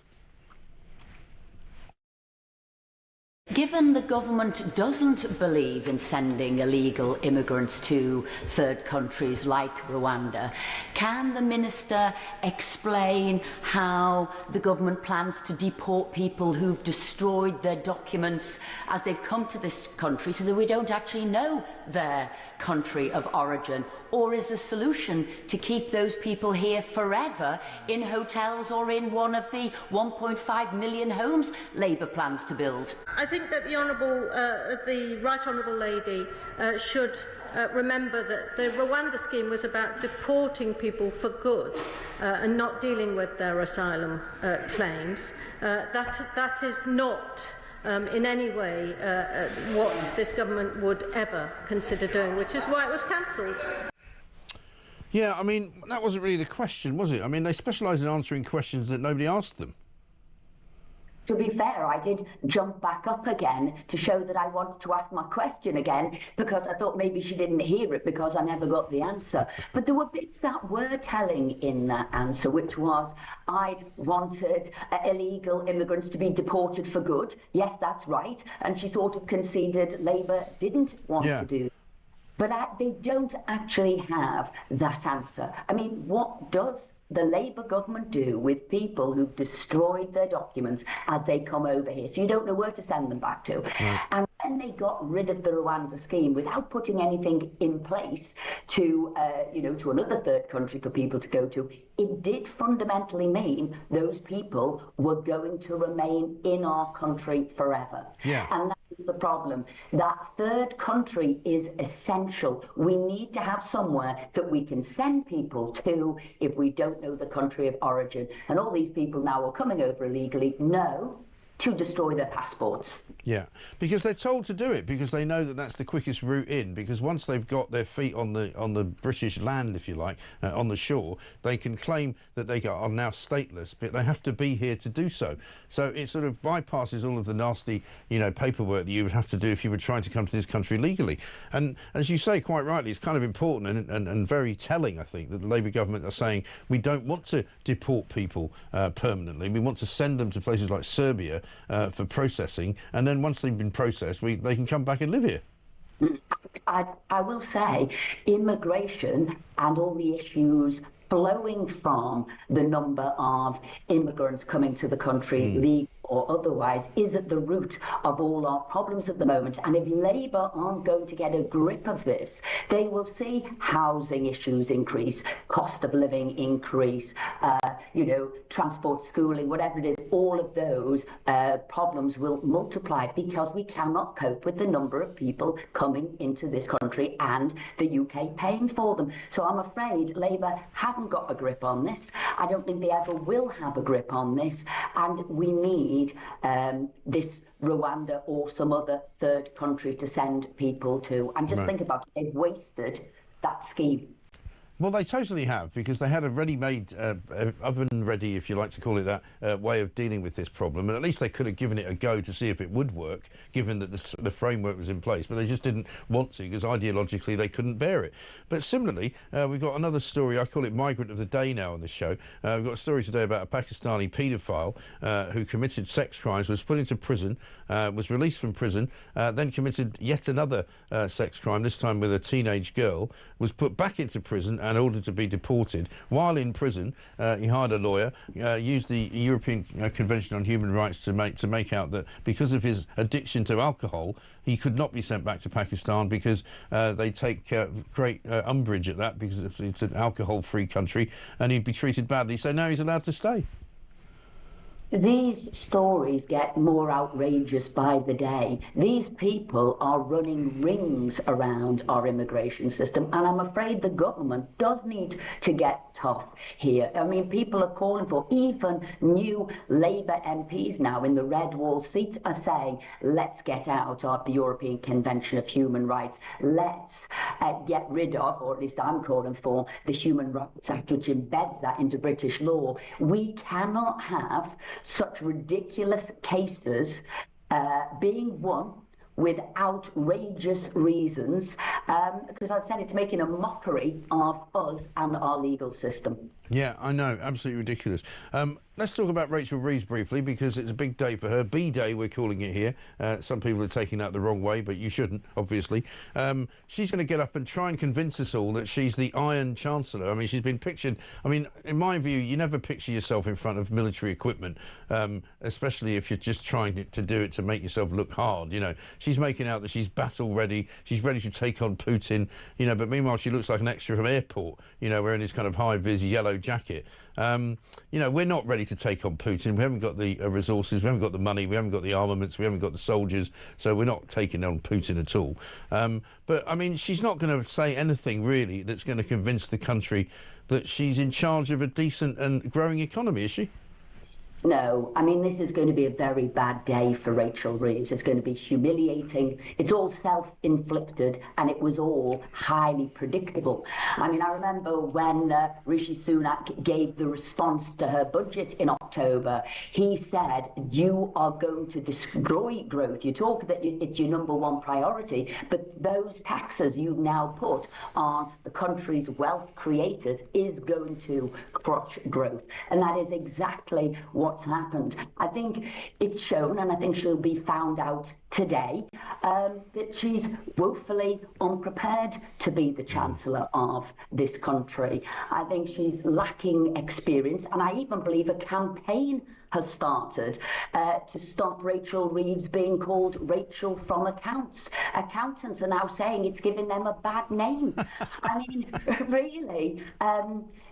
Given the government doesn't believe in sending illegal immigrants to third countries like Rwanda, can the Minister explain how the government plans to deport people who've destroyed their documents as they've come to this country so that we don't actually know their country of origin? Or is the solution to keep those people here forever in hotels or in one of the 1.5 million homes Labour plans to build? I think that the Right Honourable Lady should remember that the Rwanda scheme was about deporting people for good and not dealing with their asylum claims. That is not in any way what this government would ever consider doing, which is why it was cancelled. Yeah, I mean, that wasn't really the question, was it? I mean, they specialise in answering questions that nobody asked them. To be fair, I did jump back up again to show that I wanted to ask my question again, because I thought maybe she didn't hear it because I never got the answer. But there were bits that were telling in that answer, which was I'd wanted illegal immigrants to be deported for good. Yes, that's right. And she sort of conceded Labour didn't want to do that. But they don't actually have that answer. I mean, what does the Labour government do with people who've destroyed their documents as they come over here? So you don't know where to send them back to. And when they got rid of the Rwanda scheme without putting anything in place to, to another third country for people to go to, it did fundamentally mean those people were going to remain in our country forever. Yeah. And that is the problem. That third country is essential. We need to have somewhere that we can send people to if we don't know the country of origin. And all these people now are coming over illegally, to destroy their passports. Yeah, because they're told to do it, because they know that that's the quickest route in, because once they've got their feet on the British land, if you like, on the shore, they can claim that they are now stateless, but they have to be here to do so. So it sort of bypasses all of the nasty, paperwork that you would have to do if you were trying to come to this country legally. And as you say quite rightly, it's kind of important and very telling, I think, that the Labour government are saying we don't want to deport people permanently. We want to send them to places like Serbia for processing, and then once they've been processed, they can come back and live here. I will say immigration and all the issues flowing from the number of immigrants coming to the country, legal or otherwise, is at the root of all our problems at the moment. And if Labour aren't going to get a grip of this, they will see housing issues increase, cost of living increase, transport, schooling, whatever it is, all of those problems will multiply, because we cannot cope with the number of people coming into this country and the UK paying for them. So I'm afraid Labour haven't got a grip on this. I don't think they ever will have a grip on this, and we need this Rwanda or some other third country to send people to. And just think about it, they've wasted that scheme. Well, they totally have, because they had a ready-made, oven-ready, if you like to call it that, way of dealing with this problem. And at least they could have given it a go to see if it would work, given that the framework was in place. But they just didn't want to, because ideologically they couldn't bear it. But similarly, we've got another story. I call it Migrant of the Day now on this show. We've got a story today about a Pakistani paedophile who committed sex crimes, was put into prison, was released from prison, then committed yet another sex crime, this time with a teenage girl, was put back into prison and ordered to be deported. While in prison, he hired a lawyer, used the European Convention on Human Rights to make out that because of his addiction to alcohol, he could not be sent back to Pakistan, because they take great umbrage at that, because it's an alcohol-free country, and he'd be treated badly. So now he's allowed to stay. These stories get more outrageous by the day. These people are running rings around our immigration system, and I'm afraid the government does need to get tough here. I mean, people are calling for, even new Labour MPs now in the red wall seat are saying, let's get out of the European Convention of Human Rights. Let's get rid of, or at least I'm calling for, the Human Rights Act, which embeds that into British law. We cannot have such ridiculous cases being won with outrageous reasons, because I said it's making a mockery of us and our legal system. Yeah, I know, absolutely ridiculous. Let's talk about Rachel Reeves briefly, because it's a big day for her. B-Day, we're calling it here. Some people are taking that the wrong way, but you shouldn't, obviously. She's going to get up and try and convince us all that she's the Iron Chancellor. I mean, she's been pictured... I mean, in my view, you never picture yourself in front of military equipment, especially if you're just trying to do it to make yourself look hard, you know. She's making out that she's battle-ready, she's ready to take on Putin, you know, but meanwhile she looks like an extra from airport, you know, wearing this kind of high-vis yellow jacket. You know, we're not ready to take on Putin. We haven't got the resources, we haven't got the money, we haven't got the armaments, we haven't got the soldiers, so we're not taking on Putin at all. But, I mean, she's not going to say anything, really, that's going to convince the country that she's in charge of a decent and growing economy, is she? No, I mean, this is going to be a very bad day for Rachel Reeves. It's going to be humiliating. It's all self-inflicted, and it was all highly predictable. I mean, I remember when Rishi Sunak gave the response to her budget in October, he said, you are going to destroy growth. You talk that it's your #1 priority, but those taxes you've now put on the country's wealth creators is going to crush growth. And that is exactly what's happened. I think it's shown, and I think she'll be found out today, that she's woefully unprepared to be the Chancellor of this country. I think she's lacking experience, and I even believe a campaign has started to stop Rachel Reeves being called Rachel from accounts. Accountants are now saying it's giving them a bad name. I mean, really,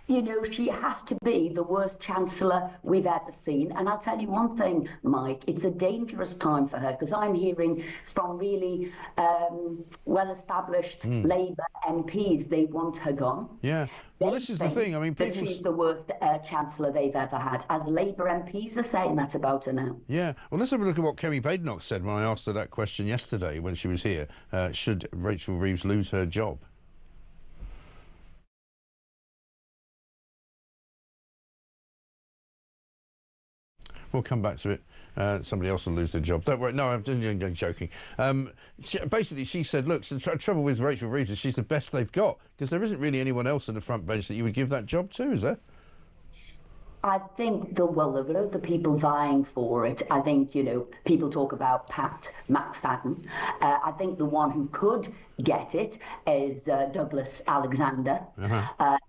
you know, she has to be the worst Chancellor we've ever seen. And I'll tell you one thing, Mike, it's a dangerous time for her, because I'm hearing from really well-established Labour MPs, they want her gone. Yeah. Well, this is the thing. I mean, people... She's the worst Chancellor they've ever had. As Labour MPs are saying that about her now. Yeah. Well, let's have a look at what Kemi Badenoch said when I asked her that question yesterday when she was here. Should Rachel Reeves lose her job? We'll come back to it. Somebody else will lose their job. Don't worry. No, I'm joking. Basically, she said, look, the trouble with Rachel Reeves is she's the best they've got, because there isn't really anyone else on the front bench that you would give that job to, is there? I think there are loads of people vying for it. I think, you know, people talk about Pat McFadden. I think the one who could get it is Douglas Alexander.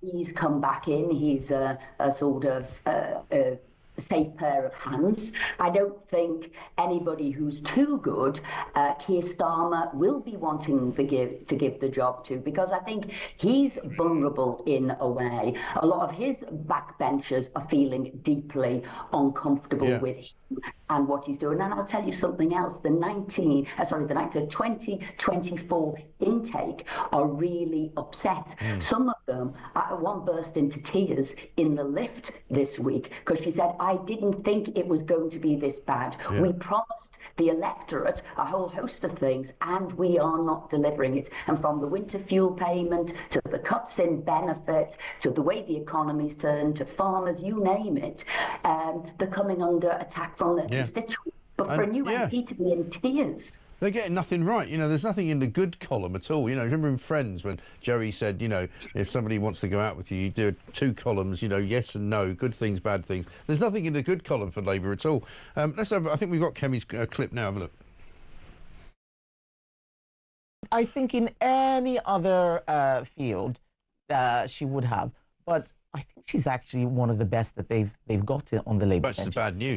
He's come back in. He's a sort of... safe pair of hands. I don't think anybody who's too good, Keir Starmer will be wanting to give the job to, because I think he's vulnerable in a way. A lot of his backbenchers are feeling deeply uncomfortable with him and what he's doing. And I'll tell you something else, the 2024 intake are really upset. Some of them, one burst into tears in the lift this week, because she said, I didn't think it was going to be this bad. We promised the electorate a whole host of things, and we are not delivering it. And from the winter fuel payment to the cuts in benefit to the way the economy's turned to farmers, you name it, they're coming under attack from their constituents. But for a new MP to be in tears... They're getting nothing right. You know, there's nothing in the good column at all. You know, remember in Friends when Joey said, you know, if somebody wants to go out with you, you do 2 columns, you know, yes and no, good things, bad things. There's nothing in the good column for Labour at all. Let's have, I think we've got Kemi's clip now. Have a look. I think in any other field, she would have. But I think she's actually one of the best that they've got on the Labour bench. That's the bad news,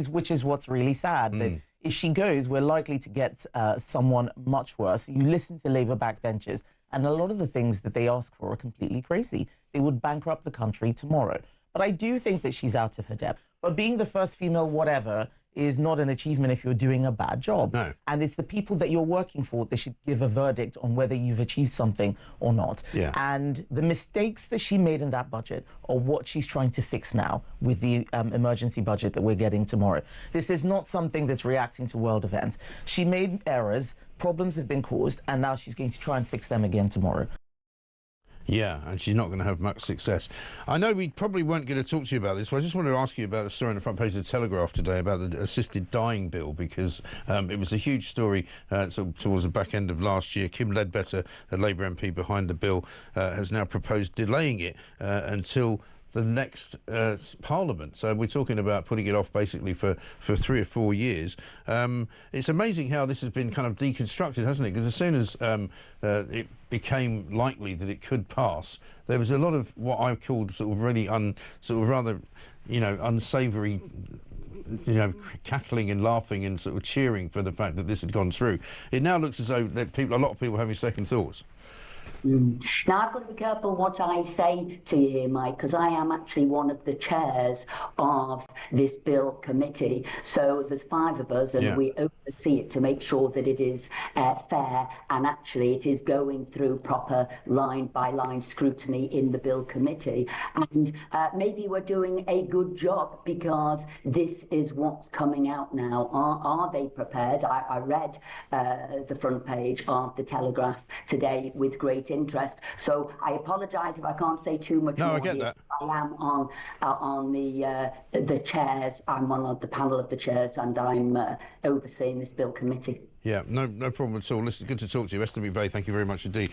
which is what's really sad. That if she goes, we're likely to get someone much worse. You listen to Labour backbenchers, and a lot of the things that they ask for are completely crazy. They would bankrupt the country tomorrow. But I do think that she's out of her depth. But being the first female whatever is not an achievement if you're doing a bad job. No. And it's the people that you're working for that should give a verdict on whether you've achieved something or not. Yeah. And the mistakes that she made in that budget are what she's trying to fix now with the emergency budget that we're getting tomorrow. This is not something that's reacting to world events. She made errors, problems have been caused, and now she's going to try and fix them again tomorrow. Yeah, and she's not going to have much success. I know we probably weren't going to talk to you about this, but I just wanted to ask you about the story on the front page of the Telegraph today about the assisted dying bill, because it was a huge story towards the back end of last year. Kim Ledbetter, a Labour MP behind the bill, has now proposed delaying it until the next Parliament. So we're talking about putting it off basically for 3 or 4 years. It's amazing how this has been kind of deconstructed, hasn't it? Because as soon as it became likely that it could pass, there was a lot of what I called sort of really rather, unsavoury, cackling and laughing and sort of cheering for the fact that this had gone through. It now looks as though that a lot of people are having second thoughts. Now, I've got to be careful what I say to you here, Mike, because I am actually one of the chairs of this bill committee. So there's 5 of us, and we oversee it to make sure that it is fair, and actually it is going through proper line-by-line scrutiny in the bill committee. And maybe we're doing a good job because this is what's coming out now. Are they prepared? I read the front page of the Telegraph today with great interest. So I apologise if I can't say too much more. I get that. I am on the chairs. I'm on the panel of the chairs, and I'm overseeing this bill committee. Yeah, no problem at all. Listen, good to talk to you. Esther McVeigh, thank you very much indeed.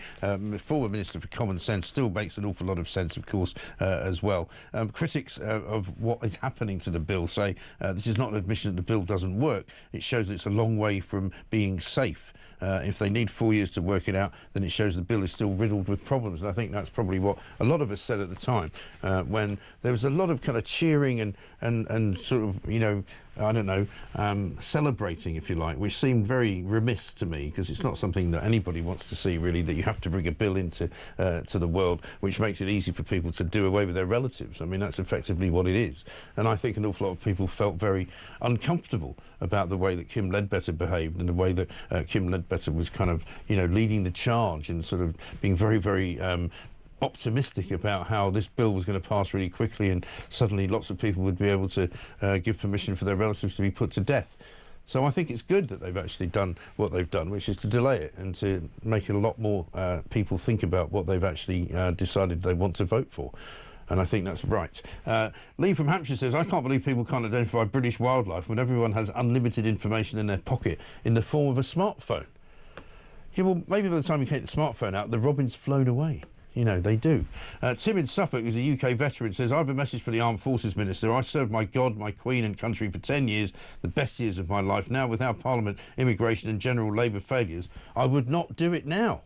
Former Minister for Common Sense, still makes an awful lot of sense, of course, as well. Critics of what is happening to the bill say this is not an admission that the bill doesn't work. It shows it's a long way from being safe. If they need 4 years to work it out, then it shows the bill is still riddled with problems. And I think that's probably what a lot of us said at the time, when there was a lot of kind of cheering and sort of, I don't know, celebrating, if you like, which seemed very remiss to me, because it's not something that anybody wants to see, really, that you have to bring a bill into to the world which makes it easy for people to do away with their relatives. I mean, that's effectively what it is. And I think an awful lot of people felt very uncomfortable about the way that Kim Ledbetter behaved and the way that Kim Ledbetter was kind of, leading the charge and sort of being very, very optimistic about how this bill was going to pass really quickly, and suddenly lots of people would be able to give permission for their relatives to be put to death. So I think it's good that they've actually done what they've done, which is to delay it and to make it a lot more people think about what they've actually decided they want to vote for. And I think that's right. Lee from Hampshire says, I can't believe people can't identify British wildlife when everyone has unlimited information in their pocket in the form of a smartphone. Yeah, well, maybe by the time you take the smartphone out, the robin's flown away. They do. Tim in Suffolk, who's a UK veteran, says, I have a message for the Armed Forces Minister. I served my God, my Queen and country for 10 years, the best years of my life. Now, with our Parliament, immigration and general Labour failures, I would not do it now.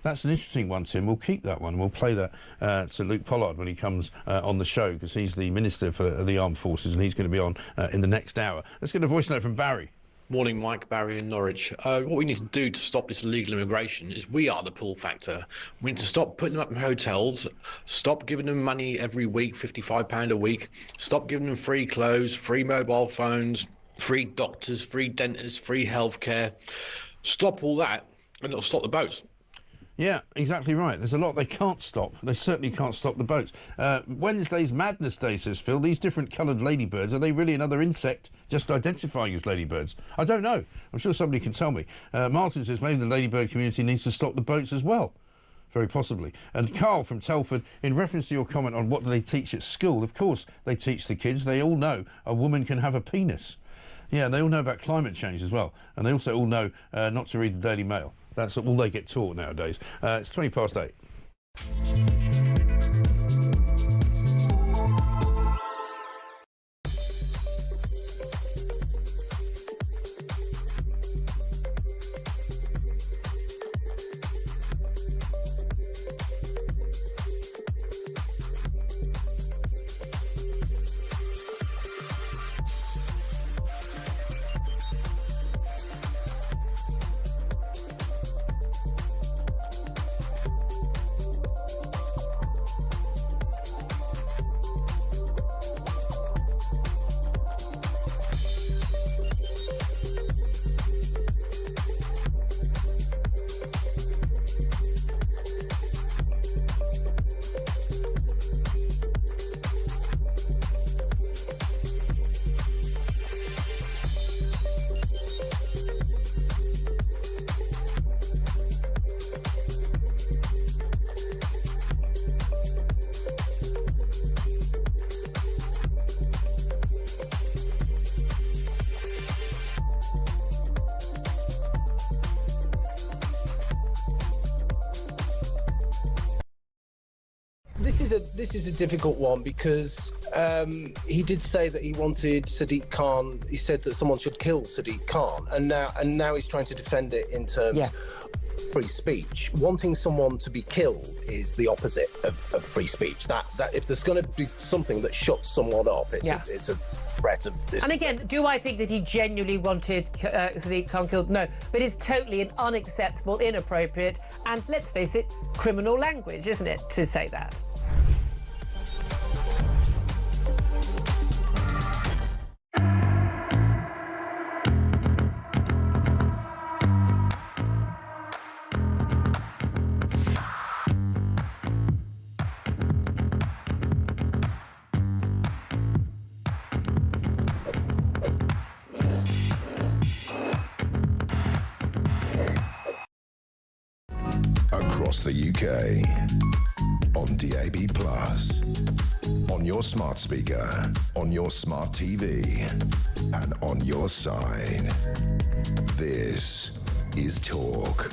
That's an interesting one, Tim. We'll keep that one. We'll play that to Luke Pollard when he comes on the show, because he's the Minister for the Armed Forces, and he's going to be on in the next hour. Let's get a voice note from Barry. Morning, Mike. Barry in Norwich. What we need to do to stop this illegal immigration is we are the pull factor. We need to stop putting them up in hotels, stop giving them money every week, £55 a week, stop giving them free clothes, free mobile phones, free doctors, free dentists, free healthcare. Stop all that, and it'll stop the boats. Yeah, exactly right. There's a lot they can't stop. They certainly can't stop the boats. Wednesday's Madness Day, says Phil. These different coloured ladybirds, are they really another insect just identifying as ladybirds? I don't know. I'm sure somebody can tell me. Martin says maybe the ladybird community needs to stop the boats as well. Very possibly. And Carl from Telford, in reference to your comment on what do they teach at school, of course they teach the kids. They all know a woman can have a penis. Yeah, they all know about climate change as well. And they also all know not to read the Daily Mail. That's all they get taught nowadays. It's 8:20. is a difficult one because he did say that he wanted Sadiq Khan. He said that someone should kill Sadiq Khan, and now he's trying to defend it in terms of free speech. Wanting someone to be killed is the opposite of free speech. That if there's going to be something that shuts someone up, it's a threat of this. And again, do I think that he genuinely wanted Sadiq Khan killed? No, but it's totally an unacceptable, inappropriate, and let's face it, criminal language, isn't it, to say that? Across the UK, on DAB+, on your smart speaker, on your smart TV, and on your side. This is Talk.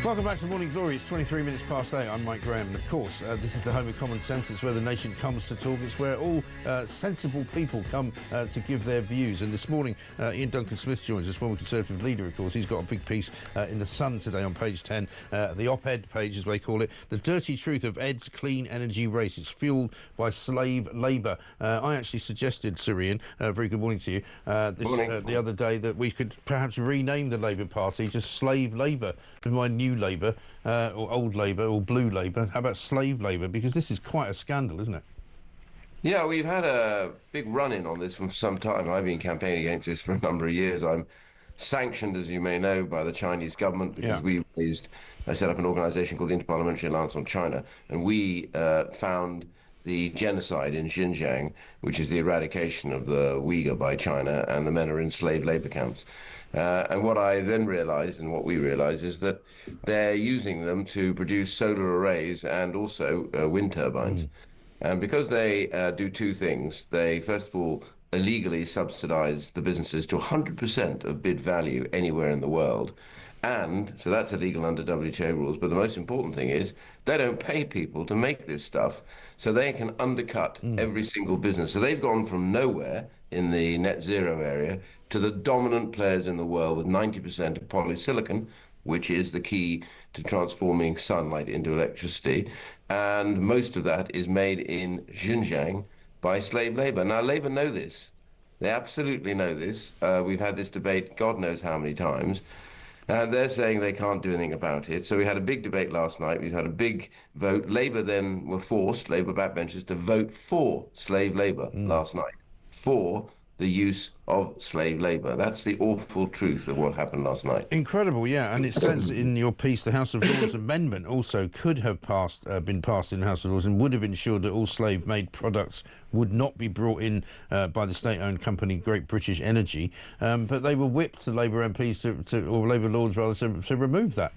Welcome back to Morning Glory. It's 23 minutes past 8. I'm Mike Graham. And of course, this is the home of common sense. It's where the nation comes to talk. It's where all sensible people come to give their views. And this morning, Ian Duncan-Smith joins us, former Conservative leader, of course. He's got a big piece in The Sun today on page 10, the op-ed page, as they call it. The dirty truth of Ed's clean energy race. It's fuelled by slave labour. I actually suggested, Sir Ian, very good morning to you, the other day that we could perhaps rename the Labour Party just Slave Labour, with my new Labour, or old Labour, or blue Labour. How about slave Labour? Because this is quite a scandal, isn't it? Yeah, we've had a big run-in on this for some time. I've been campaigning against this for a number of years. I'm sanctioned, as you may know, by the Chinese government because I set up an organisation called the Interparliamentary Alliance on China, and we found the genocide in Xinjiang, which is the eradication of the Uyghur by China, and the men are in slave labour camps. And what I then realised, and what we realised, is that they're using them to produce solar arrays and also wind turbines. And because they do two things, they, first of all, illegally subsidise the businesses to 100% of bid value anywhere in the world. And so that's illegal under WTO rules. But the most important thing is they don't pay people to make this stuff, so they can undercut every single business. So they've gone from nowhere in the net zero area to the dominant players in the world with 90% of polysilicon, which is the key to transforming sunlight into electricity. And most of that is made in Xinjiang by slave labor. Now, Labour know this. They absolutely know this. We've had this debate God knows how many times. And they're saying they can't do anything about it. So we had a big debate last night. We've had a big vote. Labour then were forced, Labour backbenchers, to vote for slave labour last night, for the use of slave labour. That's the awful truth of what happened last night. Incredible, yeah. And it says in your piece the House of Lords amendment also could have been passed in the House of Lords and would have ensured that all slave-made products would not be brought in by the state-owned company Great British Energy. But they were whipped, the Labour MPs, or Labour Lords rather, to remove that.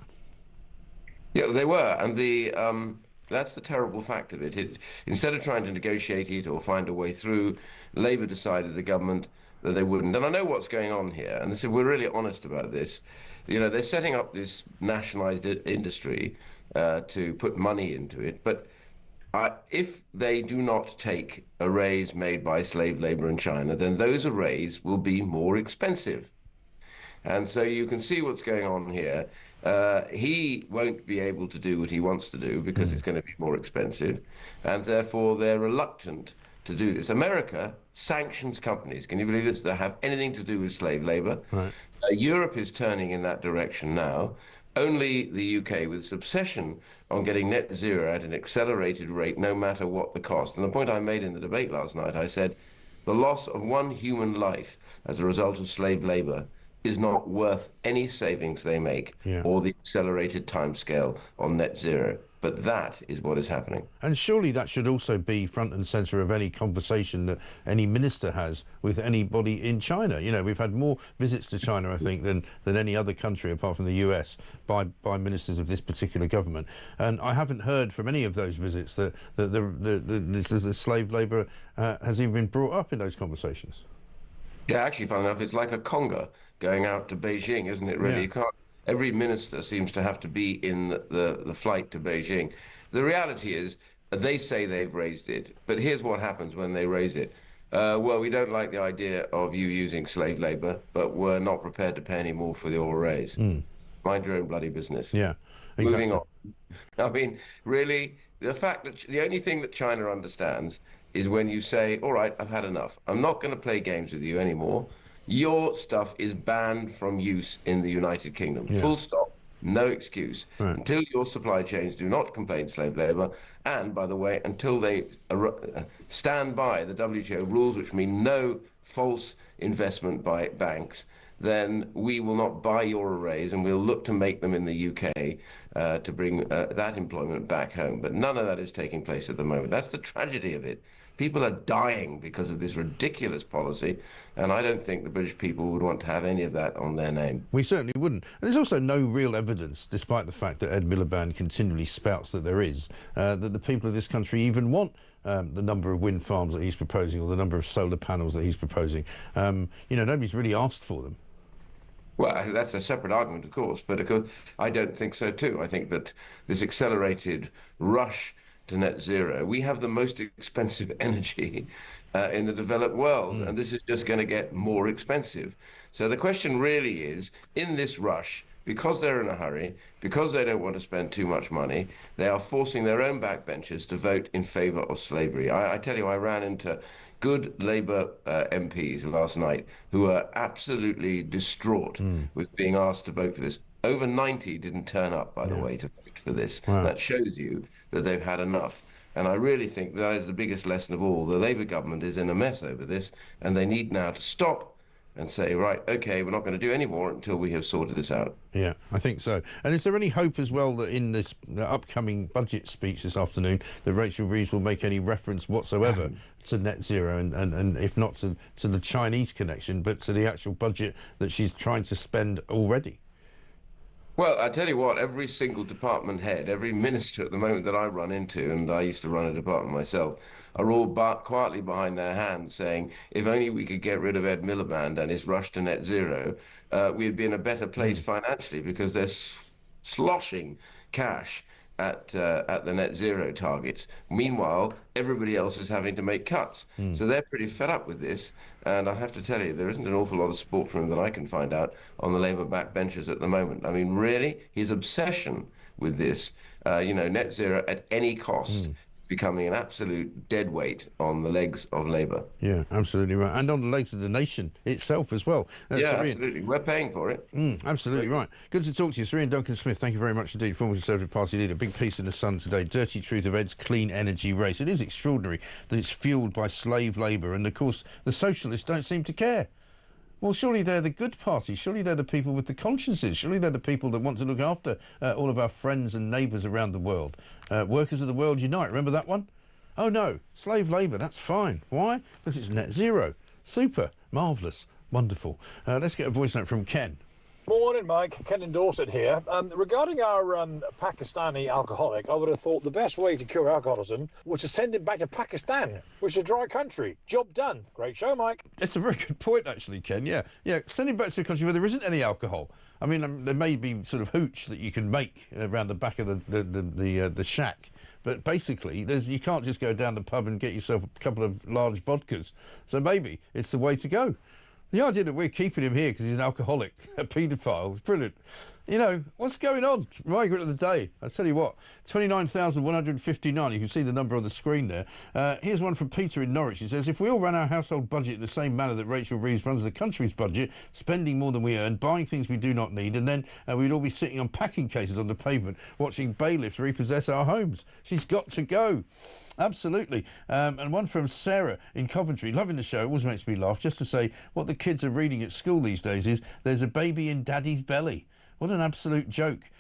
Yeah, they were. And that's the terrible fact of it. Instead of trying to negotiate it or find a way through, Labour decided, the government, that they wouldn't. And I know what's going on here, and we're really honest about this. You know, they're setting up this nationalised industry to put money into it, but if they do not take arrays made by slave labour in China, then those arrays will be more expensive. And so you can see what's going on here. He won't be able to do what he wants to do because it's going to be more expensive, and therefore they're reluctant to do this. America sanctions companies, can you believe this, that have anything to do with slave labour. Right. Europe is turning in that direction now. Only the UK, with its obsession on getting net zero at an accelerated rate, no matter what the cost. And the point I made in the debate last night, I said, the loss of one human life as a result of slave labour is not worth any savings they make or the accelerated timescale on net zero. But that is what is happening. And surely that should also be front and centre of any conversation that any minister has with anybody in China. You know, we've had more visits to China, I think, than any other country apart from the US by ministers of this particular government. And I haven't heard from any of those visits that the slave labour has even been brought up in those conversations. Yeah, actually, funnily enough, it's like a conga going out to Beijing, isn't it, really? Yeah. You can't. every minister seems to have to be in the flight to Beijing. The reality is, they say they've raised it, but here's what happens when they raise it. Well, we don't like the idea of you using slave labor, but we're not prepared to pay any more for the oil raise. Mind your own bloody business. Yeah, exactly. Moving on. I mean, really, the fact that the only thing that China understands is when you say, all right, I've had enough. I'm not going to play games with you anymore. Your stuff is banned from use in the United Kingdom. Yeah. Full stop. No excuse. Right. Until your supply chains do not contain slave labor, and, by the way, until they stand by the WTO rules, which mean no false investment by banks, then we will not buy your arrays, and we'll look to make them in the UK to bring that employment back home. But none of that is taking place at the moment. That's the tragedy of it. People are dying because of this ridiculous policy, and I don't think the British people would want to have any of that on their name. We certainly wouldn't. And there's also no real evidence, despite the fact that Ed Miliband continually spouts that there is, that the people of this country even want the number of wind farms that he's proposing or the number of solar panels that he's proposing. You know, nobody's really asked for them. Well, that's a separate argument, of course, but of course, I don't think so too. I think that this accelerated rush to net zero, we have the most expensive energy in the developed world, and this is just going to get more expensive. So the question really is, in this rush, because they're in a hurry, because they don't want to spend too much money, they are forcing their own backbenchers to vote in favour of slavery. I tell you, I ran into good Labour MPs last night who are absolutely distraught with being asked to vote for this. Over 90 didn't turn up, by the way, to vote for this. Wow. That shows you that they've had enough. And I really think that is the biggest lesson of all. The Labour government is in a mess over this, and they need now to stop and say, right, OK, we're not going to do any more until we have sorted this out. Yeah, I think so. And is there any hope as well that in this upcoming budget speech this afternoon that Rachel Reeves will make any reference whatsoever to net zero and if not to the Chinese connection, but to the actual budget that she's trying to spend already? Well, I tell you what, every single department head, every minister at the moment that I run into, and I used to run a department myself, are all quietly behind their hands saying, if only we could get rid of Ed Miliband and his rush to net zero, we'd be in a better place financially, because they're sloshing cash at the net zero targets. Meanwhile, everybody else is having to make cuts. So they're pretty fed up with this. And I have to tell you, there isn't an awful lot of support from him that I can find out on the Labour backbenchers at the moment. I mean, really, his obsession with this, you know, net zero at any cost, becoming an absolute dead weight on the legs of Labour. Yeah, absolutely right. And on the legs of the nation itself as well. Yeah, absolutely. We're paying for it. Absolutely right. Good to talk to you. Serene Duncan-Smith, thank you very much indeed, former Conservative Party leader. Big piece in The Sun today. Dirty truth of Ed's clean energy race. It is extraordinary that it's fuelled by slave labour, and of course the socialists don't seem to care. Well, surely they're the good party. Surely they're the people with the consciences. Surely they're the people that want to look after all of our friends and neighbours around the world. Workers of the World Unite. Remember that one? Oh, no. Slave labour. That's fine. Why? Because it's net zero. Super. Marvellous. Wonderful. Let's get a voice note from Ken. Morning, Mike. Ken in Dorset here. Regarding our Pakistani alcoholic, I would have thought the best way to cure alcoholism was to send him back to Pakistan, which is a dry country. Job done. Great show, Mike. It's a very good point, actually, Ken. Yeah. Send him back to a country where there isn't any alcohol. I mean, there may be sort of hooch that you can make around the back of the shack. But basically, you can't just go down the pub and get yourself a couple of large vodkas. So maybe it's the way to go. The idea that we're keeping him here because he's an alcoholic, a paedophile, is brilliant. You know, what's going on? Migrant of the day. I'll tell you what, 29,159. You can see the number on the screen there. Here's one from Peter in Norwich. He says, if we all run our household budget in the same manner that Rachel Reeves runs the country's budget, spending more than we earn, buying things we do not need, and then we'd all be sitting on packing cases on the pavement, watching bailiffs repossess our homes. She's got to go. Absolutely. And one from Sarah in Coventry, loving the show, always makes me laugh, just to say what the kids are reading at school these days is there's a baby in daddy's belly. What an absolute joke.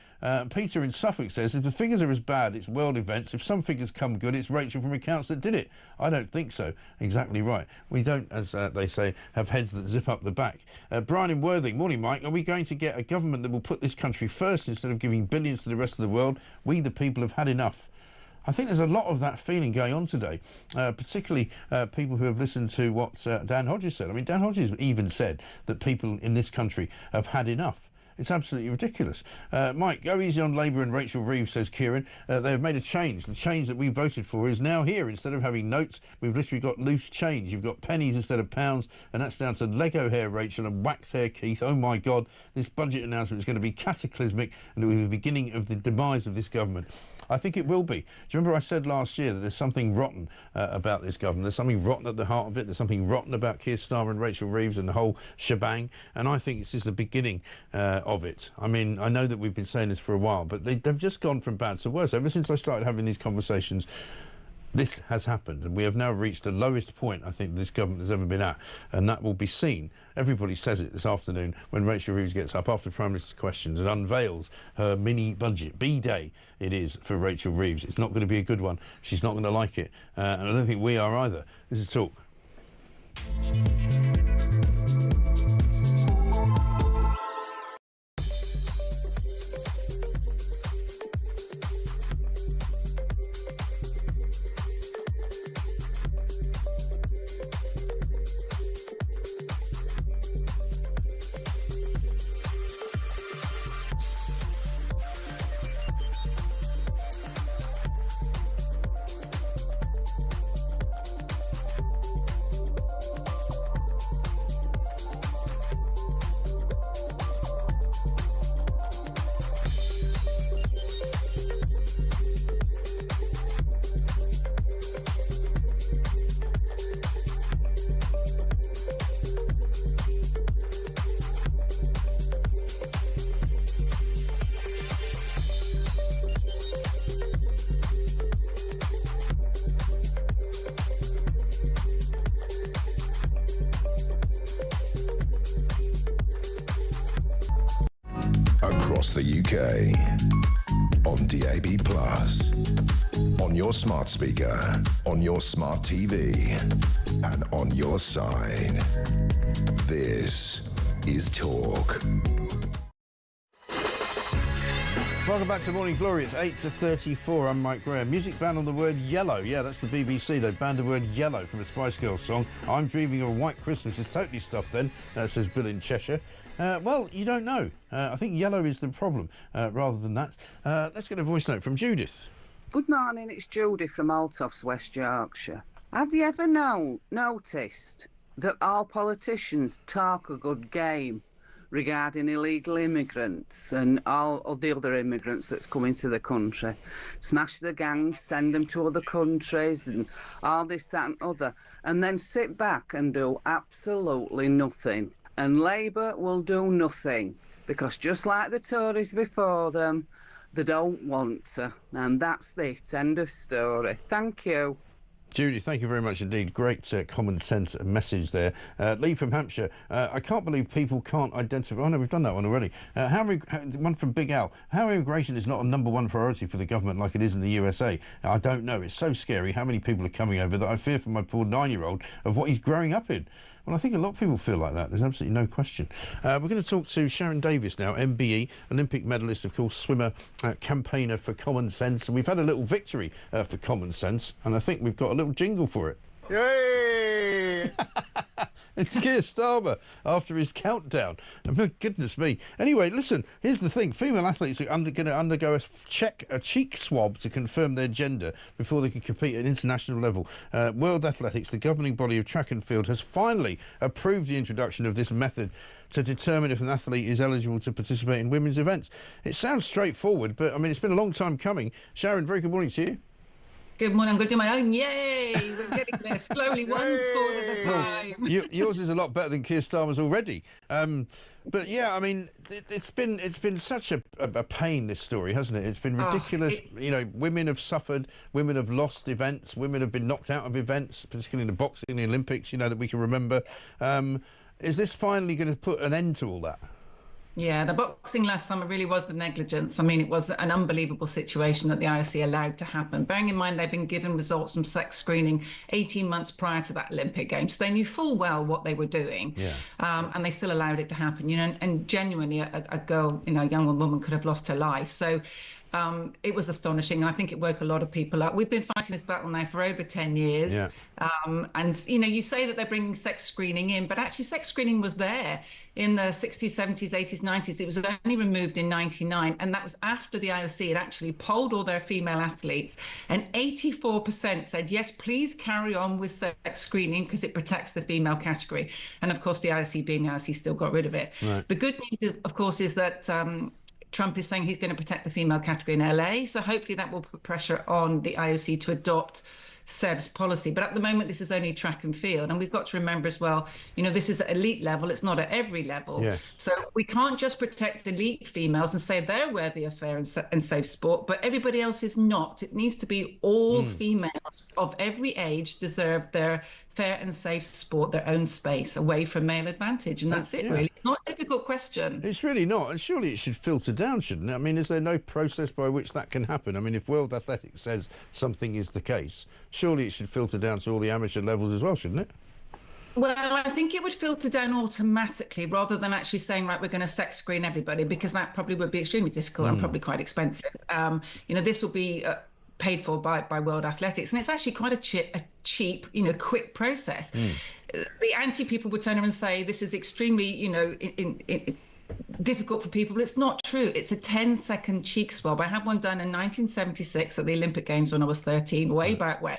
Peter in Suffolk says, if the figures are as bad, it's world events. If some figures come good, it's Rachel from accounts that did it. I don't think so. Exactly right. We don't, as they say, have heads that zip up the back. Brian in Worthing, morning, Mike. Are we going to get a government that will put this country first instead of giving billions to the rest of the world? We, the people, have had enough. I think there's a lot of that feeling going on today, particularly people who have listened to what Dan Hodges said. I mean, Dan Hodges even said that people in this country have had enough. It's absolutely ridiculous. Mike, go easy on Labour and Rachel Reeves, says Kieran. They have made a change. The change that we voted for is now here. Instead of having notes, we've literally got loose change. You've got pennies instead of pounds, and that's down to Lego hair Rachel and wax hair Keith. Oh my God, this budget announcement is going to be cataclysmic, and it will be the beginning of the demise of this government. I think it will be. Do you remember I said last year that there's something rotten about this government? There's something rotten at the heart of it. There's something rotten about Keir Starmer and Rachel Reeves and the whole shebang, and I think it's just the beginning of it. I mean, I know that we've been saying this for a while, but they've just gone from bad to worse. Ever since I started having these conversations, this has happened, and we have now reached the lowest point I think this government has ever been at, and that will be seen. Everybody says it this afternoon when Rachel Reeves gets up after Prime Minister's questions and unveils her mini budget. B-Day it is for Rachel Reeves. It's not going to be a good one. She's not going to like it, and I don't think we are either. This is Talk. Across the UK, on DAB+, on your smart speaker, on your smart TV, and on your side. This is Talk. Welcome back to Morning Glory. It's 8 to 34. I'm Mike Graham. Music banned on the word yellow. Yeah, that's the BBC. They banned the word yellow from a Spice Girls song. I'm dreaming of a white Christmas. It's totally stuffed then, says Bill in Cheshire. Well, you don't know. I think yellow is the problem rather than that. Let's get a voice note from Judith. Good morning, it's Judith from Altoffs, West Yorkshire. Have you ever noticed that all politicians talk a good game regarding illegal immigrants and all of the other immigrants that's come into the country? Smash the gangs, send them to other countries and all this, that and other, and then sit back and do absolutely nothing. And Labour will do nothing because just like the Tories before them, they don't want to. And that's it. End of story. Thank you. Judy, thank you very much indeed. Great common sense message there. Lee from Hampshire. I can't believe people can't identify... Oh, no, we've done that one already. One from Big Al. How immigration is not a #1 priority for the government like it is in the USA? I don't know. It's so scary how many people are coming over that I fear for my poor 9-year-old of what he's growing up in. Well, I think a lot of people feel like that. There's absolutely no question. We're going to talk to Sharon Davis now, MBE, Olympic medalist, of course, swimmer, campaigner for common sense. And we've had a little victory for common sense, and I think we've got a little jingle for it. Yay! It's Keir Starmer after his countdown. Oh, goodness me. Anyway, listen, here's the thing. Female athletes are going to undergo a cheek swab to confirm their gender before they can compete at international level. World Athletics, the governing body of track and field, has finally approved the introduction of this method to determine if an athlete is eligible to participate in women's events. It sounds straightforward, but, I mean, it's been a long time coming. Sharon, very good morning to you. Good morning. I'm going to do my own. Yay! We're getting there slowly, one sport at a time. Yours is a lot better than Keir Starmer's already. But yeah, I mean, it's been such a pain, this story, hasn't it? It's been ridiculous. You know, women have suffered, women have lost events, women have been knocked out of events, particularly in the boxing, the Olympics, you know, that we can remember. Is this finally going to put an end to all that? Yeah, the boxing last summer really was the negligence. I mean, it was an unbelievable situation that the IOC allowed to happen. Bearing in mind they've been given results from sex screening 18 months prior to that Olympic Games. So they knew full well what they were doing. Yeah. And they still allowed it to happen, you know, and genuinely a girl, you know, a young woman could have lost her life. So It was astonishing. I think it woke a lot of people up. We've been fighting this battle now for over 10 years. Yeah. And, you know, you say that they're bringing sex screening in, but actually sex screening was there in the 60s, 70s, 80s, 90s. It was only removed in 99. And that was after the IOC had actually polled all their female athletes. And 84% said, yes, please carry on with sex screening because it protects the female category. And of course, the IOC being the IOC still got rid of it. Right. The good news, of course, is that Trump is saying he's going to protect the female category in LA. So hopefully that will put pressure on the IOC to adopt Seb's policy. But at the moment, this is only track and field. And we've got to remember as well, you know, this is at elite level. It's not at every level. Yes. So we can't just protect elite females and say they're worthy of fair and safe sport, but everybody else is not. It needs to be all females of every age deserve their fair and safe sport, their own space, away from male advantage. And that's it, really. It's not a difficult question. It's really not. And surely it should filter down, shouldn't it? I mean, is there no process by which that can happen? I mean, if World Athletics says something is the case, surely it should filter down to all the amateur levels as well, shouldn't it? Well, I think it would filter down automatically rather than actually saying, right, we're going to sex screen everybody, because that probably would be extremely difficult and probably quite expensive. You know, this will be paid for by World Athletics, and it's actually quite a cheap, you know, quick process. The anti-people would turn around and say this is extremely, you know, difficult for people. It's not true. It's a 10-second cheek swab. I had one done in 1976 at the Olympic Games when I was 13, way back when.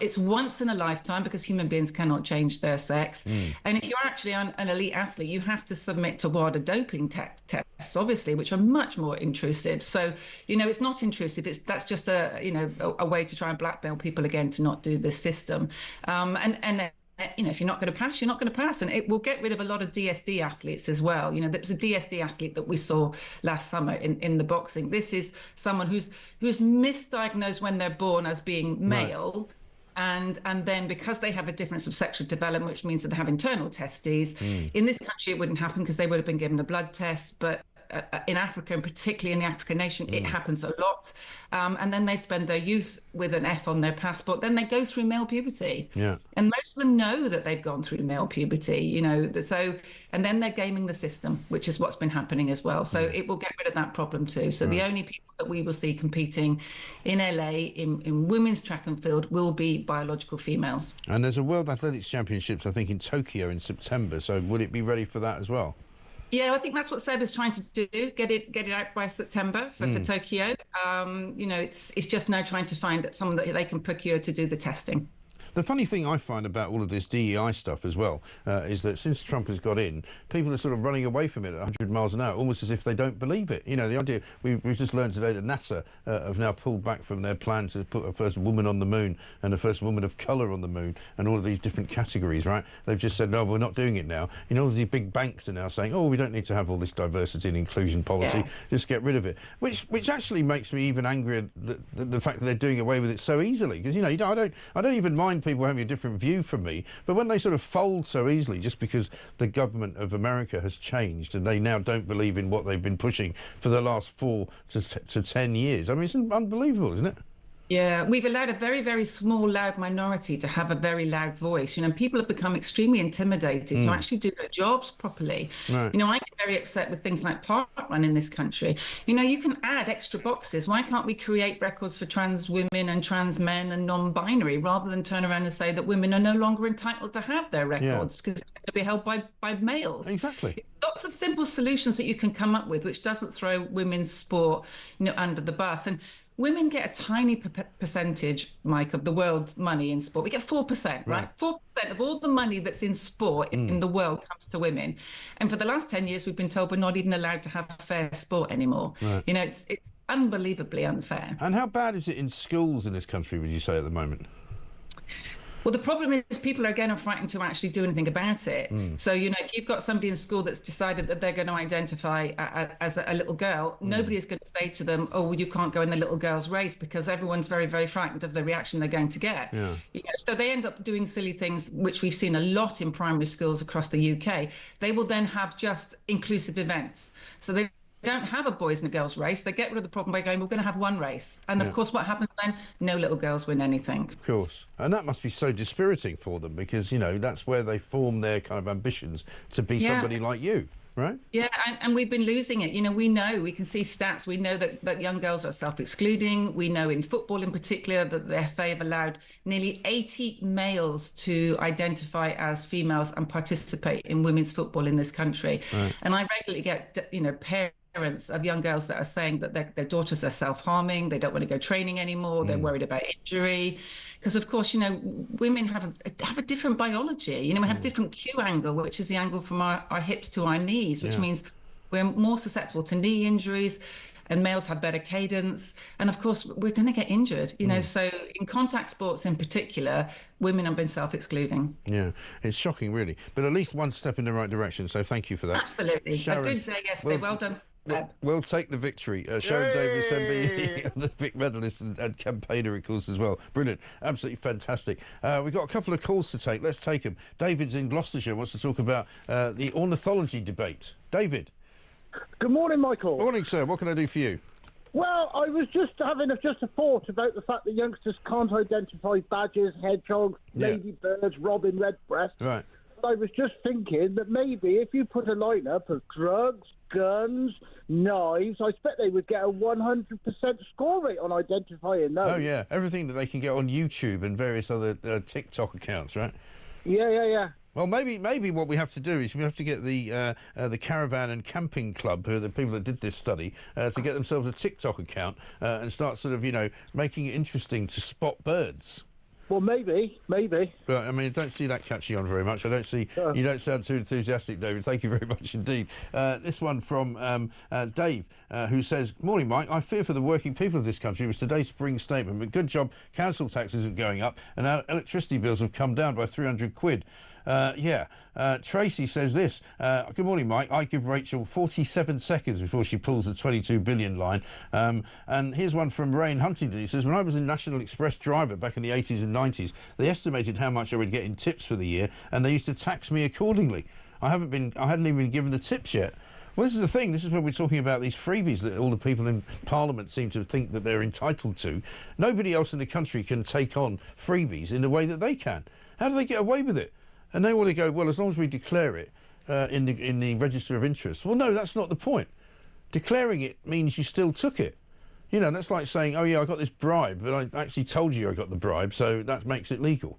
It's once in a lifetime because human beings cannot change their sex. And if you're actually an elite athlete, you have to submit to WADA doping tests, obviously, which are much more intrusive. So, you know, it's not intrusive. That's just a way to try and blackmail people again to not do this system. And you know, if you're not going to pass, you're not going to pass. And it will get rid of a lot of DSD athletes as well. You know, there was a DSD athlete that we saw last summer in the boxing. This is someone who's misdiagnosed when they're born as being male. Right. And then because they have a difference of sexual development, which means that they have internal testes, in this country it wouldn't happen because they would have been given a blood test. But in Africa, and particularly in the African nation, it happens a lot. And then they spend their youth with an F on their passport. Then they go through male puberty. Yeah. And most of them know that they've gone through male puberty, you know. So, and then they're gaming the system, which is what's been happening as well. So it will get rid of that problem too. So the only people that we will see competing in LA in women's track and field will be biological females. And there's a World Athletics Championships, I think, in Tokyo in September. So would it be ready for that as well? Yeah, I think that's what Seb is trying to do, get it out by September for Tokyo. You know, it's just now trying to find someone that they can procure to do the testing. The funny thing I find about all of this DEI stuff as well is that since Trump has got in, people are sort of running away from it at 100 miles an hour, almost as if they don't believe it. You know, the idea, we've just learned today that NASA have now pulled back from their plan to put a first woman on the moon and a first woman of colour on the moon and all of these different categories, right? They've just said, no, we're not doing it now. You know, all these big banks are now saying, oh, we don't need to have all this diversity and inclusion policy, just get rid of it. Which actually makes me even angrier, the fact that they're doing away with it so easily. Because, you know, I don't even mind people having a different view from me, but when they sort of fold so easily just because the government of America has changed and they now don't believe in what they've been pushing for the last 4 to 10 years, I mean, it's unbelievable, isn't it? Yeah, we've allowed a very, very small, loud minority to have a very loud voice. You know, people have become extremely intimidated to actually do their jobs properly. Right. You know, I get very upset with things like parkrun in this country. You know, you can add extra boxes. Why can't we create records for trans women and trans men and non-binary rather than turn around and say that women are no longer entitled to have their records because they're going to be held by males? Exactly. Lots of simple solutions that you can come up with, which doesn't throw women's sport, you know, under the bus. And women get a tiny percentage, Mike, of the world's money in sport. We get 4%, right? 4% of all the money that's in sport in the world comes to women. And for the last 10 years, we've been told we're not even allowed to have fair sport anymore. Right. You know, it's unbelievably unfair. And how bad is it in schools in this country, would you say, at the moment? Well, the problem is people are again frightened to actually do anything about it. So, you know, if you've got somebody in school that's decided that they're going to identify as a little girl, nobody is going to say to them, oh, well, you can't go in the little girl's race, because everyone's very, very frightened of the reaction they're going to get. Yeah. You know, so they end up doing silly things, which we've seen a lot in primary schools across the UK. They will then have just inclusive events. So they don't have a boys and a girls race. They get rid of the problem by going, we're going to have one race. And of course, what happens then? No little girls win anything. Of course. And that must be so dispiriting for them because, you know, that's where they form their kind of ambitions to be somebody like you. right? Yeah, and we've been losing it. You know, we can see stats. We know that young girls are self-excluding. We know in football in particular that the FA have allowed nearly 80 males to identify as females and participate in women's football in this country. Right. And I regularly get, parents of young girls that are saying that their daughters are self-harming, they don't want to go training anymore, they're worried about injury. Because, of course, women have a different biology. We have a different Q angle, which is the angle from our hips to our knees, which means we're more susceptible to knee injuries, and males have better cadence. And, of course, we're going to get injured, So in contact sports in particular, women have been self-excluding. Yeah, it's shocking, really. But at least one step in the right direction, so thank you for that. Absolutely. Sharon, a good day yesterday. Well done. We'll take the victory. Sharon Davis, MBE, the big medalist and campaigner, of course, as well. Brilliant. Absolutely fantastic. We've got a couple of calls to take. Let's take them. David's in Gloucestershire, wants to talk about the ornithology debate. David. Good morning, Michael. Morning, sir. What can I do for you? Well, I was just having a thought about the fact that youngsters can't identify badgers, hedgehogs, ladybirds, robin redbreast. Right. I was just thinking that maybe if you put a lineup of drugs, guns, knives, I expect they would get a 100% score rate on identifying those. Oh, yeah. Everything that they can get on YouTube and various other TikTok accounts, right? Yeah. Well, maybe what we have to do is we have to get the Caravan and Camping Club, who are the people that did this study, to get themselves a TikTok account and start sort of, making it interesting to spot birds. Well, maybe. But, I mean, I don't see that catching on very much. I don't see... You don't sound too enthusiastic, David. Thank you very much indeed. This one from Dave, who says, "Morning, Mike. I fear for the working people of this country. It was today's spring statement, but good job council tax isn't going up and our electricity bills have come down by 300 quid. Tracy says this, "Good morning, Mike. I give Rachel 47 seconds before she pulls the 22 billion line." And here's one from Ray in Huntingdon. He says, "When I was a National Express driver back in the 80s and 90s, they estimated how much I would get in tips for the year, and they used to tax me accordingly. I hadn't even been given the tips yet." Well, this is the thing. This is when we're talking about these freebies that all the people in Parliament seem to think that they're entitled to. Nobody else in the country can take on freebies in the way that they can. How do they get away with it? And they want to go, well, as long as we declare it in the Register of Interest. Well, no, that's not the point. Declaring it means you still took it. That's like saying, oh, yeah, I got this bribe, but I actually told you I got the bribe, so that makes it legal.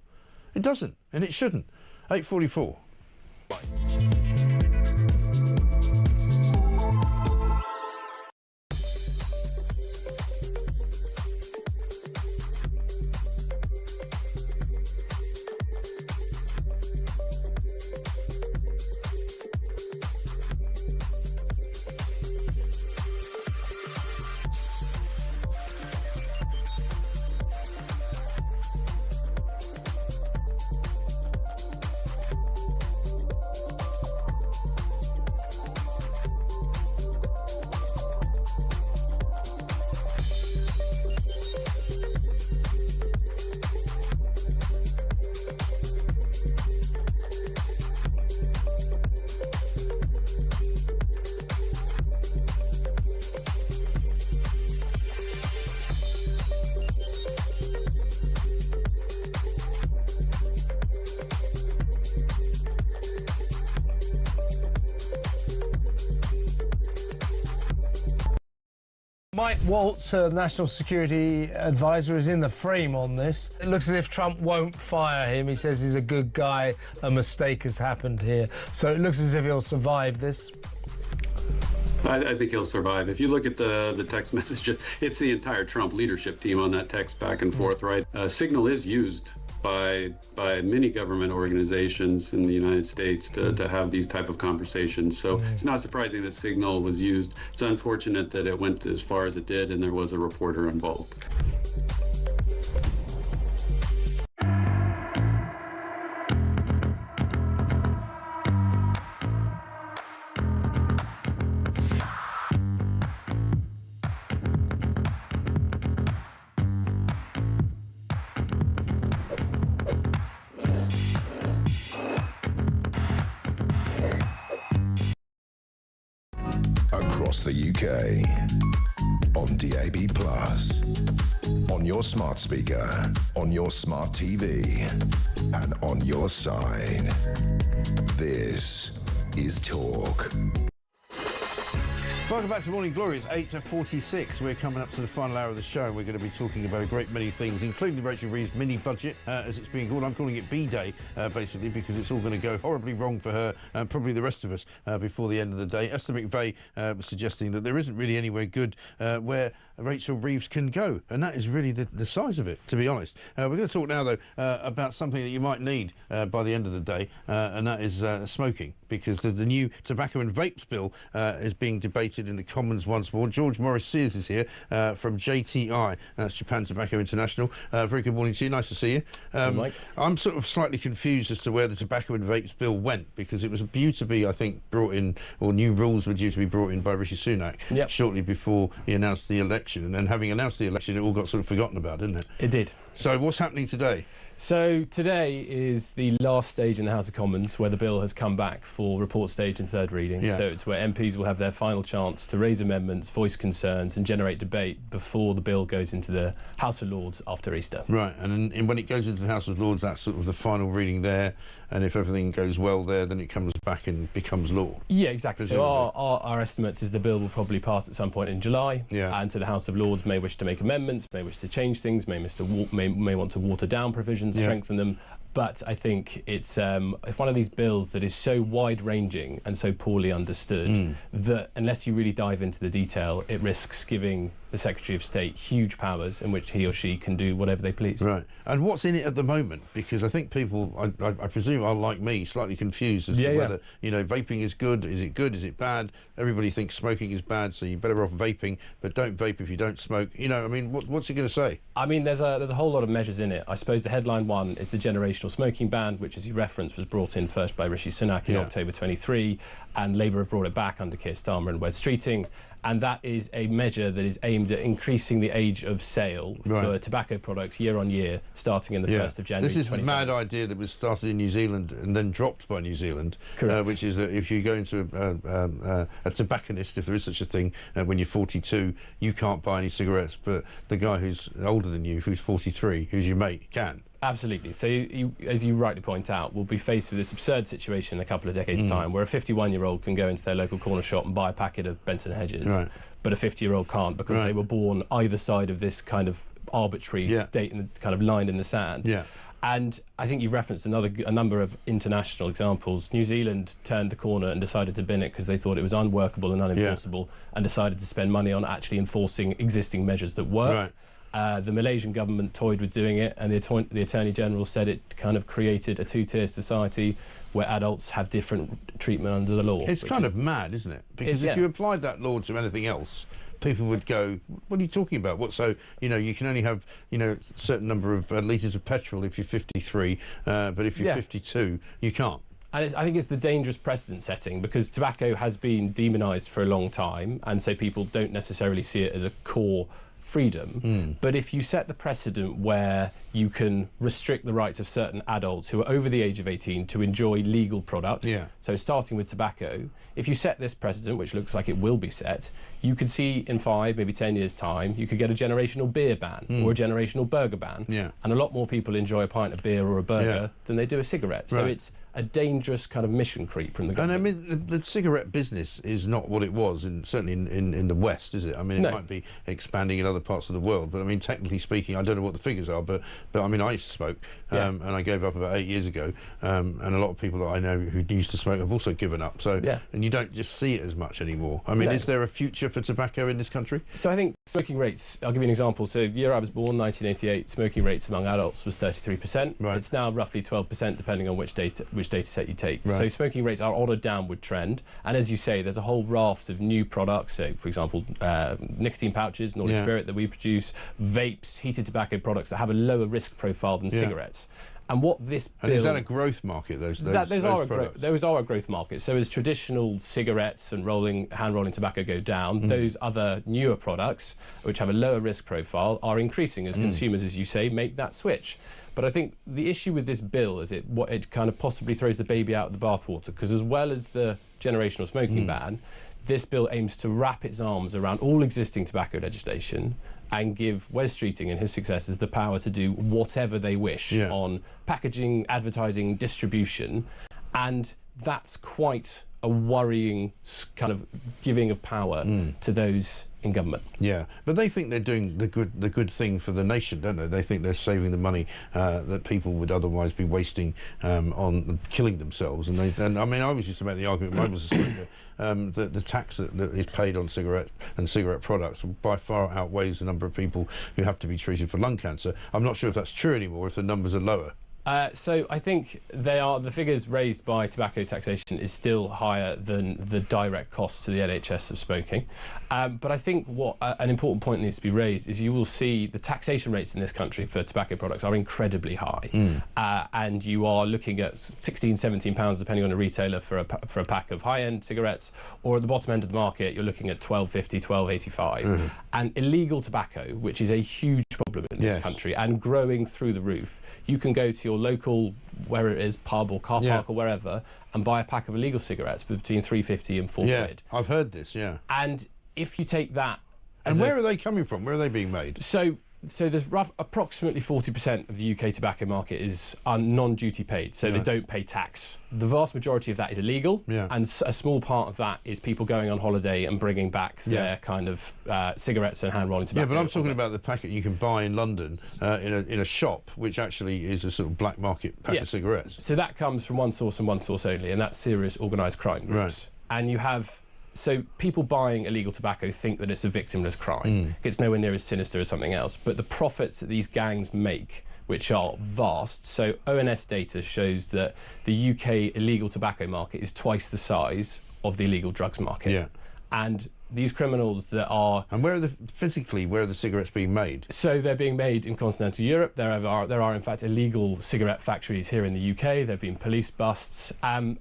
It doesn't, and it shouldn't. 8:44. Mike Waltz, National Security Advisor, is in the frame on this. It looks as if Trump won't fire him. He says he's a good guy. A mistake has happened here. So it looks as if he'll survive this. I think he'll survive. If you look at the text messages, it's the entire Trump leadership team on that text back and forth, right? Signal is used by many government organizations in the United States to have these type of conversations. So it's not surprising that Signal was used. It's unfortunate that it went as far as it did and there was a reporter involved. Across the UK, on DAB+, on your smart speaker, on your smart TV, and on your side. This is Talk. Welcome back to Morning Glory. It's 8:46. We're coming up to the final hour of the show. We're going to be talking about a great many things, including Rachel Reeves' mini budget, as it's being called. I'm calling it B-Day, basically, because it's all going to go horribly wrong for her and probably the rest of us before the end of the day. Esther McVeigh was suggesting that there isn't really anywhere good where Rachel Reeves can go, and that is really the size of it, to be honest. We're going to talk now, though, about something that you might need by the end of the day, and that is smoking, because the new tobacco and vapes bill is being debated in the Commons once more. George Morris Sears is here from JTI, that's Japan Tobacco International. Very good morning to you, nice to see you. Mike. I'm sort of slightly confused as to where the tobacco and vapes bill went, because it was due to be, I think, brought in, or new rules were due to be brought in by Rishi Sunak shortly before he announced the election, and then having announced the election, it all got sort of forgotten about, didn't it? It did. So what's happening today? So today is the last stage in the House of Commons where the bill has come back for report stage and third reading. Yeah. So it's where MPs will have their final chance to raise amendments, voice concerns and generate debate before the bill goes into the House of Lords after Easter. Right, and when it goes into the House of Lords, that's sort of the final reading there, and if everything goes well there, then it comes back and becomes law. Yeah, exactly. So our estimates is the bill will probably pass at some point in July, and so the House of Lords may wish to make amendments, may wish to change things, may want to water down provisions, strengthen them. But I think it's one of these bills that is so wide-ranging and so poorly understood that unless you really dive into the detail, it risks giving the Secretary of State huge powers in which he or she can do whatever they please. Right. And what's in it at the moment? Because I think people, I presume, are like me, slightly confused as to whether, you know, vaping is good, is it bad? Everybody thinks smoking is bad, so you're better off vaping, but don't vape if you don't smoke. You know, I mean, what's he going to say? I mean, there's a whole lot of measures in it. I suppose the headline one is the generational smoking ban, which, as you referenced, was brought in first by Rishi Sunak in October 23, and Labour have brought it back under Keir Starmer and Wes Streeting. And that is a measure that is aimed at increasing the age of sale for tobacco products year on year, starting in the 1st of January. This is the mad idea that was started in New Zealand and then dropped by New Zealand, which is that if you go into a tobacconist, if there is such a thing, when you're 42, you can't buy any cigarettes, but the guy who's older than you, who's 43, who's your mate, can. Absolutely. So, as you rightly point out, we'll be faced with this absurd situation in a couple of decades' time where a 51-year-old can go into their local corner shop and buy a packet of Benson Hedges, but a 50-year-old can't because they were born either side of this kind of arbitrary date and kind of line in the sand. And I think you've referenced a number of international examples. New Zealand turned the corner and decided to bin it because they thought it was unworkable and unenforceable and decided to spend money on actually enforcing existing measures that work. The Malaysian government toyed with doing it, and the Attorney General said it kind of created a two-tier society where adults have different treatment under the law. It's kind of mad, isn't it? Because if you applied that law to anything else, people would go, what are you talking about? What, so, you know, you can only have, you know, a certain number of litres of petrol if you're 53, but if you're 52, you can't. And I think it's the dangerous precedent setting, because tobacco has been demonised for a long time, and so people don't necessarily see it as a core freedom. But if you set the precedent where you can restrict the rights of certain adults who are over the age of 18 to enjoy legal products, so starting with tobacco, if you set this precedent, which looks like it will be set, you could see in 5, maybe 10 years' time, you could get a generational beer ban or a generational burger ban. And a lot more people enjoy a pint of beer or a burger than they do a cigarette. So it's a dangerous kind of mission creep from the government. And I mean, the cigarette business is not what it was, certainly in the West, is it? I mean, it might be expanding in other parts of the world, but I mean, technically speaking, I don't know what the figures are, but I mean, I used to smoke, and I gave up about 8 years ago, and a lot of people that I know who used to smoke have also given up. So, and you don't just see it as much anymore. I mean, is there a future for tobacco in this country? So I think smoking rates, I'll give you an example. So the year I was born, 1988, smoking rates among adults was 33%. It's now roughly 12%, depending on which data set you take. So smoking rates are on a downward trend, and as you say, there's a whole raft of new products. So, for example, nicotine pouches, Nordic Spirit that we produce, vapes, heated tobacco products that have a lower risk profile than cigarettes. And what this bill... And is that a growth market, those products? Those are a growth market. So as traditional cigarettes and hand-rolling tobacco go down, those other newer products, which have a lower risk profile, are increasing as consumers, as you say, make that switch. But I think the issue with this bill is it kind of possibly throws the baby out with the bathwater, because as well as the generational smoking ban, this bill aims to wrap its arms around all existing tobacco legislation and give Wes Streeting and his successors the power to do whatever they wish on packaging, advertising, distribution. And that's quite a worrying kind of giving of power to those in government. Yeah, but they think they're doing the good thing for the nation, don't they? They think they're saving the money that people would otherwise be wasting on killing themselves. And I mean, I was used to make the argument when I was a smoker that the tax that is paid on cigarette and cigarette products by far outweighs the number of people who have to be treated for lung cancer. I'm not sure if that's true anymore, if the numbers are lower. So I think the figures raised by tobacco taxation is still higher than the direct costs to the NHS of smoking. But I think what an important point needs to be raised is you will see the taxation rates in this country for tobacco products are incredibly high. And you are looking at £16, £17 depending on a retailer for a pack of high-end cigarettes, or at the bottom end of the market you're looking at £12.50, £12.85. And illegal tobacco, which is a huge problem in this country and growing through the roof, you can go to your local, where it is, pub or car park or wherever, and buy a pack of illegal cigarettes between £3.50 and £4. Yeah, I've heard this. Yeah, and if you take that, and where are they coming from? Where are they being made? So there's approximately 40% of the UK tobacco market is non-duty paid, so they don't pay tax. The vast majority of that is illegal, and a small part of that is people going on holiday and bringing back their kind of cigarettes and hand rolling tobacco. Yeah, but I'm talking about the packet you can buy in London in a shop, which actually is a sort of black market pack of cigarettes. So that comes from one source and one source only, and that's serious organised crime groups. And you have. So people buying illegal tobacco think that it's a victimless crime. It's nowhere near as sinister as something else. But the profits that these gangs make, which are vast. So ONS data shows that the UK illegal tobacco market is twice the size of the illegal drugs market. Yeah. And these criminals that are... And where are the cigarettes being made? So they're being made in continental Europe. There are in fact illegal cigarette factories here in the UK. There have been police busts. And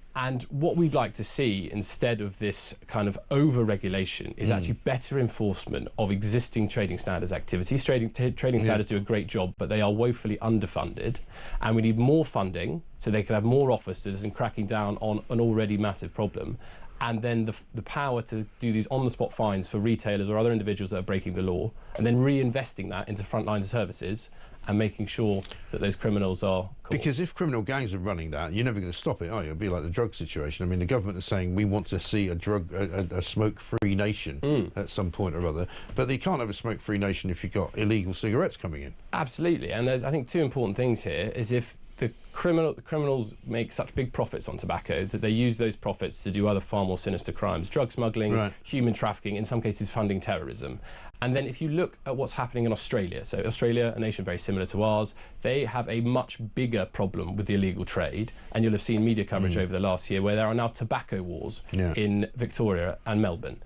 what we'd like to see instead of this kind of over-regulation is actually better enforcement of existing trading standards activities. Trading standards do a great job, but they are woefully underfunded. And we need more funding so they can have more officers in cracking down on an already massive problem. And then the power to do these on-the-spot fines for retailers or other individuals that are breaking the law, and then reinvesting that into frontline services and making sure that those criminals are caught. Because if criminal gangs are running that, you're never going to stop it, are you? It'll be like the drug situation. I mean, the government is saying we want to see a smoke-free nation at some point or other, but you can't have a smoke-free nation if you've got illegal cigarettes coming in. Absolutely, and there's, I think, two important things here is if the criminals make such big profits on tobacco that they use those profits to do other far more sinister crimes, drug smuggling, human trafficking, in some cases funding terrorism. And then if you look at what's happening in Australia, so Australia, a nation very similar to ours, they have a much bigger problem with the illegal trade, and you'll have seen media coverage over the last year where there are now tobacco wars in Victoria and Melbourne,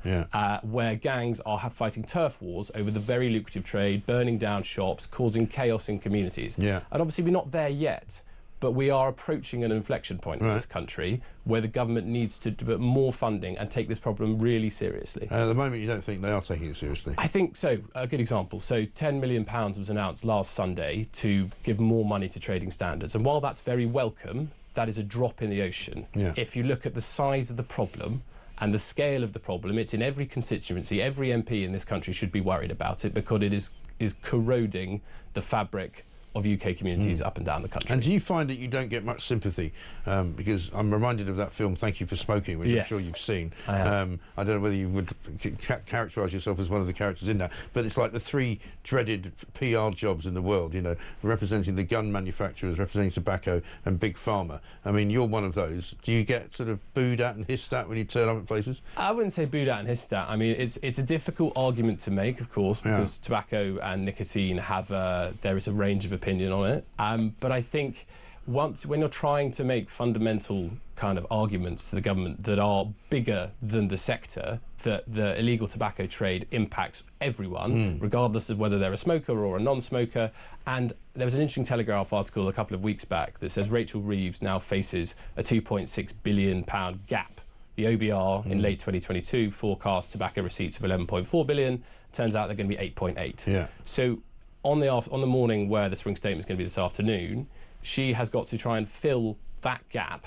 where gangs are fighting turf wars over the very lucrative trade, burning down shops, causing chaos in communities. And obviously we're not there yet, but we are approaching an inflection point in this country where the government needs to devote more funding and take this problem really seriously. At the moment, you don't think they are taking it seriously? I think so. A good example. So £10 million was announced last Sunday to give more money to trading standards. And while that's very welcome, that is a drop in the ocean. If you look at the size of the problem and the scale of the problem, it's in every constituency. Every MP in this country should be worried about it because it is corroding the fabric of UK communities up and down the country. And do you find that you don't get much sympathy? Because I'm reminded of that film Thank You for Smoking, which I'm sure you've seen. I have. I don't know whether you would characterise yourself as one of the characters in that, but it's like the three dreaded PR jobs in the world, you know, representing the gun manufacturers, representing tobacco and Big Pharma. I mean, you're one of those. Do you get sort of booed at and hissed at when you turn up at places? I wouldn't say booed at and hissed at. I mean, it's a difficult argument to make, of course, because tobacco and nicotine have there is a range of opinion on it. But I think when you're trying to make fundamental kind of arguments to the government that are bigger than the sector, that the illegal tobacco trade impacts everyone, regardless of whether they're a smoker or a non-smoker. And there was an interesting Telegraph article a couple of weeks back that says Rachel Reeves now faces a £2.6 billion gap. The OBR in late 2022 forecast tobacco receipts of 11.4 billion. Turns out they're going to be 8.8. So on the morning where the swing statement is going to be this afternoon, she has got to try and fill that gap,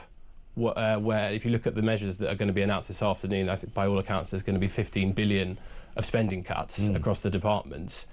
where if you look at the measures that are going to be announced this afternoon, I think by all accounts there's going to be 15 billion of spending cuts across the departments.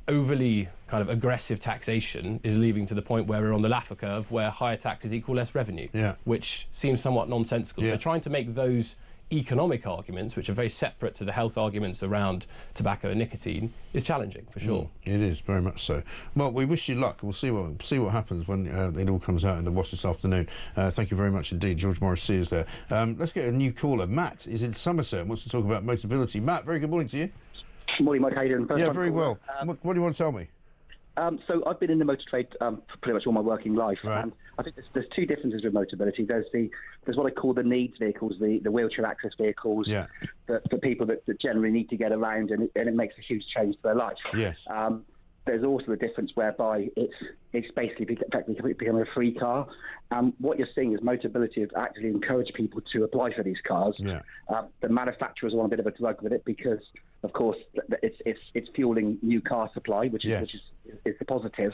overly kind of aggressive taxation is leading to the point where we're on the Laffer curve, where higher taxes equal less revenue, which seems somewhat nonsensical. So trying to make those economic arguments, which are very separate to the health arguments around tobacco and nicotine, is challenging for sure. It is, very much so. Well, we wish you luck. We'll see what happens when it all comes out in the wash this afternoon. Thank you very much indeed. George Morrissey is there. Let's get a new caller. Matt is in Somerset and wants to talk about Motability. Matt, very good morning to you. Good morning, Mike. How you doing? Yeah, very well. What do you want to tell me? So I've been in the motor trade for pretty much all my working life, right. And I think there's two differences with Motability. There's what I call the needs vehicles, the wheelchair access vehicles, for people that generally need to get around, and it makes a huge change to their life. Yes. There's also the difference whereby it's basically effectively becoming a free car. What you're seeing is Motability have actually encouraged people to apply for these cars. Yeah. The manufacturers are on a bit of a drug with it because, of course, it's fueling new car supply, which is the positive.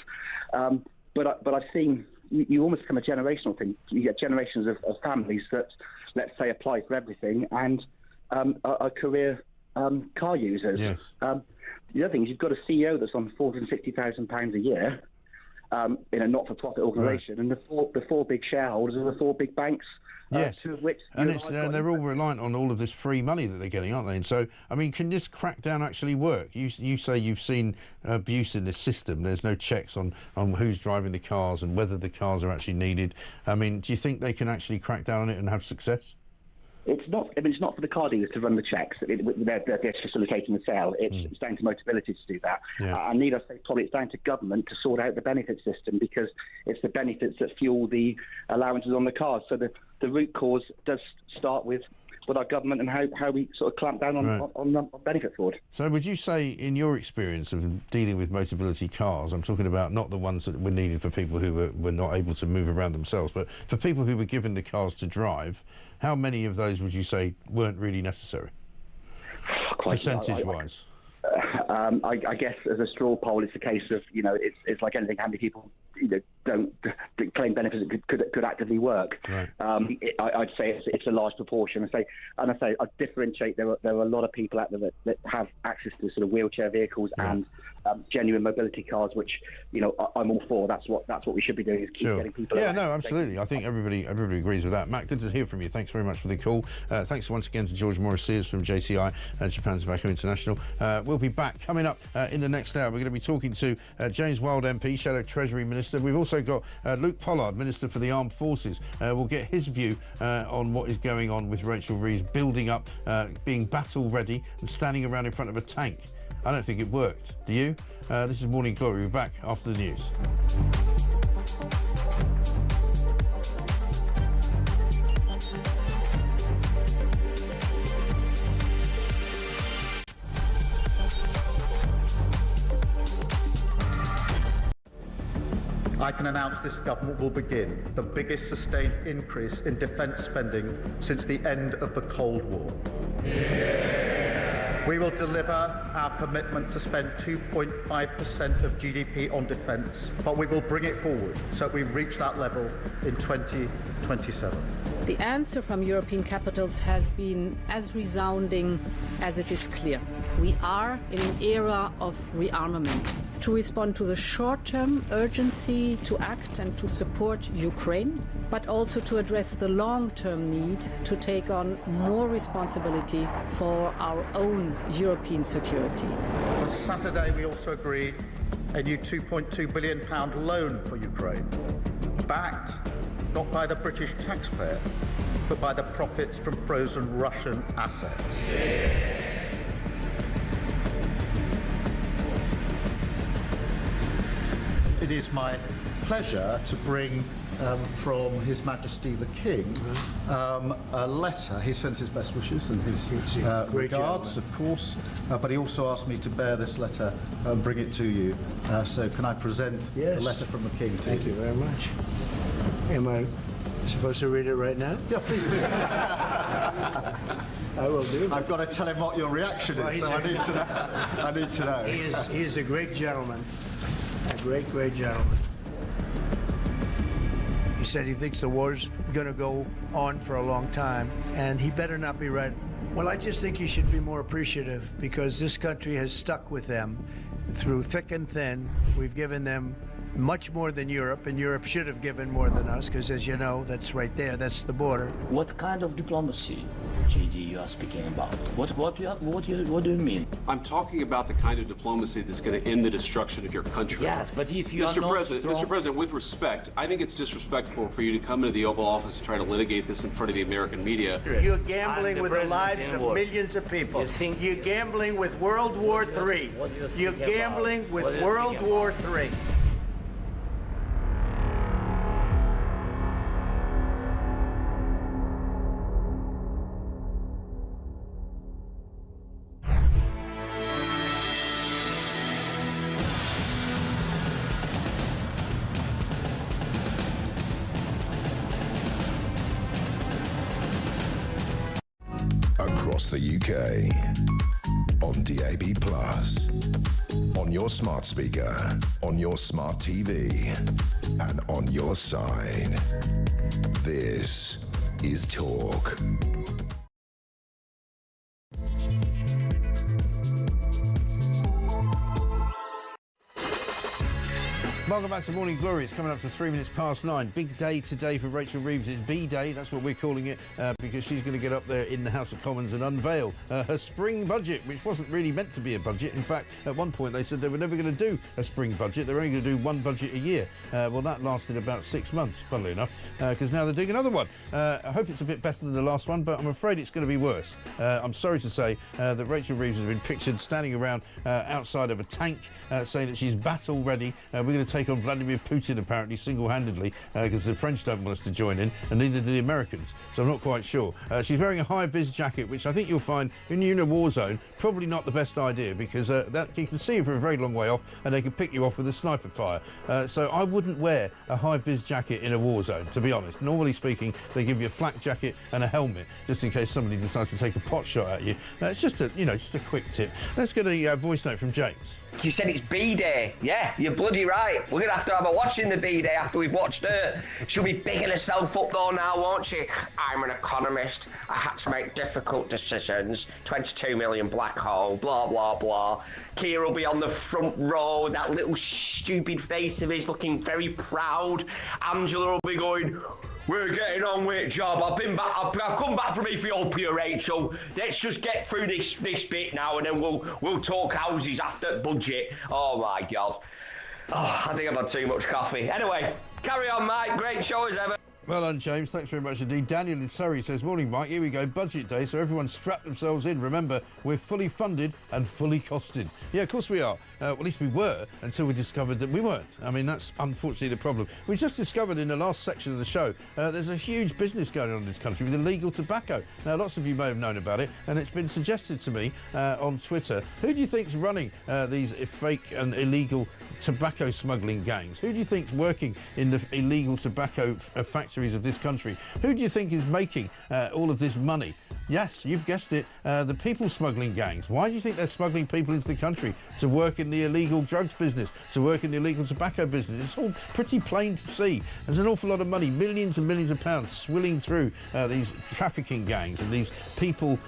But I've seen you almost become a generational thing. You get generations of families that, let's say, apply for everything and are career car users. Yes. The other thing is you've got a CEO that's on £460,000 a year in a not-for-profit organisation, and the four big shareholders are the four big banks. Yes, two of which and they're all reliant on all of this free money that they're getting, aren't they? And so, I mean, can this crackdown actually work? You say you've seen abuse in this system. There's no checks on who's driving the cars and whether the cars are actually needed. I mean, do you think they can actually crack down on it and have success? It's not. I mean, it's not for the car dealers to run the checks. They're facilitating the sale. It's down to Motability to do that. I need to say probably it's down to government to sort out the benefit system, because it's the benefits that fuel the allowances on the cars. So the root cause does start with our government and how we sort of clamp down on benefit fraud. So would you say, in your experience of dealing with Motability cars, I'm talking about not the ones that were needed for people who were not able to move around themselves, but for people who were given the cars to drive, how many of those would you say weren't really necessary, percentage-wise? I guess as a straw poll, it's a case of, it's like anything. How many people don't claim benefits that could actively work? Right. I'd say it's a large proportion. I differentiate. There are a lot of people out there that have access to sort of wheelchair vehicles and genuine mobility cars, which I'm all for. That's what we should be doing, is keep getting people. Yeah, no, absolutely. I think everybody agrees with that. Matt, good to hear from you. Thanks very much for the call. Thanks once again to George Morrissey from JTI and Japan Tobacco International. We'll be back coming up in the next hour. We're going to be talking to James Wild MP, Shadow Treasury Minister. We've also got Luke Pollard, Minister for the Armed Forces. We'll get his view on what is going on with Rachel Reeves building up, being battle ready and standing around in front of a tank. I don't think it worked. Do you? This is Morning Glory. We're back after the news. I can announce this government will begin the biggest sustained increase in defence spending since the end of the Cold War. We will deliver our commitment to spend 2.5% of GDP on defence, but we will bring it forward so we reach that level in 2027. The answer from European capitals has been as resounding as it is clear. We are in an era of rearmament to respond to the short-term urgency to act and to support Ukraine, but also to address the long-term need to take on more responsibility for our own European security. On Saturday, we also agreed a new £2.2 billion loan for Ukraine, backed not by the British taxpayer, but by the profits from frozen Russian assets. It is my pleasure to bring from His Majesty the King a letter. He sends his best wishes and his regards, of course, but he also asked me to bear this letter and bring it to you. So can I present the letter from the King to you? Thank you very much. Am I supposed to read it right now? Yeah, please do. I will do. I've got to tell him what your reaction is, so I need to know. He is a great gentleman. A great, great gentleman. He said he thinks the war's going to go on for a long time, and he better not be right. Well, I just think he should be more appreciative, because this country has stuck with them through thick and thin. We've given them much more than Europe, and Europe should have given more than us, because as you know, that's right there, that's the border. What kind of diplomacy, JD, you are speaking about? What do you mean? I'm talking about the kind of diplomacy that's going to end the destruction of your country. Yes, but if you are not Mr. President, with respect, I think it's disrespectful for you to come into the Oval Office and try to litigate this in front of the American media. You're gambling with the lives of millions of people. You're gambling with World War III. You're gambling with World War III. Across the UK, on DAB+, on your smart speaker, on your smart TV, and on your side. This is Talk. Welcome back to Morning Glory. It's coming up to 3 minutes past 9. Big day today for Rachel Reeves. It's B-Day, that's what we're calling it, because she's going to get up there in the House of Commons and unveil her spring budget, which wasn't really meant to be a budget. In fact, at one point they said they were never going to do a spring budget. They were only going to do one budget a year. Well, that lasted about 6 months, funnily enough, because now they're doing another one. I hope it's a bit better than the last one, but I'm afraid it's going to be worse. I'm sorry to say that Rachel Reeves has been pictured standing around outside of a tank saying that she's battle ready. We're going to take on Vladimir Putin, apparently, single-handedly, because the French don't want us to join in, and neither do the Americans, so I'm not quite sure. She's wearing a high-vis jacket, which I think you'll find, when you're in a war zone, probably not the best idea, because that you can see it from a very long way off, and they can pick you off with a sniper fire. So I wouldn't wear a high-vis jacket in a war zone, to be honest. Normally speaking, they give you a flak jacket and a helmet, just in case somebody decides to take a pot shot at you. It's just a, just a quick tip. Let's get a voice note from James. You said it's B-Day. Yeah, you're bloody right. We're going to have a watch in the B-Day after we've watched her. She'll be bigging herself up though now, won't she? I'm an economist. I had to make difficult decisions. 22 million black hole, blah, blah, blah. Keir will be on the front row, that little stupid face of his looking very proud. Angela will be going, we're getting on with it, job. I've come back from Ethiopia, Rachel. Let's just get through this bit now, and then we'll talk houses after budget. Oh my God. Oh, I think I've had too much coffee. Anyway, carry on, Mike. Great show as ever. Well done, James. Thanks very much indeed. Daniel in Surrey says, morning, Mike. Here we go. Budget day, so everyone strap themselves in. Remember, we're fully funded and fully costed. Yeah, of course we are. Well, at least we were until we discovered that we weren't. I mean, that's unfortunately the problem. We just discovered in the last section of the show there's a huge business going on in this country with illegal tobacco. Now, lots of you may have known about it, and it's been suggested to me on Twitter. Who do you think's running these fake and illegal tobacco smuggling gangs? Who do you think's working in the illegal tobacco factories of this country? Who do you think is making all of this money? Yes, you've guessed it, the people smuggling gangs. Why do you think they're smuggling people into the country? To work in the illegal drugs business, to work in the illegal tobacco business. It's all pretty plain to see. There's an awful lot of money, millions and millions of pounds swilling through these trafficking gangs and these people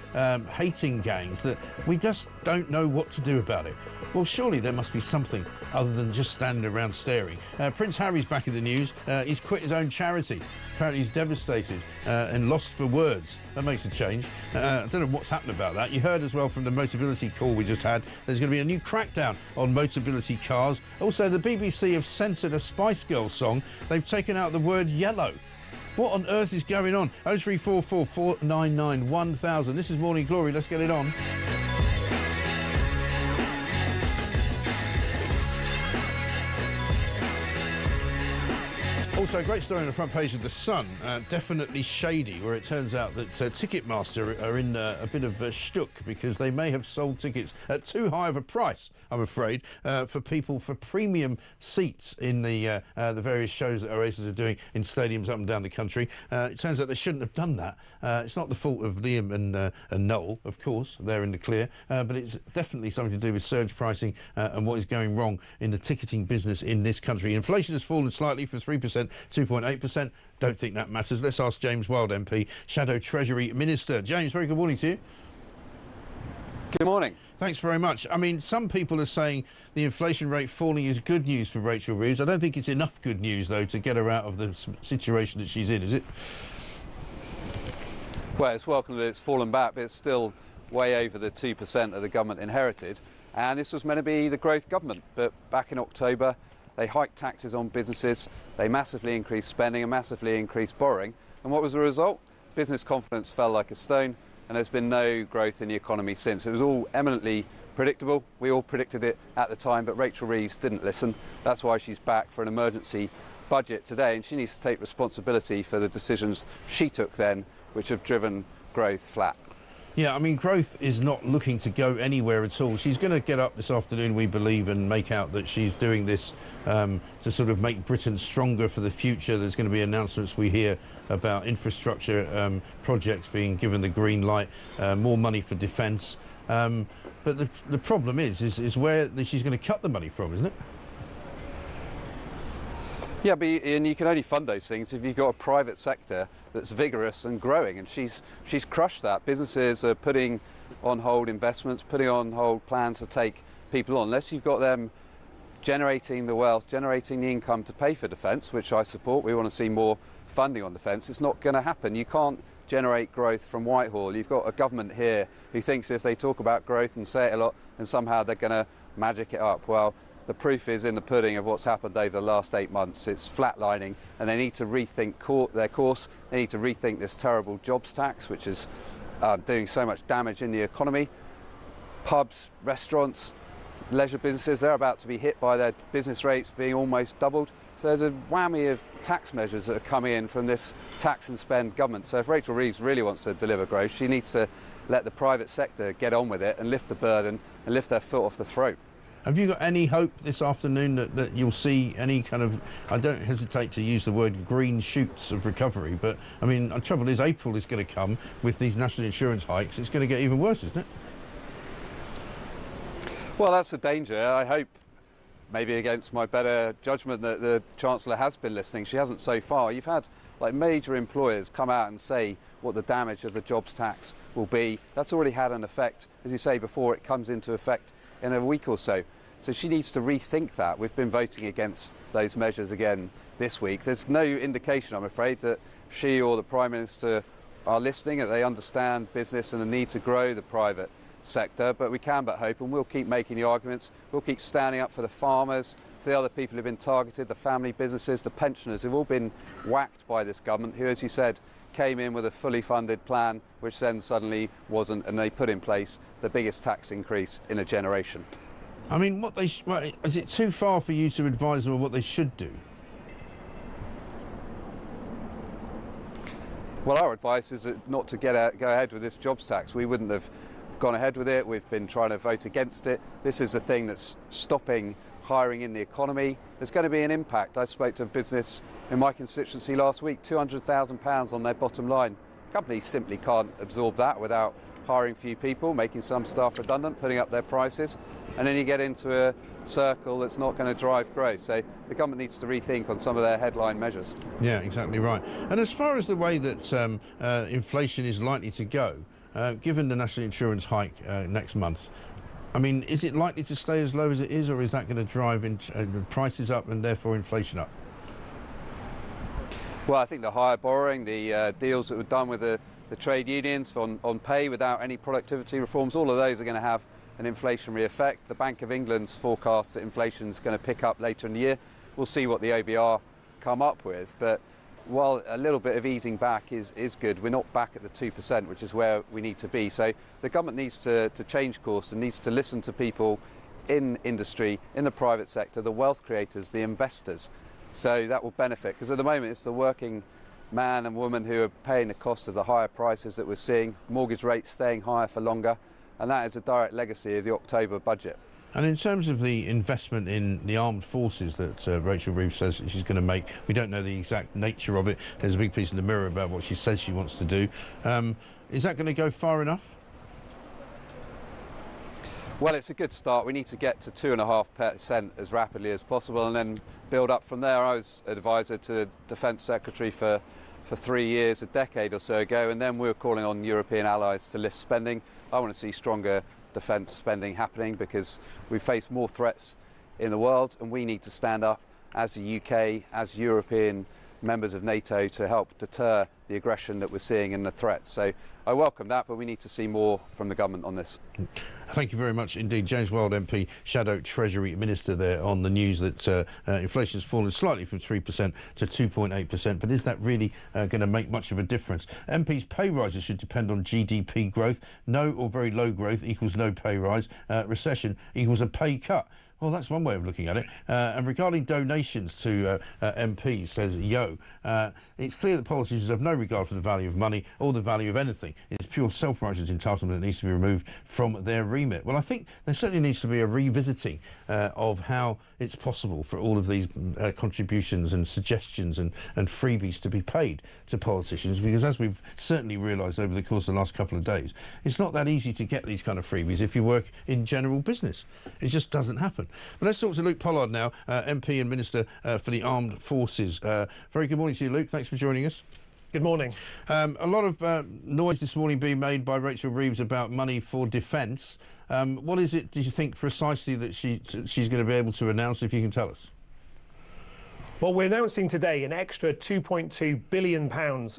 hating gangs that we just don't know what to do about it. Well, surely there must be something other than just standing around staring. Prince Harry's back in the news. He's quit his own charity. Apparently he's devastated and lost for words. That makes a change. I don't know what's happened about that. You heard as well from the Motability call we just had, there's going to be a new crackdown on Motability cars. Also, the BBC have censored a Spice Girls song. They've taken out the word yellow. What on earth is going on? 0344 499 1000. This is Morning Glory. Let's get it on. Also, a great story on the front page of The Sun, definitely shady, where it turns out that Ticketmaster are in a bit of shtuck because they may have sold tickets at too high of a price, I'm afraid, for people for premium seats in the various shows that Oasis are doing in stadiums up and down the country. It turns out they shouldn't have done that. It's not the fault of Liam and Noel, of course, they're in the clear, but it's definitely something to do with surge pricing and what is going wrong in the ticketing business in this country. Inflation has fallen slightly from 3%, 2.8%. Don't think that matters. Let's ask James Wild MP, Shadow Treasury Minister. James, very good morning to you. Good morning. Thanks very much. I mean, some people are saying the inflation rate falling is good news for Rachel Reeves. I don't think it's enough good news, though, to get her out of the situation that she's in, is it? Well, it's welcome that it's fallen back, but it's still way over the 2% that the government inherited. And this was meant to be the growth government. But back in October, they hiked taxes on businesses, they massively increased spending and massively increased borrowing. And what was the result? Business confidence fell like a stone, and there's been no growth in the economy since. It was all eminently predictable. We all predicted it at the time, but Rachel Reeves didn't listen. That's why she's back for an emergency budget today, and she needs to take responsibility for the decisions she took then, which have driven growth flat. Yeah, I mean, growth is not looking to go anywhere at all. She's going to get up this afternoon, we believe, and make out that she's doing this to sort of make Britain stronger for the future. There's going to be announcements we hear about infrastructure projects being given the green light, more money for defence. But the problem is where she's going to cut the money from, isn't it? Yeah, and you can only fund those things if you've got a private sector that's vigorous and growing, and she's crushed that. Businesses are putting on hold investments, putting on hold plans to take people on. Unless you've got them generating the wealth, generating the income to pay for defence, which I support, we want to see more funding on defence, it's not going to happen. You can't generate growth from Whitehall. You've got a government here who thinks if they talk about growth and say it a lot, then somehow they're going to magic it up. Well, the proof is in the pudding of what's happened over the last 8 months. It's flatlining, and they need to rethink their course. They need to rethink this terrible jobs tax, which is doing so much damage in the economy. Pubs, restaurants, leisure businesses, they're about to be hit by their business rates being almost doubled. So there's a whammy of tax measures that are coming in from this tax and spend government. So if Rachel Reeves really wants to deliver growth, she needs to let the private sector get on with it and lift the burden and lift their foot off the throat. Have you got any hope this afternoon that you'll see any kind of, I don't hesitate to use the word green shoots of recovery, but I mean, the trouble is April is going to come with these national insurance hikes. It's going to get even worse, isn't it? Well, that's the danger. I hope, maybe against my better judgment, that the Chancellor has been listening. She hasn't so far. You've had like major employers come out and say what the damage of the jobs tax will be. That's already had an effect, as you say, before it comes into effect in a week or so. So she needs to rethink that. We've been voting against those measures again this week. There's no indication, I'm afraid, that she or the Prime Minister are listening, that they understand business and the need to grow the private sector. But we can but hope, and we'll keep making the arguments. We'll keep standing up for the farmers, for the other people who've been targeted, the family businesses, the pensioners who've all been whacked by this government, who, as you said, came in with a fully funded plan, which then suddenly wasn't, and they put in place the biggest tax increase in a generation. I mean, is it too far for you to advise them on what they should do? Well, our advice is not to go ahead with this jobs tax. We wouldn't have gone ahead with it. We've been trying to vote against it. This is the thing that's stopping hiring in the economy. There's going to be an impact. I spoke to a business in my constituency last week, £200,000 on their bottom line. Companies simply can't absorb that without hiring few people, making some staff redundant, putting up their prices, and then you get into a circle that's not going to drive growth. So the government needs to rethink on some of their headline measures. Yeah, exactly right. And as far as the way that inflation is likely to go, given the national insurance hike next month, I mean, is it likely to stay as low as it is, or is that going to drive prices up and therefore inflation up? Well, I think the higher borrowing, the deals that were done with the trade unions on pay without any productivity reforms, all of those are going to have an inflationary effect. The Bank of England's forecasts that inflation is going to pick up later in the year. We'll see what the OBR come up with. But while a little bit of easing back is good, we're not back at the 2%, which is where we need to be. So the government needs to change course and needs to listen to people in industry, in the private sector, the wealth creators, the investors. So that will benefit, because at the moment it's the working man and woman who are paying the cost of the higher prices that we're seeing, mortgage rates staying higher for longer, and that is a direct legacy of the October budget. And in terms of the investment in the armed forces that Rachel Reeves says she's going to make, we don't know the exact nature of it. There's a big piece in the Mirror about what she says she wants to do. Is that going to go far enough? Well, it's a good start. We need to get to 2.5% as rapidly as possible and then build up from there. I was advisor to the Defence Secretary for 3 years, a decade or so ago, and then we were calling on European allies to lift spending. I want to see stronger defence spending happening, because we face more threats in the world, and we need to stand up as the UK, as European members of NATO, to help deter the aggression that we're seeing and the threats. So I welcome that, but we need to see more from the government on this. Thank you very much indeed. James Wild MP, Shadow Treasury Minister, there on the news that inflation has fallen slightly from 3% to 2.8%. But is that really going to make much of a difference? MPs' pay rises should depend on GDP growth. No or very low growth equals no pay rise. Recession equals a pay cut. Well, that's one way of looking at it. And regarding donations to MPs, says Yo, it's clear that politicians have no regard for the value of money or the value of anything. It's pure self-righteous entitlement that needs to be removed from their remit. Well, I think there certainly needs to be a revisiting of how it's possible for all of these contributions and suggestions and freebies to be paid to politicians, because as we've certainly realised over the course of the last couple of days, it's not that easy to get these kind of freebies if you work in general business. It just doesn't happen. But let's talk to Luke Pollard now, MP and Minister for the Armed Forces. Very good morning to you, Luke. Thanks for joining us. Good morning. A lot of noise this morning being made by Rachel Reeves about money for defence. What is it, do you think, precisely that she's going to be able to announce, if you can tell us? Well, we're announcing today an extra £2.2 billion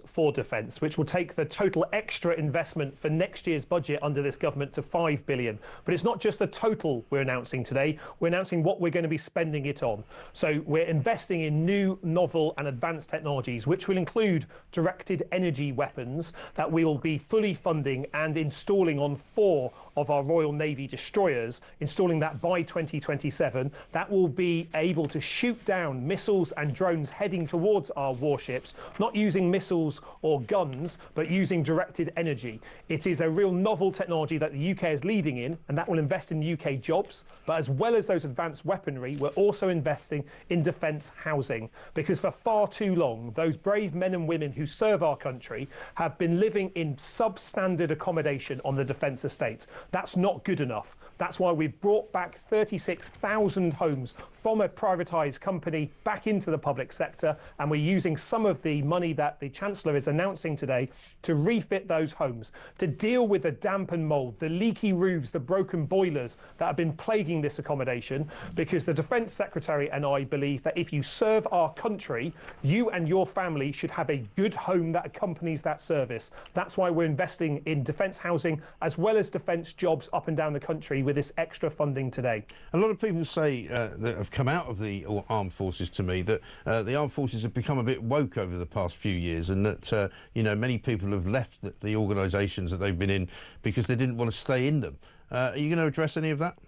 for defence, which will take the total extra investment for next year's budget under this government to £5 billion. But it's not just the total we're announcing today, we're announcing what we're going to be spending it on. So we're investing in new, novel and advanced technologies, which will include directed energy weapons that we will be fully funding and installing on 4 of our Royal Navy destroyers, installing that by 2027. That will be able to shoot down missiles and drones heading towards our warships, not using missiles or guns, but using directed energy. It is a real novel technology that the UK is leading in, and that will invest in UK jobs. But as well as those advanced weaponry, we're also investing in defence housing, because for far too long, those brave men and women who serve our country have been living in substandard accommodation on the defence estate. That's not good enough. That's why we've brought back 36,000 homes from a privatised company back into the public sector, and we're using some of the money that the Chancellor is announcing today to refit those homes, to deal with the damp and mould, the leaky roofs, the broken boilers that have been plaguing this accommodation, because the Defence Secretary and I believe that if you serve our country, you and your family should have a good home that accompanies that service. That's why we're investing in defence housing as well as defence jobs up and down the country with this extra funding today. A lot of people say that have come out of the armed forces to me that the armed forces have become a bit woke over the past few years, and that you know, many people have left the organisations that they've been in because they didn't want to stay in them. Are you going to address any of that?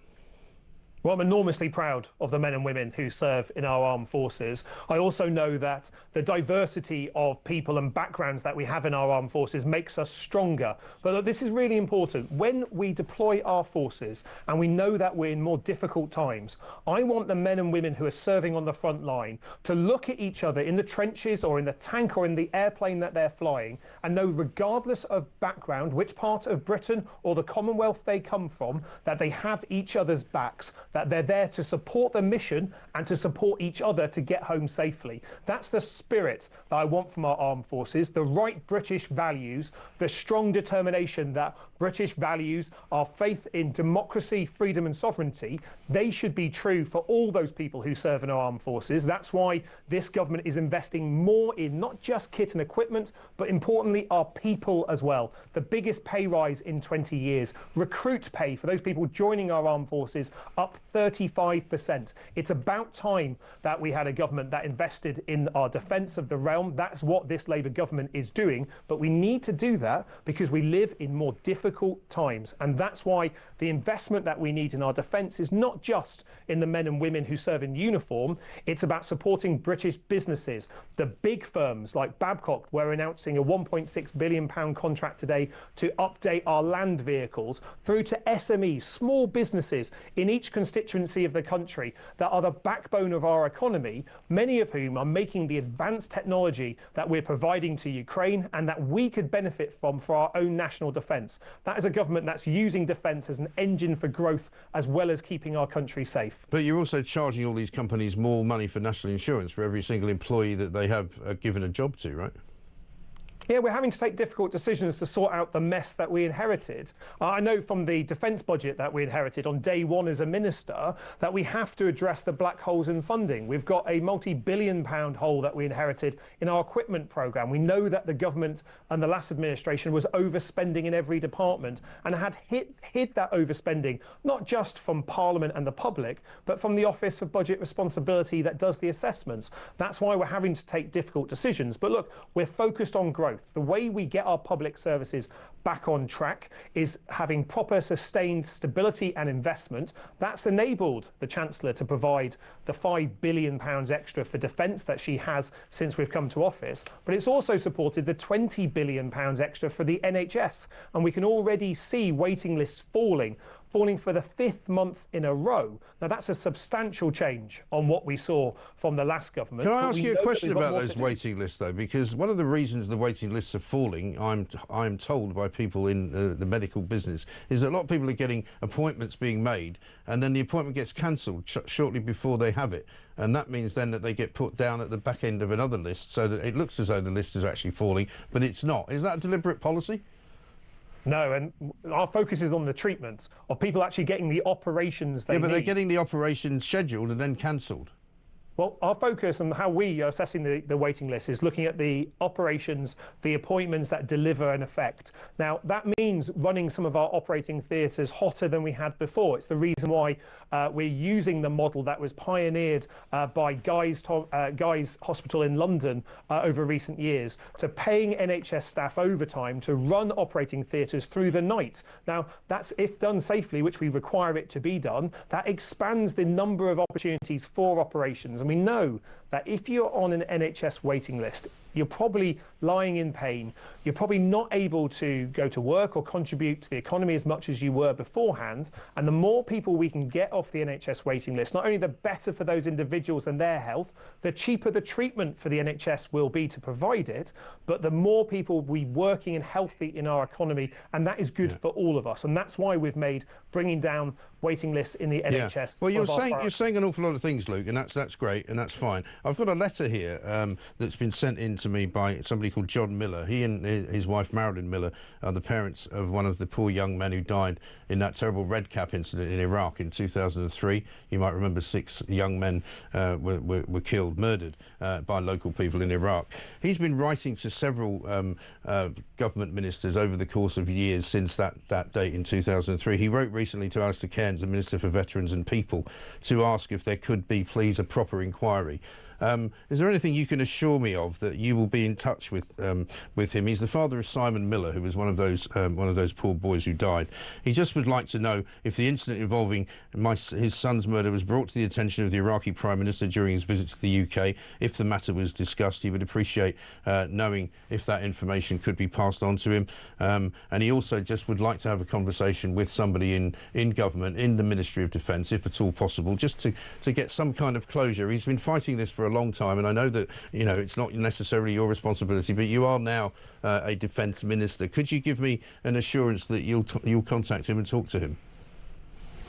Well, I'm enormously proud of the men and women who serve in our armed forces. I also know that the diversity of people and backgrounds that we have in our armed forces makes us stronger. But this is really important. When we deploy our forces, and we know that we're in more difficult times, I want the men and women who are serving on the front line to look at each other in the trenches or in the tank or in the airplane that they're flying and know, regardless of background, which part of Britain or the Commonwealth they come from, that they have each other's backs, that they're there to support the mission and to support each other to get home safely. That's the spirit that I want from our armed forces, the right British values, the strong determination that British values, our faith in democracy, freedom and sovereignty, they should be true for all those people who serve in our armed forces. That's why this government is investing more in not just kit and equipment, but importantly our people as well. The biggest pay rise in 20 years. Recruit pay for those people joining our armed forces up 35%. It's about time that we had a government that invested in our defence of the realm. That's what this Labour government is doing. But we need to do that because we live in more difficult times. And that's why the investment that we need in our defence is not just in the men and women who serve in uniform. It's about supporting British businesses. The big firms like Backlog, we're announcing a £1.6 billion contract today to update our land vehicles, through to SMEs, small businesses in each constituency of the country that are the backbone of our economy, many of whom are making the advanced technology that we're providing to Ukraine and that we could benefit from for our own national defence. That is a government that's using defence as an engine for growth as well as keeping our country safe. But you're also charging all these companies more money for national insurance for every single employee that they have given a job to, right? Yeah, we're having to take difficult decisions to sort out the mess that we inherited. I know from the defence budget that we inherited on day one as a minister that we have to address the black holes in funding. We've got a multi-billion-pound hole that we inherited in our equipment programme. We know that the government and the last administration was overspending in every department and had hid that overspending, not just from Parliament and the public, but from the Office of Budget Responsibility that does the assessments. That's why we're having to take difficult decisions. But look, we're focused on growth. The way we get our public services back on track is having proper sustained stability and investment. That's enabled the Chancellor to provide the £5 billion extra for defence that she has since we've come to office, but it's also supported the £20 billion extra for the NHS, and we can already see waiting lists falling for the 5th month in a row. Now, that's a substantial change on what we saw from the last government. Can I ask you a question about those waiting lists, though? Because one of the reasons the waiting lists are falling, I'm told by people in the medical business, is that a lot of people are getting appointments being made, and then the appointment gets cancelled shortly before they have it. And that means then that they get put down at the back end of another list, so that it looks as though the list is actually falling, but it's not. Is that a deliberate policy? No, and our focus is on the treatment of people actually getting the operations they need. Yeah, but they're getting the operations scheduled and then cancelled. Well, our focus and how we are assessing the waiting list is looking at the operations, the appointments that deliver an effect. Now, that means running some of our operating theatres hotter than we had before. It's the reason why we're using the model that was pioneered by Guy's Hospital in London over recent years, to paying NHS staff overtime to run operating theatres through the night. Now, that's, if done safely, which we require it to be done, that expands the number of opportunities for operations. And we know that if you're on an NHS waiting list, you're probably lying in pain, you're probably not able to go to work or contribute to the economy as much as you were beforehand. And the more people we can get off the NHS waiting list, not only the better for those individuals and their health, the cheaper the treatment for the NHS will be to provide it, but the more people we working and healthy in our economy, and that is good for all of us. And that's why we've made bringing down waiting lists in the NHS. Well, you're saying an awful lot of things, Luke, and that's great and that's fine. I've got a letter here that's been sent in to me by somebody called John Miller. He and his wife Marilyn Miller are the parents of one of the poor young men who died in that terrible Red Cap incident in Iraq in 2003. You might remember 6 young men were killed, murdered by local people in Iraq. He's been writing to several government ministers over the course of years since that date in 2003. He wrote recently to Alistair Cairns, the Minister for Veterans and People, to ask if there could be, please, a proper inquiry. Is there anything you can assure me of that you will be in touch with him? He's the father of Simon Miller, who was one of those poor boys who died. He just would like to know if the incident involving his son's murder was brought to the attention of the Iraqi Prime Minister during his visit to the UK. If the matter was discussed, he would appreciate knowing if that information could be passed on to him. And he also just would like to have a conversation with somebody in government, in the Ministry of Defence, if at all possible, just to get some kind of closure. He's been fighting this for a long time, and I know that it's not necessarily your responsibility, but you are now a defence minister. Could you give me an assurance that you'll contact him and talk to him?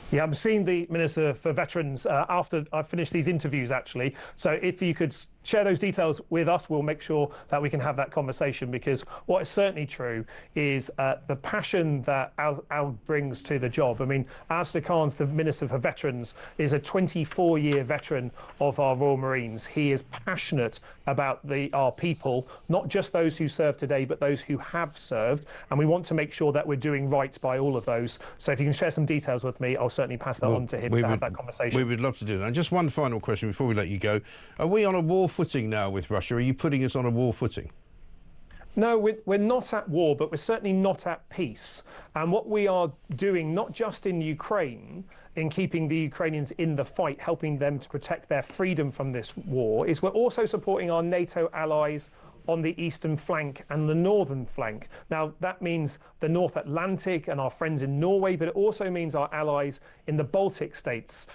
Yeah, I'm seeing the Minister for Veterans after I've finished these interviews, actually. So if you could share those details with us, we'll make sure that we can have that conversation, because what is certainly true is the passion that Al brings to the job. I mean, Alistair Cairns, the Minister for Veterans, is a 24-year veteran of our Royal Marines. He is passionate about our people, not just those who serve today, but those who have served. And we want to make sure that we're doing right by all of those. So if you can share some details with me, I'll certainly pass that on to him to have that conversation. We would love to do that. And just one final question before we let you go. Are we on a war footing now with Russia? Are you putting us on a war footing? No, we're not at war, but we're certainly not at peace. And what we are doing, not just in Ukraine, in keeping the Ukrainians in the fight, helping them to protect their freedom from this war, is we're also supporting our NATO allies on the eastern flank and the northern flank. Now, that means the North Atlantic and our friends in Norway, but it also means our allies in the Baltic states,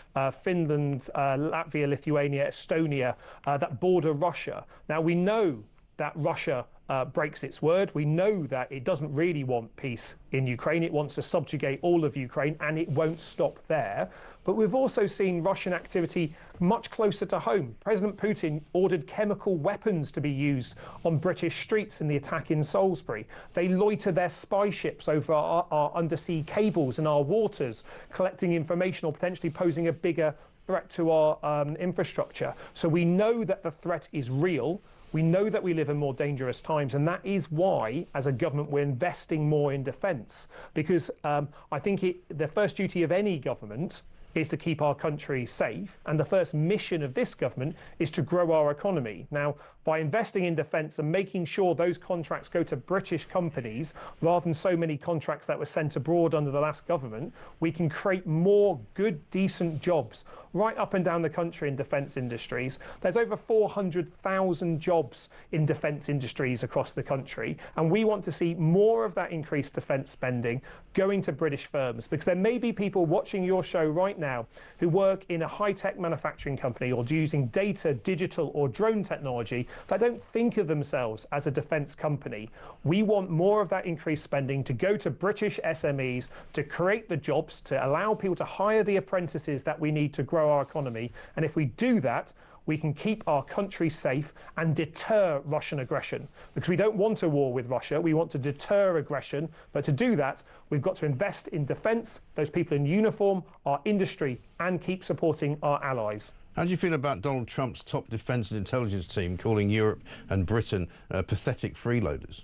Finland, Latvia, Lithuania, Estonia, that border Russia. Now, we know that Russia breaks its word. We know that it doesn't really want peace in Ukraine. It wants to subjugate all of Ukraine, and it won't stop there. But we've also seen Russian activity much closer to home. President Putin ordered chemical weapons to be used on British streets in the attack in Salisbury. They loiter their spy ships over our undersea cables and our waters, collecting information or potentially posing a bigger threat to our infrastructure. So we know that the threat is real. We know that we live in more dangerous times, and that is why, as a government, we're investing more in defence. Because I think the first duty of any government is to keep our country safe, and the first mission of this government is to grow our economy. Now, by investing in defence and making sure those contracts go to British companies rather than so many contracts that were sent abroad under the last government, we can create more good, decent jobs right up and down the country in defence industries. There's over 400,000 jobs in defence industries across the country, and we want to see more of that increased defence spending going to British firms, because there may be people watching your show right now who work in a high-tech manufacturing company or using data, digital or drone technology that don't think of themselves as a defence company. We want more of that increased spending to go to British SMEs, to create the jobs, to allow people to hire the apprentices that we need to grow our economy. And if we do that, we can keep our country safe and deter Russian aggression. Because we don't want a war with Russia, we want to deter aggression. But to do that, we've got to invest in defence, those people in uniform, our industry, and keep supporting our allies. How do you feel about Donald Trump's top defence and intelligence team calling Europe and Britain pathetic freeloaders?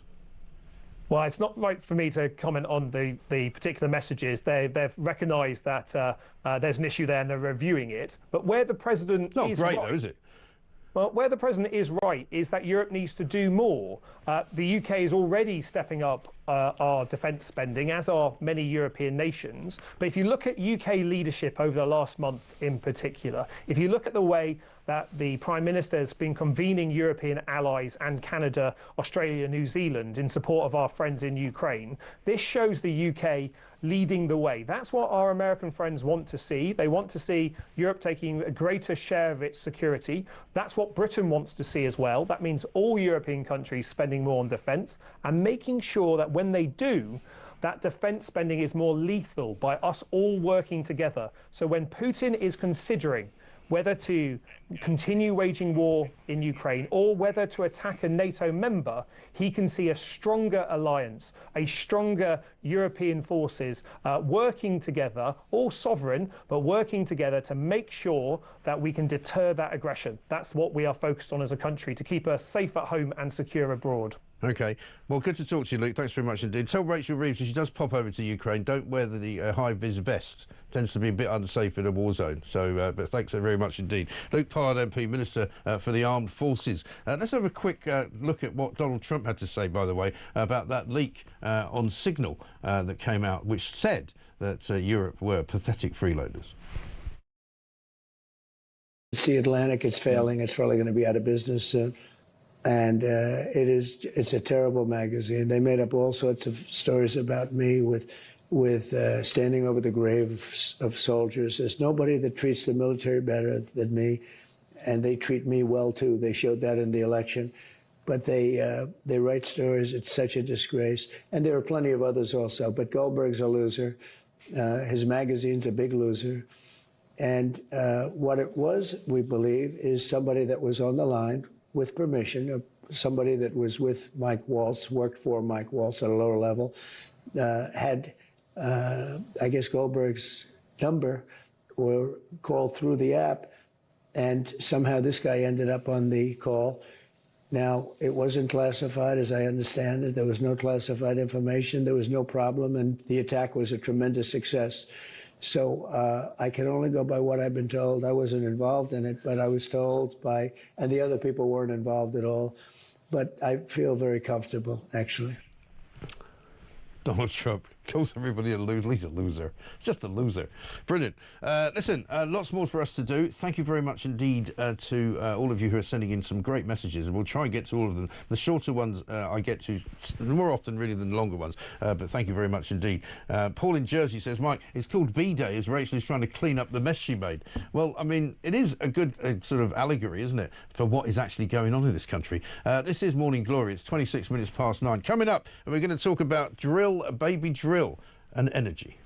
Well, it's not right for me to comment on the particular messages. They've recognised that there's an issue there and they're reviewing it. But where the president is not great, though, is it? Well, where the president is right is that Europe needs to do more. The UK is already stepping up our defence spending, as are many European nations. But if you look at UK leadership over the last month in particular, if you look at the way that the Prime Minister has been convening European allies and Canada, Australia, New Zealand in support of our friends in Ukraine, this shows the UK leading the way. That's what our American friends want to see. They want to see Europe taking a greater share of its security. That's what Britain wants to see as well. That means all European countries spending more on defence and making sure that when they do, that defence spending is more lethal by us all working together. So when Putin is considering whether to continue waging war in Ukraine or whether to attack a NATO member, he can see a stronger alliance, a stronger European forces working together, all sovereign, but working together to make sure that we can deter that aggression. That's what we are focused on as a country, to keep us safe at home and secure abroad. OK. Well, good to talk to you, Luke. Thanks very much indeed. Tell Rachel Reeves, if she does pop over to Ukraine, don't wear the high-vis vest. Tends to be a bit unsafe in a war zone. So, but thanks very much indeed. Luke Pollard, MP, Minister for the Armed Forces. Let's have a quick look at what Donald Trump had to say, by the way, about that leak on Signal that came out, which said that Europe were pathetic freeloaders. It's the Atlantic. It's failing. It's probably going to be out of business soon. And it's a terrible magazine. They made up all sorts of stories about me with standing over the grave of soldiers. There's nobody that treats the military better than me, and they treat me well too. They showed that in the election. But they write stories. It's such a disgrace. And there are plenty of others also. But Goldberg's a loser. His magazine's a big loser. And what it was, we believe, is somebody that was on the line with permission, somebody that was with Mike Waltz, worked for Mike Waltz at a lower level, had, I guess, Goldberg's number or called through the app, and somehow this guy ended up on the call. Now, it wasn't classified, as I understand it. There was no classified information. There was no problem, and the attack was a tremendous success. So I can only go by what I've been told. I wasn't involved in it, but I was told by, and the other people weren't involved at all. But I feel very comfortable, actually. Donald Trump calls everybody a loser. He's a loser. Just a loser. Brilliant. Listen, lots more for us to do. Thank you very much indeed to all of you who are sending in some great messages, and we'll try and get to all of them. The shorter ones I get to more often really than the longer ones, but thank you very much indeed. Paul in Jersey says, Mike, it's called B-Day as Rachel is trying to clean up the mess she made. Well, I mean, it is a good sort of allegory, isn't it, for what is actually going on in this country. This is Morning Glory. It's 26 minutes past 9. Coming up, and we're going to talk about drill, baby drill, and energy.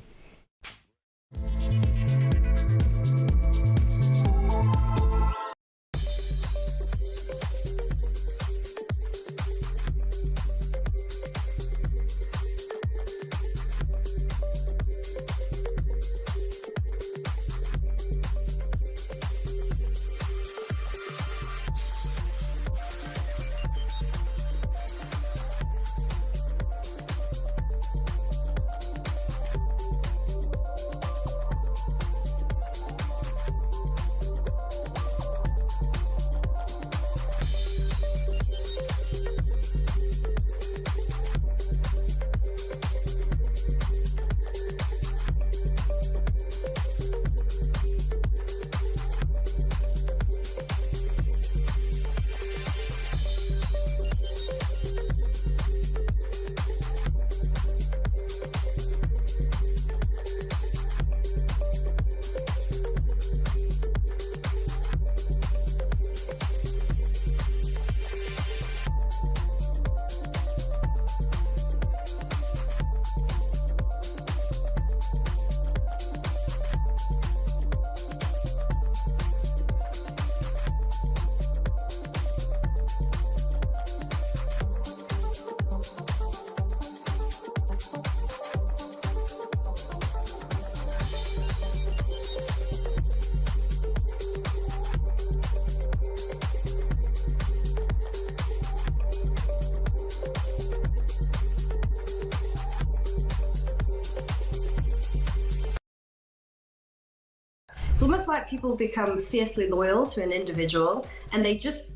It's almost like people become fiercely loyal to an individual, and they just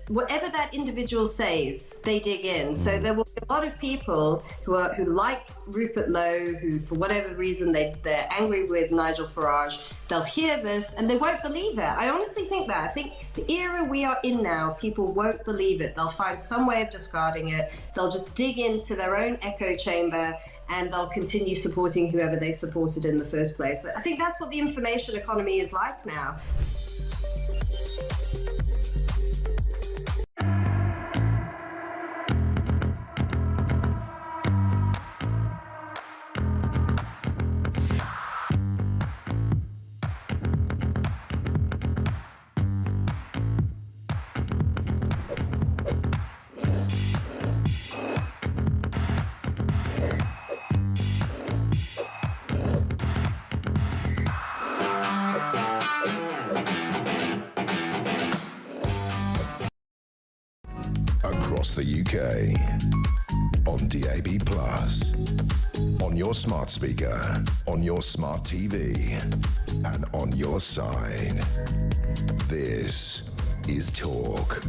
whatever that individual says, they dig in. So there will be a lot of people who like Rupert Lowe, who for whatever reason they're angry with Nigel Farage. They'll hear this and they won't believe it. I honestly think that. I think the era we are in now, people won't believe it. They'll find some way of discarding it. They'll just dig into their own echo chamber and they'll continue supporting whoever they supported in the first place. I think that's what the information economy is like now. Across the UK, on DAB+, on your smart speaker, on your smart TV, and on your side. This is Talk.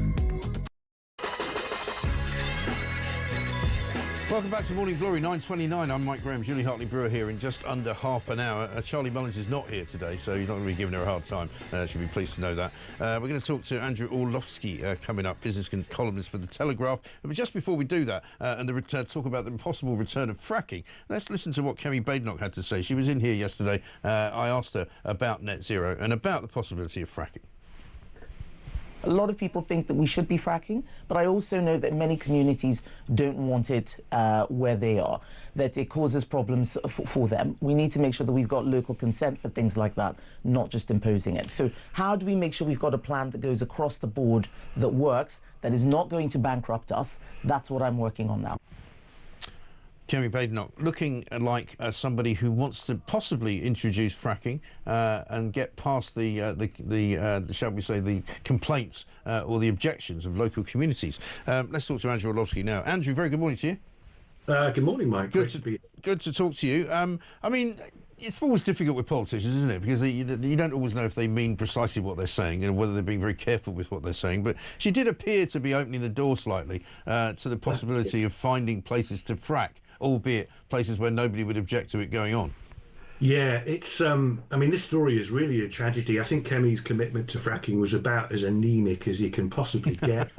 Welcome back to Morning Glory, 9:29. I'm Mike Graham, Julie Hartley-Brewer here in just under half an hour. Charlie Mullins is not here today, so you're not going to be giving her a hard time. She'll be pleased to know that. We're going to talk to Andrew Orlovsky coming up, business columnist for The Telegraph. But just before we do that, and talk about the possible return of fracking, let's listen to what Kemi Badenoch had to say. She was in here yesterday. I asked her about net zero and about the possibility of fracking. A lot of people think that we should be fracking, but I also know that many communities don't want it where they are, that it causes problems for them. We need to make sure that we've got local consent for things like that, not just imposing it. So how do we make sure we've got a plan that goes across the board, that works, that is not going to bankrupt us? That's what I'm working on now. Kemi Badenoch, looking like somebody who wants to possibly introduce fracking and get past the shall we say, the complaints or the objections of local communities. Let's talk to Andrew Orlovsky now. Andrew, very good morning to you. Good morning, Mike. Good to talk to you. I mean, it's always difficult with politicians, isn't it? Because you don't always know if they mean precisely what they're saying and whether they're being very careful with what they're saying. But she did appear to be opening the door slightly to the possibility of finding places to frack, albeit places where nobody would object to it going on. Yeah, it's, I mean, this story is really a tragedy. I think Kemi's commitment to fracking was about as anemic as you can possibly get.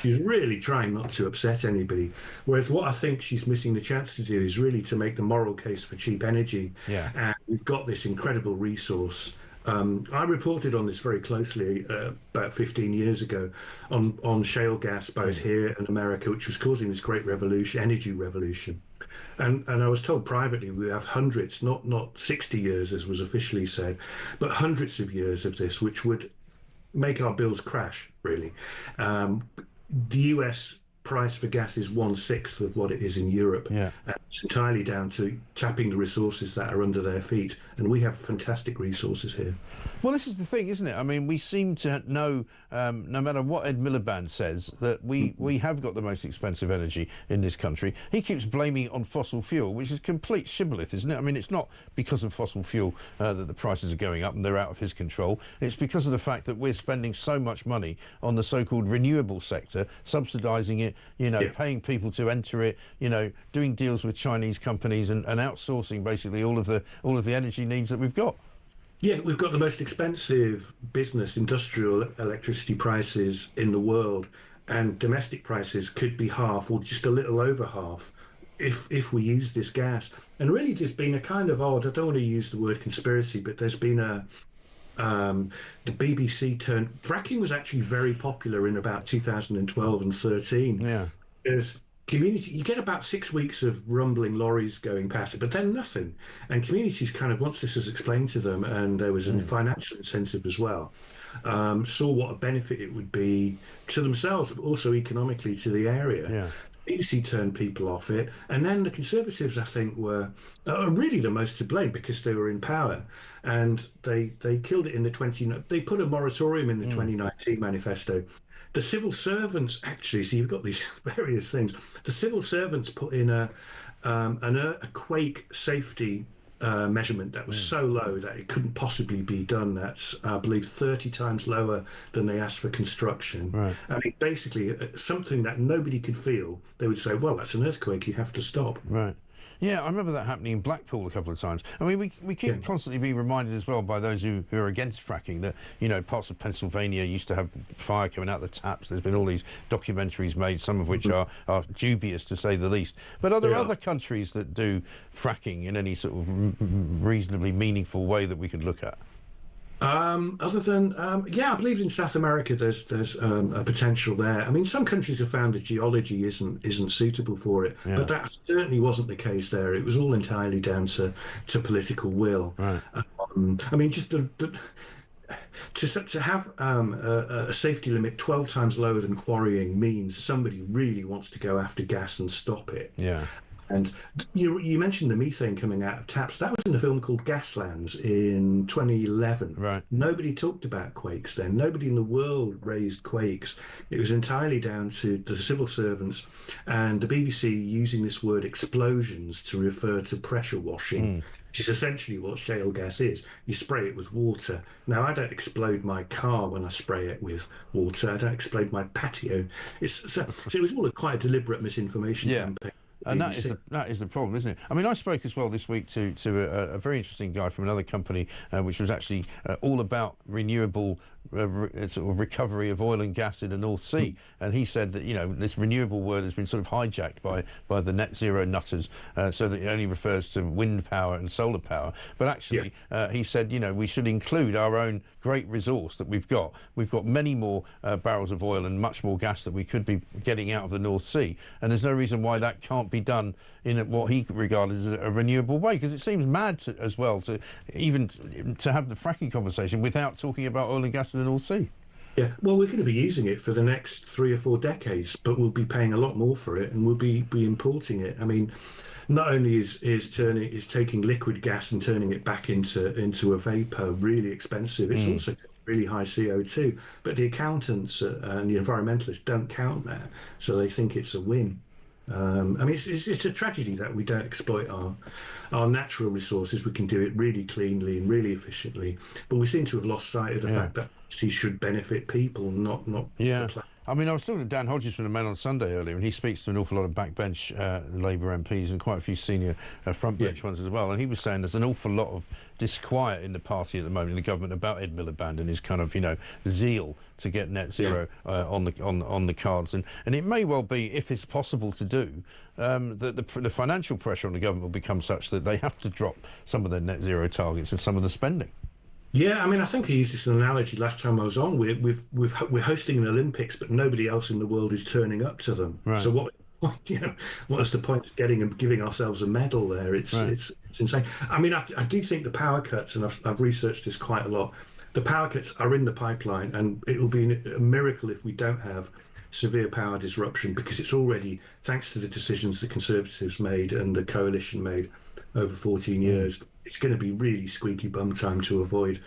She's really trying not to upset anybody. Whereas what I think she's missing the chance to do is really to make the moral case for cheap energy. Yeah. And we've got this incredible resource. I reported on this very closely about 15 years ago on shale gas, both here and America, which was causing this great revolution, energy revolution. And I was told privately we have hundreds, not 60 years as was officially said, but hundreds of years of this, which would make our bills crash, really. The US price for gas is 1/6 of what it is in Europe. Yeah. It's entirely down to tapping the resources that are under their feet, and we have fantastic resources here. Well, this is the thing, isn't it? I mean, we seem to know, no matter what Ed Miliband says, that we have got the most expensive energy in this country. He keeps blaming it on fossil fuel, which is complete shibboleth, isn't it? I mean, it's not because of fossil fuel that the prices are going up and they're out of his control. It's because of the fact that we're spending so much money on the so-called renewable sector, subsidising it, you know, paying people to enter it, you know, doing deals with Chinese companies and outsourcing basically all of the energy needs that we've got. Yeah, we've got the most expensive business industrial electricity prices in the world, and domestic prices could be half or just a little over half if we use this gas. And really there's been a kind of odd, I don't want to use the word conspiracy, but there's been the BBC turned fracking was actually very popular in about 2012 and 13. Yeah, because community, you get about 6 weeks of rumbling lorries going past, but then nothing. And communities kind of, once this was explained to them, and there was a financial incentive as well, saw what a benefit it would be to themselves, but also economically to the area. Yeah. BBC turned people off it, and then the Conservatives, I think, were really the most to blame because they were in power, and they killed it in the they put a moratorium in the 2019 manifesto. The civil servants actually, so you've got these various things. The civil servants put in a quake safety measurement that was so low that it couldn't possibly be done. That's, I believe, 30 times lower than they asked for construction. Right. I mean, basically, something that nobody could feel, they would say, well, that's an earthquake, you have to stop. Right. Yeah, I remember that happening in Blackpool a couple of times. I mean, we keep constantly being reminded as well by those who are against fracking that, you know, parts of Pennsylvania used to have fire coming out the taps. There's been all these documentaries made, some of which are dubious, to say the least. But are there other countries that do fracking in any sort of reasonably meaningful way that we could look at? Other than, I believe in South America there's a potential there. I mean, some countries have found the geology isn't suitable for it, but that certainly wasn't the case there. It was all entirely down to political will. Right. I mean, just to have a safety limit 12 times lower than quarrying means somebody really wants to go after gas and stop it. Yeah. And you mentioned the methane coming out of taps. That was in a film called Gaslands in 2011. Right. Nobody talked about quakes then. Nobody in the world raised quakes. It was entirely down to the civil servants and the BBC using this word explosions to refer to pressure washing, which is essentially what shale gas is. You spray it with water. Now, I don't explode my car when I spray it with water. I don't explode my patio. So it was all quite a deliberate misinformation campaign. And that is the problem, isn't it? I mean, I spoke as well this week to a very interesting guy from another company, which was actually all about renewable sort of recovery of oil and gas in the North Sea, and he said that, you know, this renewable word has been sort of hijacked by the net zero nutters, so that it only refers to wind power and solar power. But actually, he said, you know, we should include our own great resource that we've got. We've got many more barrels of oil and much more gas that we could be getting out of the North Sea, and there's no reason why that can't be done in what he regarded as a renewable way, because it seems mad as well to even to have the fracking conversation without talking about oil and gas in the North Sea. Yeah, well, we're going to be using it for the next 3 or 4 decades, but we'll be paying a lot more for it, and we'll be importing it. I mean, not only is taking liquid gas and turning it back into a vapor really expensive, it's also really high CO2. But the accountants and the environmentalists don't count that, so they think it's a win. I mean, it's a tragedy that we don't exploit our natural resources. We can do it really cleanly and really efficiently, but we seem to have lost sight of the fact that it should benefit people, not the planet. I mean, I was talking to Dan Hodges from the Mail on Sunday earlier, and he speaks to an awful lot of backbench Labour MPs and quite a few senior frontbench ones as well. And he was saying there's an awful lot of disquiet in the party at the moment, in the government, about Ed Miliband and his kind of, you know, zeal to get net zero on the cards. And it may well be, if it's possible to do, that the financial pressure on the government will become such that they have to drop some of their net zero targets and some of the spending. Yeah, I mean, I think I used this analogy last time I was on. We're hosting an Olympics, but nobody else in the world is turning up to them. Right. So what is the point of getting and giving ourselves a medal there? It's insane. I mean, I do think the power cuts, and I've researched this quite a lot. The power cuts are in the pipeline, and it will be a miracle if we don't have severe power disruption, because it's already, thanks to the decisions the Conservatives made and the coalition made over 14 years, it's going to be really squeaky bum time to avoid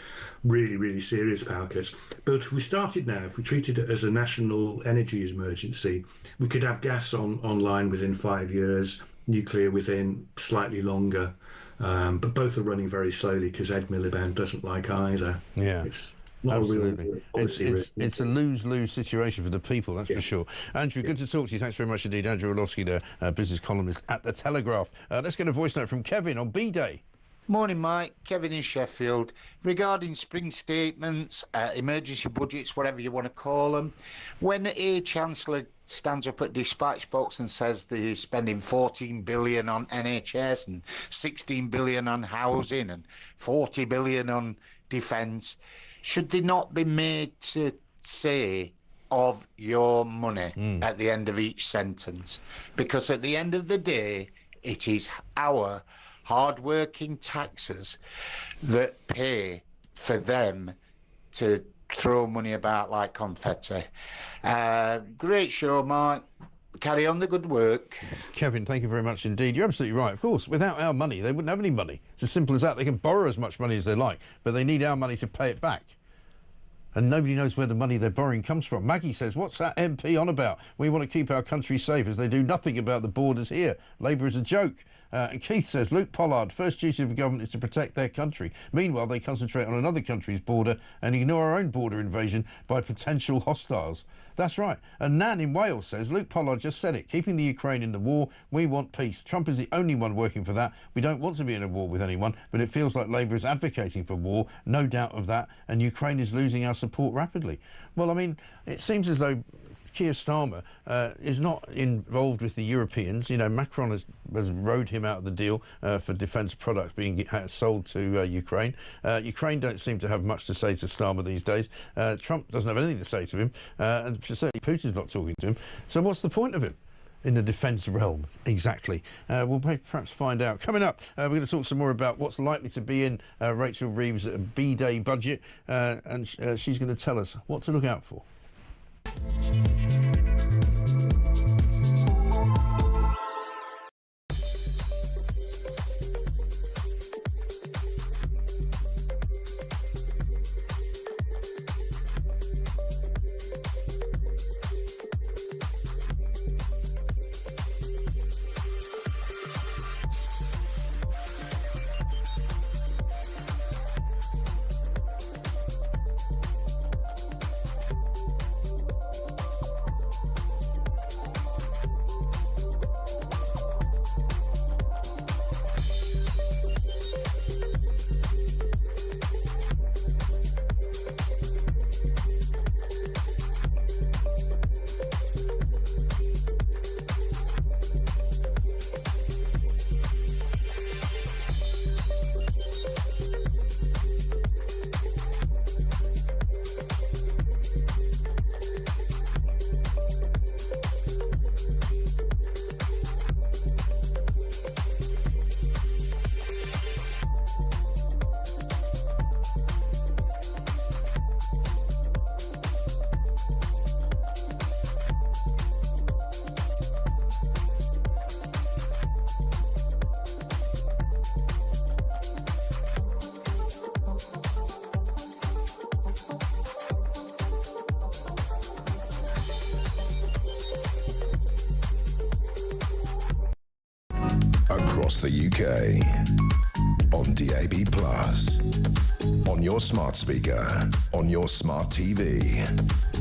really, really serious power cuts. But if we started now, if we treated it as a national energy emergency, we could have gas online within 5 years, nuclear within slightly longer. But both are running very slowly because Ed Miliband doesn't like either. Yeah. It's not absolutely. A real policy, it's a lose-lose situation for the people, that's for sure. Andrew, good to talk to you. Thanks very much indeed. Andrew Orlovsky, the business columnist at The Telegraph. Let's get a voice note from Kevin on B-Day. Morning, Mike. Kevin in Sheffield. Regarding spring statements, emergency budgets, whatever you want to call them, when a Chancellor stands up at dispatch box and says they're spending 14 billion on NHS and 16 billion on housing and 40 billion on defence, should they not be made to say of your money at the end of each sentence? Because at the end of the day, it is our hard-working taxes that pay for them to throw money about like confetti. Great show, Mike. Carry on the good work. Kevin, thank you very much indeed. You're absolutely right. Of course, without our money, they wouldn't have any money. It's as simple as that. They can borrow as much money as they like, but they need our money to pay it back. And nobody knows where the money they're borrowing comes from. Maggie says, what's that MP on about? We want to keep our country safe as they do nothing about the borders here. Labour is a joke. And Keith says, Luke Pollard, first duty of the government is to protect their country. Meanwhile, they concentrate on another country's border and ignore our own border invasion by potential hostiles. That's right. And Nan in Wales says, Luke Pollard just said it, keeping the Ukraine in the war. We want peace. Trump is the only one working for that. We don't want to be in a war with anyone, but it feels like Labour is advocating for war, no doubt of that, and Ukraine is losing our support rapidly. Well, I mean, it seems as though Keir Starmer is not involved with the Europeans. You know, Macron has rode him out of the deal for defence products being sold to Ukraine. Ukraine don't seem to have much to say to Starmer these days. Trump doesn't have anything to say to him, and certainly Putin's not talking to him. So what's the point of him in the defence realm? Exactly. We'll perhaps find out. Coming up, we're going to talk some more about what's likely to be in Rachel Reeves' B-Day budget, and she's going to tell us what to look out for. Across the UK, on DAB+, on your smart speaker, on your smart TV,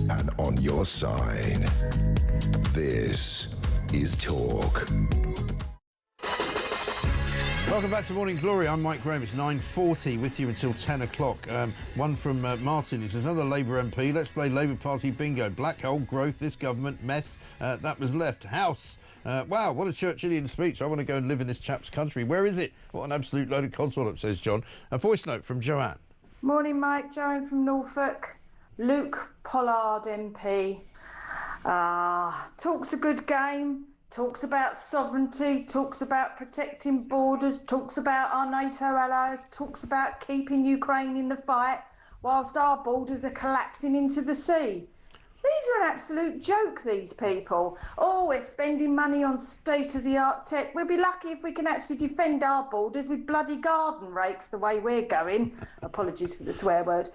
and on your side. This is Talk. Welcome back to Morning Glory. I'm Mike Graham. It's 9:40 with you until 10 o'clock. One from Martin. He says, another Labour MP. Let's play Labour Party bingo. Black hole, growth, this government, mess. That was left. House. Wow, what a Churchillian speech. I want to go and live in this chap's country. Where is it? What an absolute load of codswallop, says John. A voice note from Joanne. Morning, Mike. Joanne from Norfolk. Luke Pollard MP. Talks a good game. Talks about sovereignty, talks about protecting borders, talks about our NATO allies, talks about keeping Ukraine in the fight, whilst our borders are collapsing into the sea. These are an absolute joke, these people. Oh, we're spending money on state-of-the-art tech. We'll be lucky if we can actually defend our borders with bloody garden rakes the way we're going. Apologies for the swear word.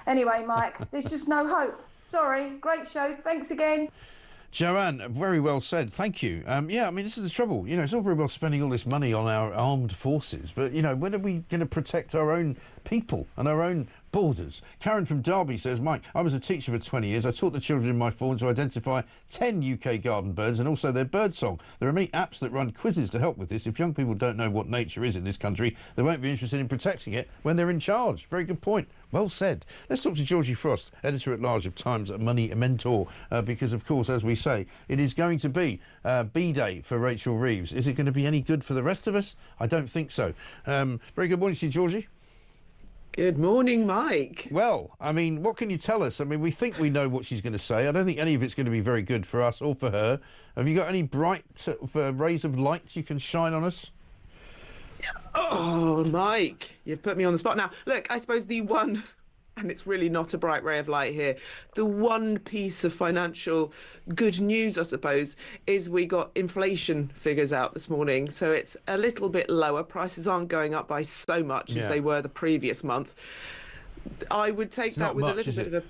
Anyway, Mike, there's just no hope. Sorry, great show. Thanks again. Joanne, very well said. Thank you. Yeah, I mean, this is the trouble. You know, it's all very well spending all this money on our armed forces, but, you know, when are we going to protect our own people and our own borders? Karen from Derby says, Mike, I was a teacher for 20 years. I taught the children in my form to identify 10 UK garden birds and also their bird song. There are many apps that run quizzes to help with this. If young people don't know what nature is in this country, they won't be interested in protecting it when they're in charge. Very good point. Well said. Let's talk to Georgie Frost, editor-at-large of Times Money Mentor, because, of course, as we say, it is going to be B-Day for Rachel Reeves. Is it going to be any good for the rest of us? I don't think so. Very good morning to you, Georgie. Good morning, Mike. Well, I mean, what can you tell us? I mean, we think we know what she's going to say. I don't think any of it's going to be very good for us or for her. Have you got any bright rays of light you can shine on us? Oh, Mike, you've put me on the spot. Now, look, I suppose the one, and it's really not a bright ray of light here, the one piece of financial good news, I suppose, is we got inflation figures out this morning. So it's a little bit lower. Prices aren't going up by so much as they were the previous month. I would take that with a little bit of a...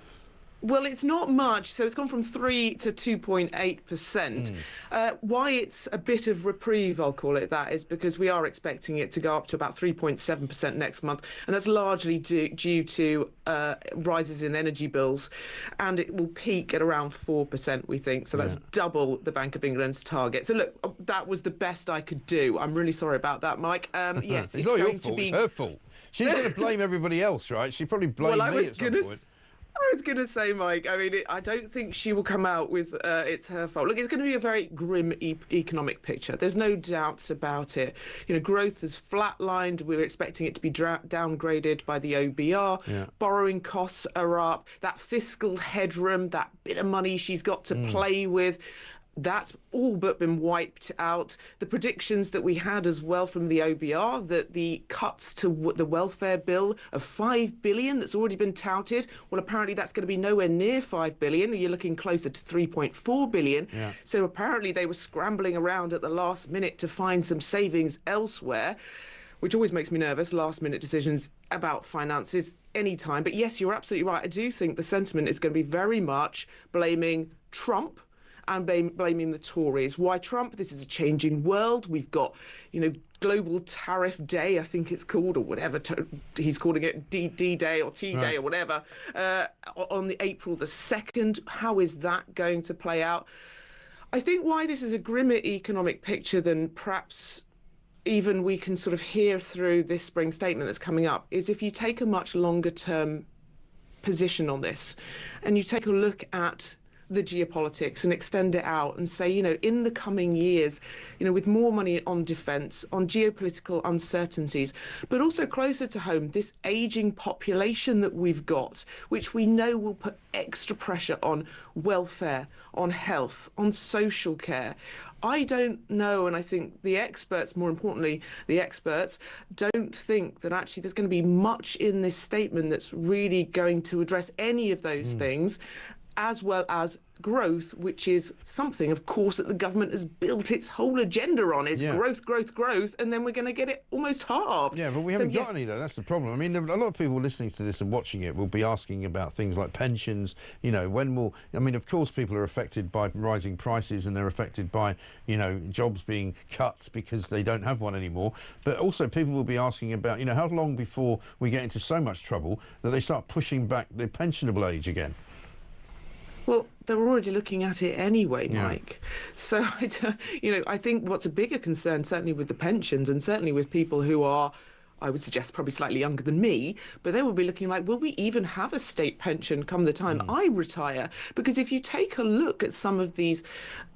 Well, it's not much. So it's gone from 3 to 2.8%. Why it's a bit of reprieve, I'll call it that, is because we are expecting it to go up to about 3.7% next month. And that's largely due to rises in energy bills. And it will peak at around 4%, we think. So that's double the Bank of England's target. So look, that was the best I could do. I'm really sorry about that, Mike. Yes, it's not your fault, it's her fault. She's going to blame everybody else, right? She probably blamed me at some point. I was going to say, Mike, I mean, I don't think she will come out with it's her fault. Look, it's going to be a very grim economic picture. There's no doubts about it. You know, growth has flatlined. We're expecting it to be downgraded by the OBR. Borrowing costs are up. That fiscal headroom, that bit of money she's got to play with, that's all but been wiped out. The predictions that we had as well from the OBR, that the cuts to the welfare bill of $5 billion that's already been touted, well, apparently that's going to be nowhere near $5 billion. You're looking closer to $3.4 billion. So apparently they were scrambling around at the last minute to find some savings elsewhere, which always makes me nervous, last-minute decisions about finances anytime. But yes, you're absolutely right. I do think the sentiment is going to be very much blaming Trump and blaming the Tories. Why Trump? This is a changing world. We've got, you know, Global Tariff Day, I think it's called, or whatever he's calling it, D-Day or T-Day or whatever, on the April the 2nd. How is that going to play out? I think why this is a grimmer economic picture than perhaps even we can sort of hear through this spring statement that's coming up is if you take a much longer term position on this and you take a look at the geopolitics and extend it out and say, you know, in the coming years, you know, with more money on defence, on geopolitical uncertainties, but also closer to home, this ageing population that we've got, which we know will put extra pressure on welfare, on health, on social care. I don't know, and I think the experts, more importantly, the experts, don't think that actually there's going to be much in this statement that's really going to address any of those things, as well as growth, which is something, of course, that the government has built its whole agenda on, is growth, growth, growth, and then we're going to get it almost halved. Yeah, but we haven't got any, though. That's the problem. I mean, a lot of people listening to this and watching it will be asking about things like pensions. You know, when will... I mean, of course, people are affected by rising prices and they're affected by, you know, jobs being cut because they don't have one anymore. But also people will be asking about, you know, how long before we get into so much trouble that they start pushing back the pensionable age again? Well, they're already looking at it anyway, Mike. So, you know, I think what's a bigger concern, certainly with the pensions and certainly with people who are, I would suggest, probably slightly younger than me, but they will be looking like, will we even have a state pension come the time I retire? Because if you take a look at some of these,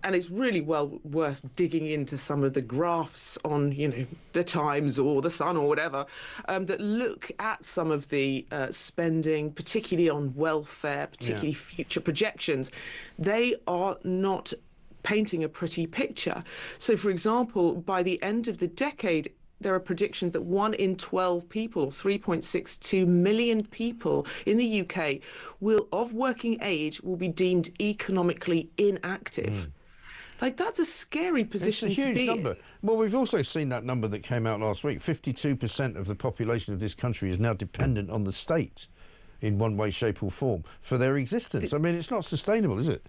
and it's really well worth digging into some of the graphs on, you know, the Times or the Sun or whatever, that look at some of the spending, particularly on welfare, particularly future projections, they are not painting a pretty picture. So, for example, by the end of the decade, there are predictions that 1 in 12 people, or 3.62 million people in the UK, of working age, will be deemed economically inactive. Like, that's a scary position to be in. It's a huge number. Well, we've also seen that number that came out last week. 52% of the population of this country is now dependent on the state in one way, shape or form for their existence. I mean, it's not sustainable, is it?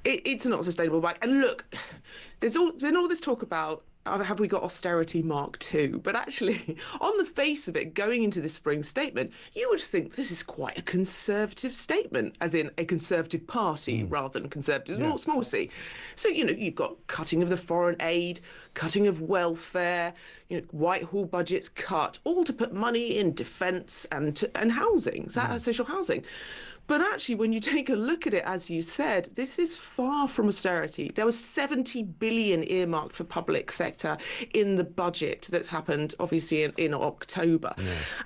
It's not sustainable, Mike. And look, there's been all this talk about, have we got austerity Mark II? But actually, on the face of it, going into this spring statement, you would think this is quite a conservative statement, as in a conservative party rather than conservative, small c. So, you know, you've got cutting of the foreign aid, cutting of welfare, you know, Whitehall budgets cut, all to put money in defence and housing, social housing. But actually, when you take a look at it, as you said, this is far from austerity. There was $70 billion earmarked for public sector in the budget that's happened, obviously, in October.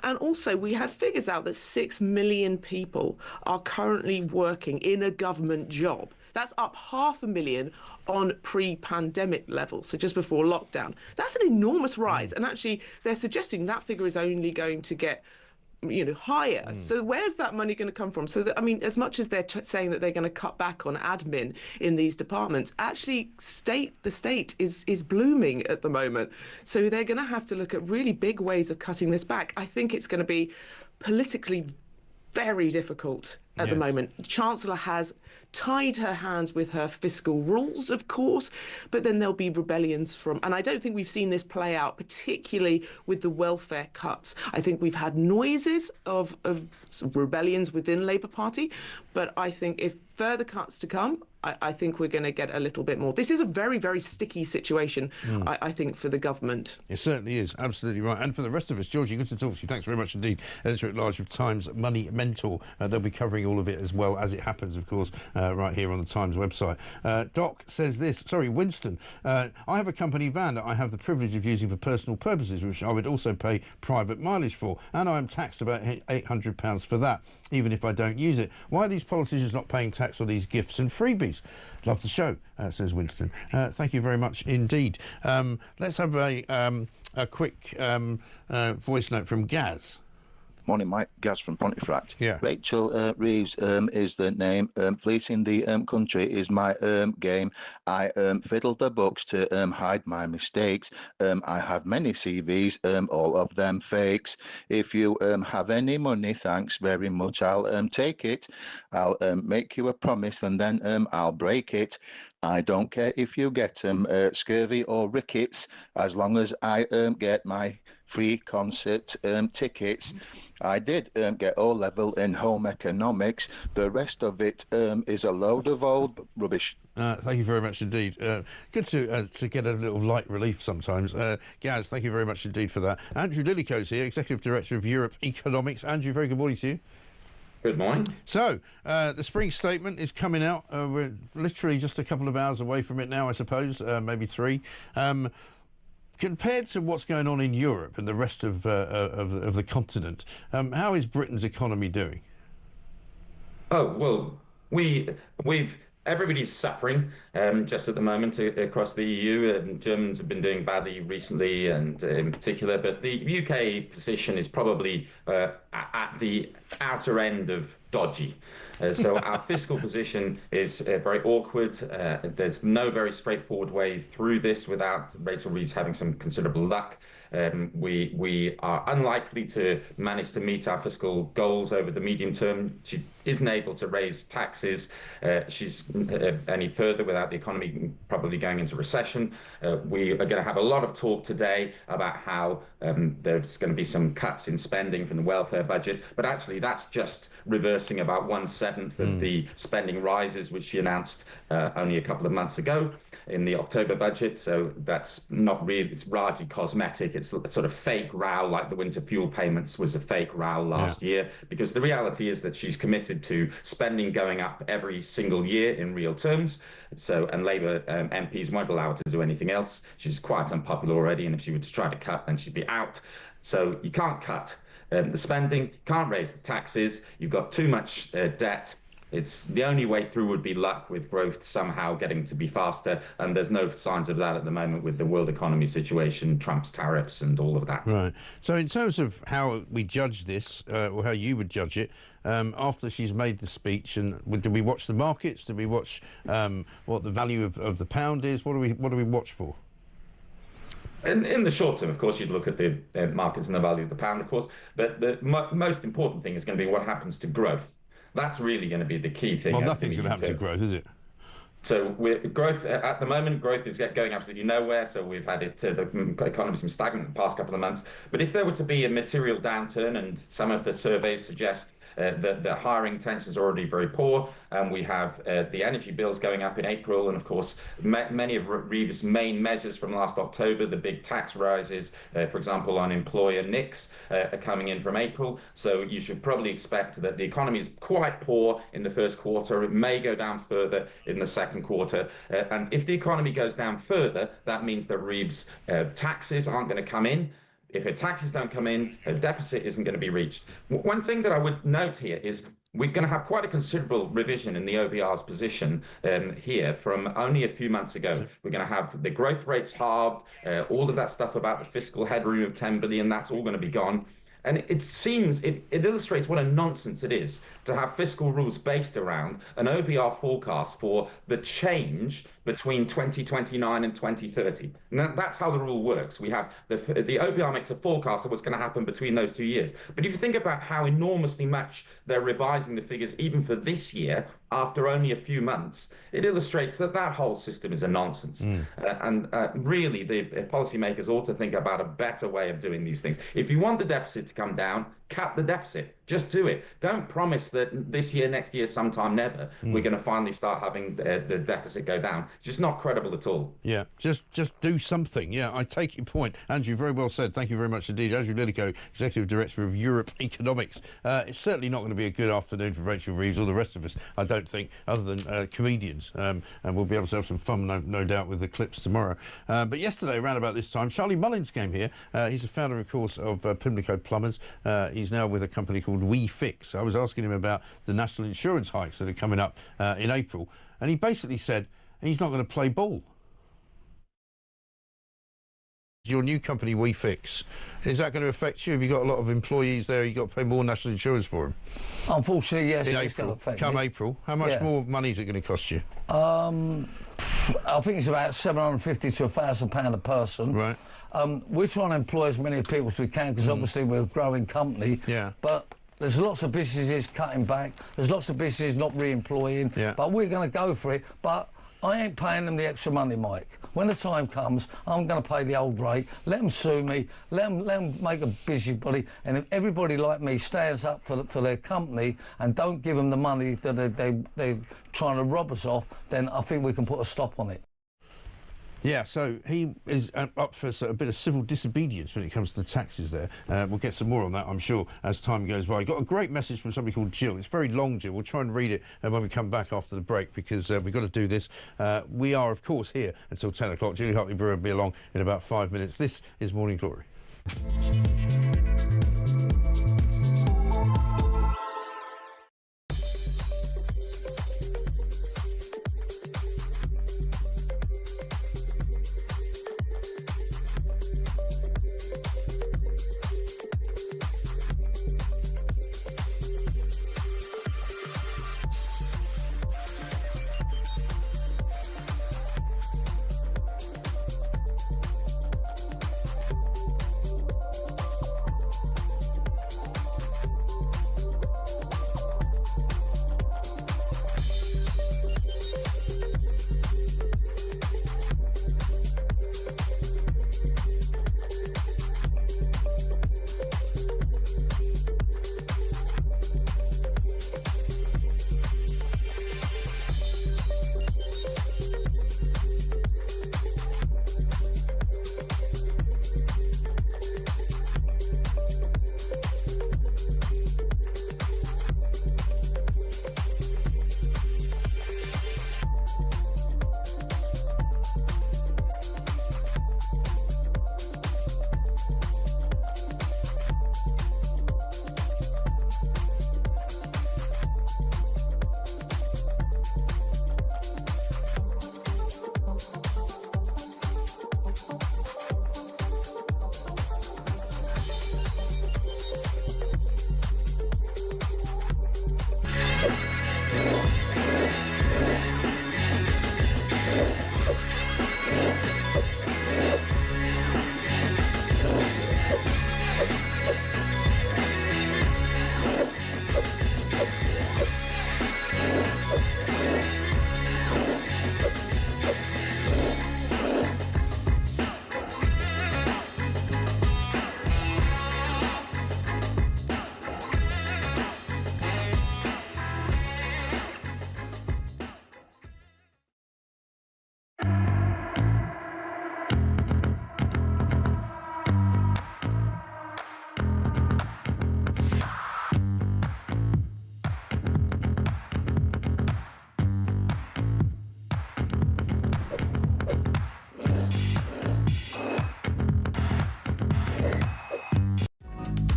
And also, we had figures out that 6 million people are currently working in a government job. That's up 500,000 on pre-pandemic levels, so just before lockdown. That's an enormous rise. And actually, they're suggesting that figure is only going to get, you know, higher. So where's that money going to come from? So that, I mean, as much as they're saying that they're going to cut back on admin in these departments, actually the state is blooming at the moment. So they're going to have to look at really big ways of cutting this back. I think it's going to be politically very difficult at the moment. The Chancellor has tied her hands with her fiscal rules, of course, but then there'll be rebellions from, and I don't think we've seen this play out, particularly with the welfare cuts. I think we've had noises of rebellions within Labour Party, but I think if further cuts to come, I think we're going to get a little bit more. This is a very, very sticky situation, I think, for the government. It certainly is, absolutely right. And for the rest of us, Georgie, good to talk to you. Thanks very much indeed. Editor-at-Large of Times Money Mentor. They'll be covering all of it as well as it happens, of course, right here on the Times website. Doc says this, Winston, I have a company van that I have the privilege of using for personal purposes, which I would also pay private mileage for, and I am taxed about £800 for that, even if I don't use it. Why are these politicians not paying tax on these gifts and freebies? Love the show, says Winston. Thank you very much indeed. Let's have a quick voice note from Gaz. Morning, Mike. Gaz from Pontefract. Yeah. Rachel Reeves is the name. Fleecing the country is my game. I fiddle the books to hide my mistakes. I have many CVs, all of them fakes. If you have any money, thanks very much. I'll take it. I'll make you a promise and then I'll break it. I don't care if you get scurvy or rickets, as long as I get my free concert tickets. I did get O-level in home economics. The rest of it is a load of old rubbish. Thank you very much indeed. Good to get a little light relief sometimes. Gaz, thank you very much indeed for that. Andrew Lillico's here, Executive Director of Europe Economics. Andrew, very good morning to you. Good morning. So, the spring statement is coming out. We're literally just a couple of hours away from it now, I suppose, maybe 3. Compared to what's going on in Europe and the rest of the continent, how is Britain's economy doing? Oh, well, everybody's suffering just at the moment across the EU. Germans have been doing badly recently, and in particular, but the UK position is probably at the outer end of dodgy. So our fiscal position is very awkward. There's no very straightforward way through this without Rachel Reeves having some considerable luck. We are unlikely to manage to meet our fiscal goals over the medium term. She isn't able to raise taxes any further without the economy probably going into recession. We are going to have a lot of talk today about how there's going to be some cuts in spending from the welfare budget, but actually that's just reversing about 1/7 of the spending rises which she announced only a couple of months ago in the October budget. So that's not really, it's largely cosmetic. It's a sort of fake row, like the winter fuel payments was a fake row last year, because the reality is that she's committed to spending going up every single year in real terms. So, and Labour MPs won't allow her to do anything else. She's quite unpopular already, and if she were to try to cut, then she'd be out. So you can't cut the spending, can't raise the taxes, you've got too much debt. It's the only way through would be luck, with growth somehow getting to be faster, and there's no signs of that at the moment with the world economy situation, Trump's tariffs and all of that. Right. So in terms of how we judge this, or how you would judge it, after she's made the speech, and do we watch the markets? Do we watch what the value of the pound is? What do we watch for? In the short term, of course, you'd look at the markets and the value of the pound, of course, but the most important thing is going to be what happens to growth. That's really going to be the key thing. Well, nothing's going to happen to growth, is it? So growth at the moment, growth is going absolutely nowhere. So we've had it, the economy's been stagnant the past couple of months. But if there were to be a material downturn, and some of the surveys suggest that the hiring intentions are already very poor, and we have the energy bills going up in April, and of course many of Reeves' main measures from last October, the big tax rises, for example on employer NICs, are coming in from April. So you should probably expect that the economy is quite poor in the first quarter. It may go down further in the second quarter, and if the economy goes down further, that means that Reeves' taxes aren't going to come in. If her taxes don't come in, her deficit isn't going to be reached. One thing that I would note here is we're going to have quite a considerable revision in the OBR's position here from only a few months ago. We're going to have the growth rates halved, all of that stuff about the fiscal headroom of 10 billion, that's all going to be gone. And it illustrates what a nonsense it is to have fiscal rules based around an OBR forecast for the change between 2029 and 2030. Now, that's how the rule works. We have the OPR makes a forecast of what's going to happen between those 2 years. But if you think about how enormously much they're revising the figures even for this year, after only a few months, it illustrates that that whole system is a nonsense. Really, the policymakers ought to think about a better way of doing these things. If you want the deficit to come down, cap the deficit. Just do it. Don't promise that this year, next year, sometime never, we're going to finally start having the deficit go down. It's just not credible at all. Yeah, just do something. Yeah, I take your point. Andrew, very well said. Thank you very much indeed. Andrew Lillico, Executive Director of Europe Economics. It's certainly not going to be a good afternoon for Rachel Reeves or the rest of us, I don't think, other than comedians. And we'll be able to have some fun, no doubt, with the clips tomorrow. But yesterday, around about this time, Charlie Mullins came here. He's the founder, of course, of Pimlico Plumbers. He's now with a company called WeFix. I was asking him about the national insurance hikes that are coming up in April, and he basically said he's not going to play ball. Your new company, WeFix, is that going to affect you? Have you got a lot of employees there? You've got to pay more national insurance for them? Unfortunately, yes. In April, come April. How much more money is it going to cost you? I think it's about £750 to £1,000 a person. Right. We're trying to employ as many people as we can because obviously we're a growing company. Yeah. But there's lots of businesses cutting back. There's lots of businesses not re-employing. Yeah. But we're going to go for it. But I ain't paying them the extra money, Mike. When the time comes, I'm going to pay the old rate. Let them sue me. Let them make a busybody. And if everybody like me stands up for their company and don't give them the money that they're trying to rob us off, then I think we can put a stop on it. Yeah, so he is up for a bit of civil disobedience when it comes to the taxes there. We'll get some more on that, I'm sure, as time goes by. Got a great message from somebody called Jill. It's very long, Jill. We'll try and read it when we come back after the break because we've got to do this. We are, of course, here until 10 o'clock. Julie Hartley-Brewer will be along in about 5 minutes. This is Morning Glory.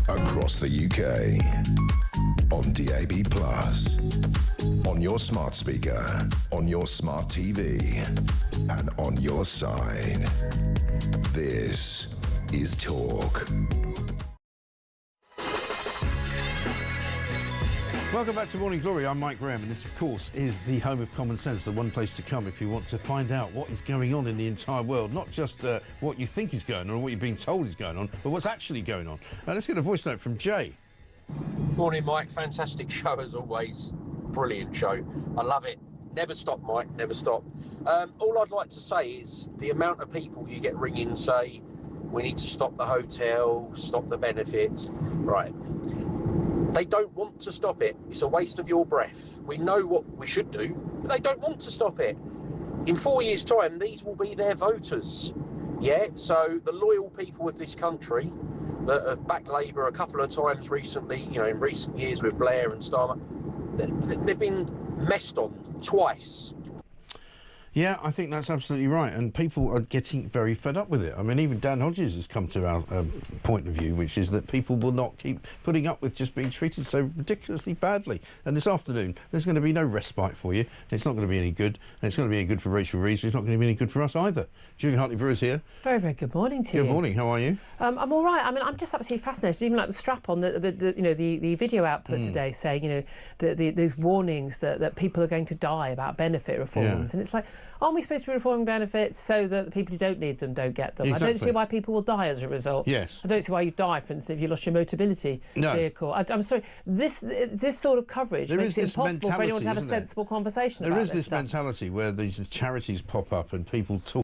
Across the UK, on DAB+, on your smart speaker, on your smart TV, and on your side. This is Talk. Welcome back to Morning Glory. I'm Mike Graham, and this, of course, is the home of common sense, the one place to come if you want to find out what is going on in the entire world. Not just what you think is going on or what you're being told is going on, but what's actually going on. Let's get a voice note from Jay. Morning, Mike. Fantastic show as always. Brilliant show. I love it. Never stop, Mike. Never stop. All I'd like to say is the amount of people you get ringing say, we need to stop the hotel, stop the benefits. Right. They don't want to stop it. It's a waste of your breath. We know what we should do, but they don't want to stop it. In 4 years' time, these will be their voters. Yeah, so the loyal people of this country that have backed Labour a couple of times recently, you know, in recent years with Blair and Starmer, they've been messed on twice. Yeah, I think that's absolutely right, and people are getting very fed up with it. I mean, even Dan Hodges has come to our point of view, which is that people will not keep putting up with just being treated so ridiculously badly. And this afternoon, there's going to be no respite for you. It's not going to be any good, and it's not going to be any good for Rachel Reeves. It's not going to be any good for us either. Julian Hartley-Brewer's here. Very, very good morning to you. Good morning. How are you? I'm all right. I mean, I'm just absolutely fascinated. Even like the strap on the video output today saying, you know, these warnings that people are going to die about benefit reforms, and it's like, aren't we supposed to be reforming benefits so that the people who don't need them don't get them? Exactly. I don't see why people will die as a result. Yes. I don't see why you die, for instance, if you lost your Motability vehicle. I'm sorry. This sort of coverage makes it impossible for anyone to have a sensible conversation about this. There is this mentality where these charities pop up and people talk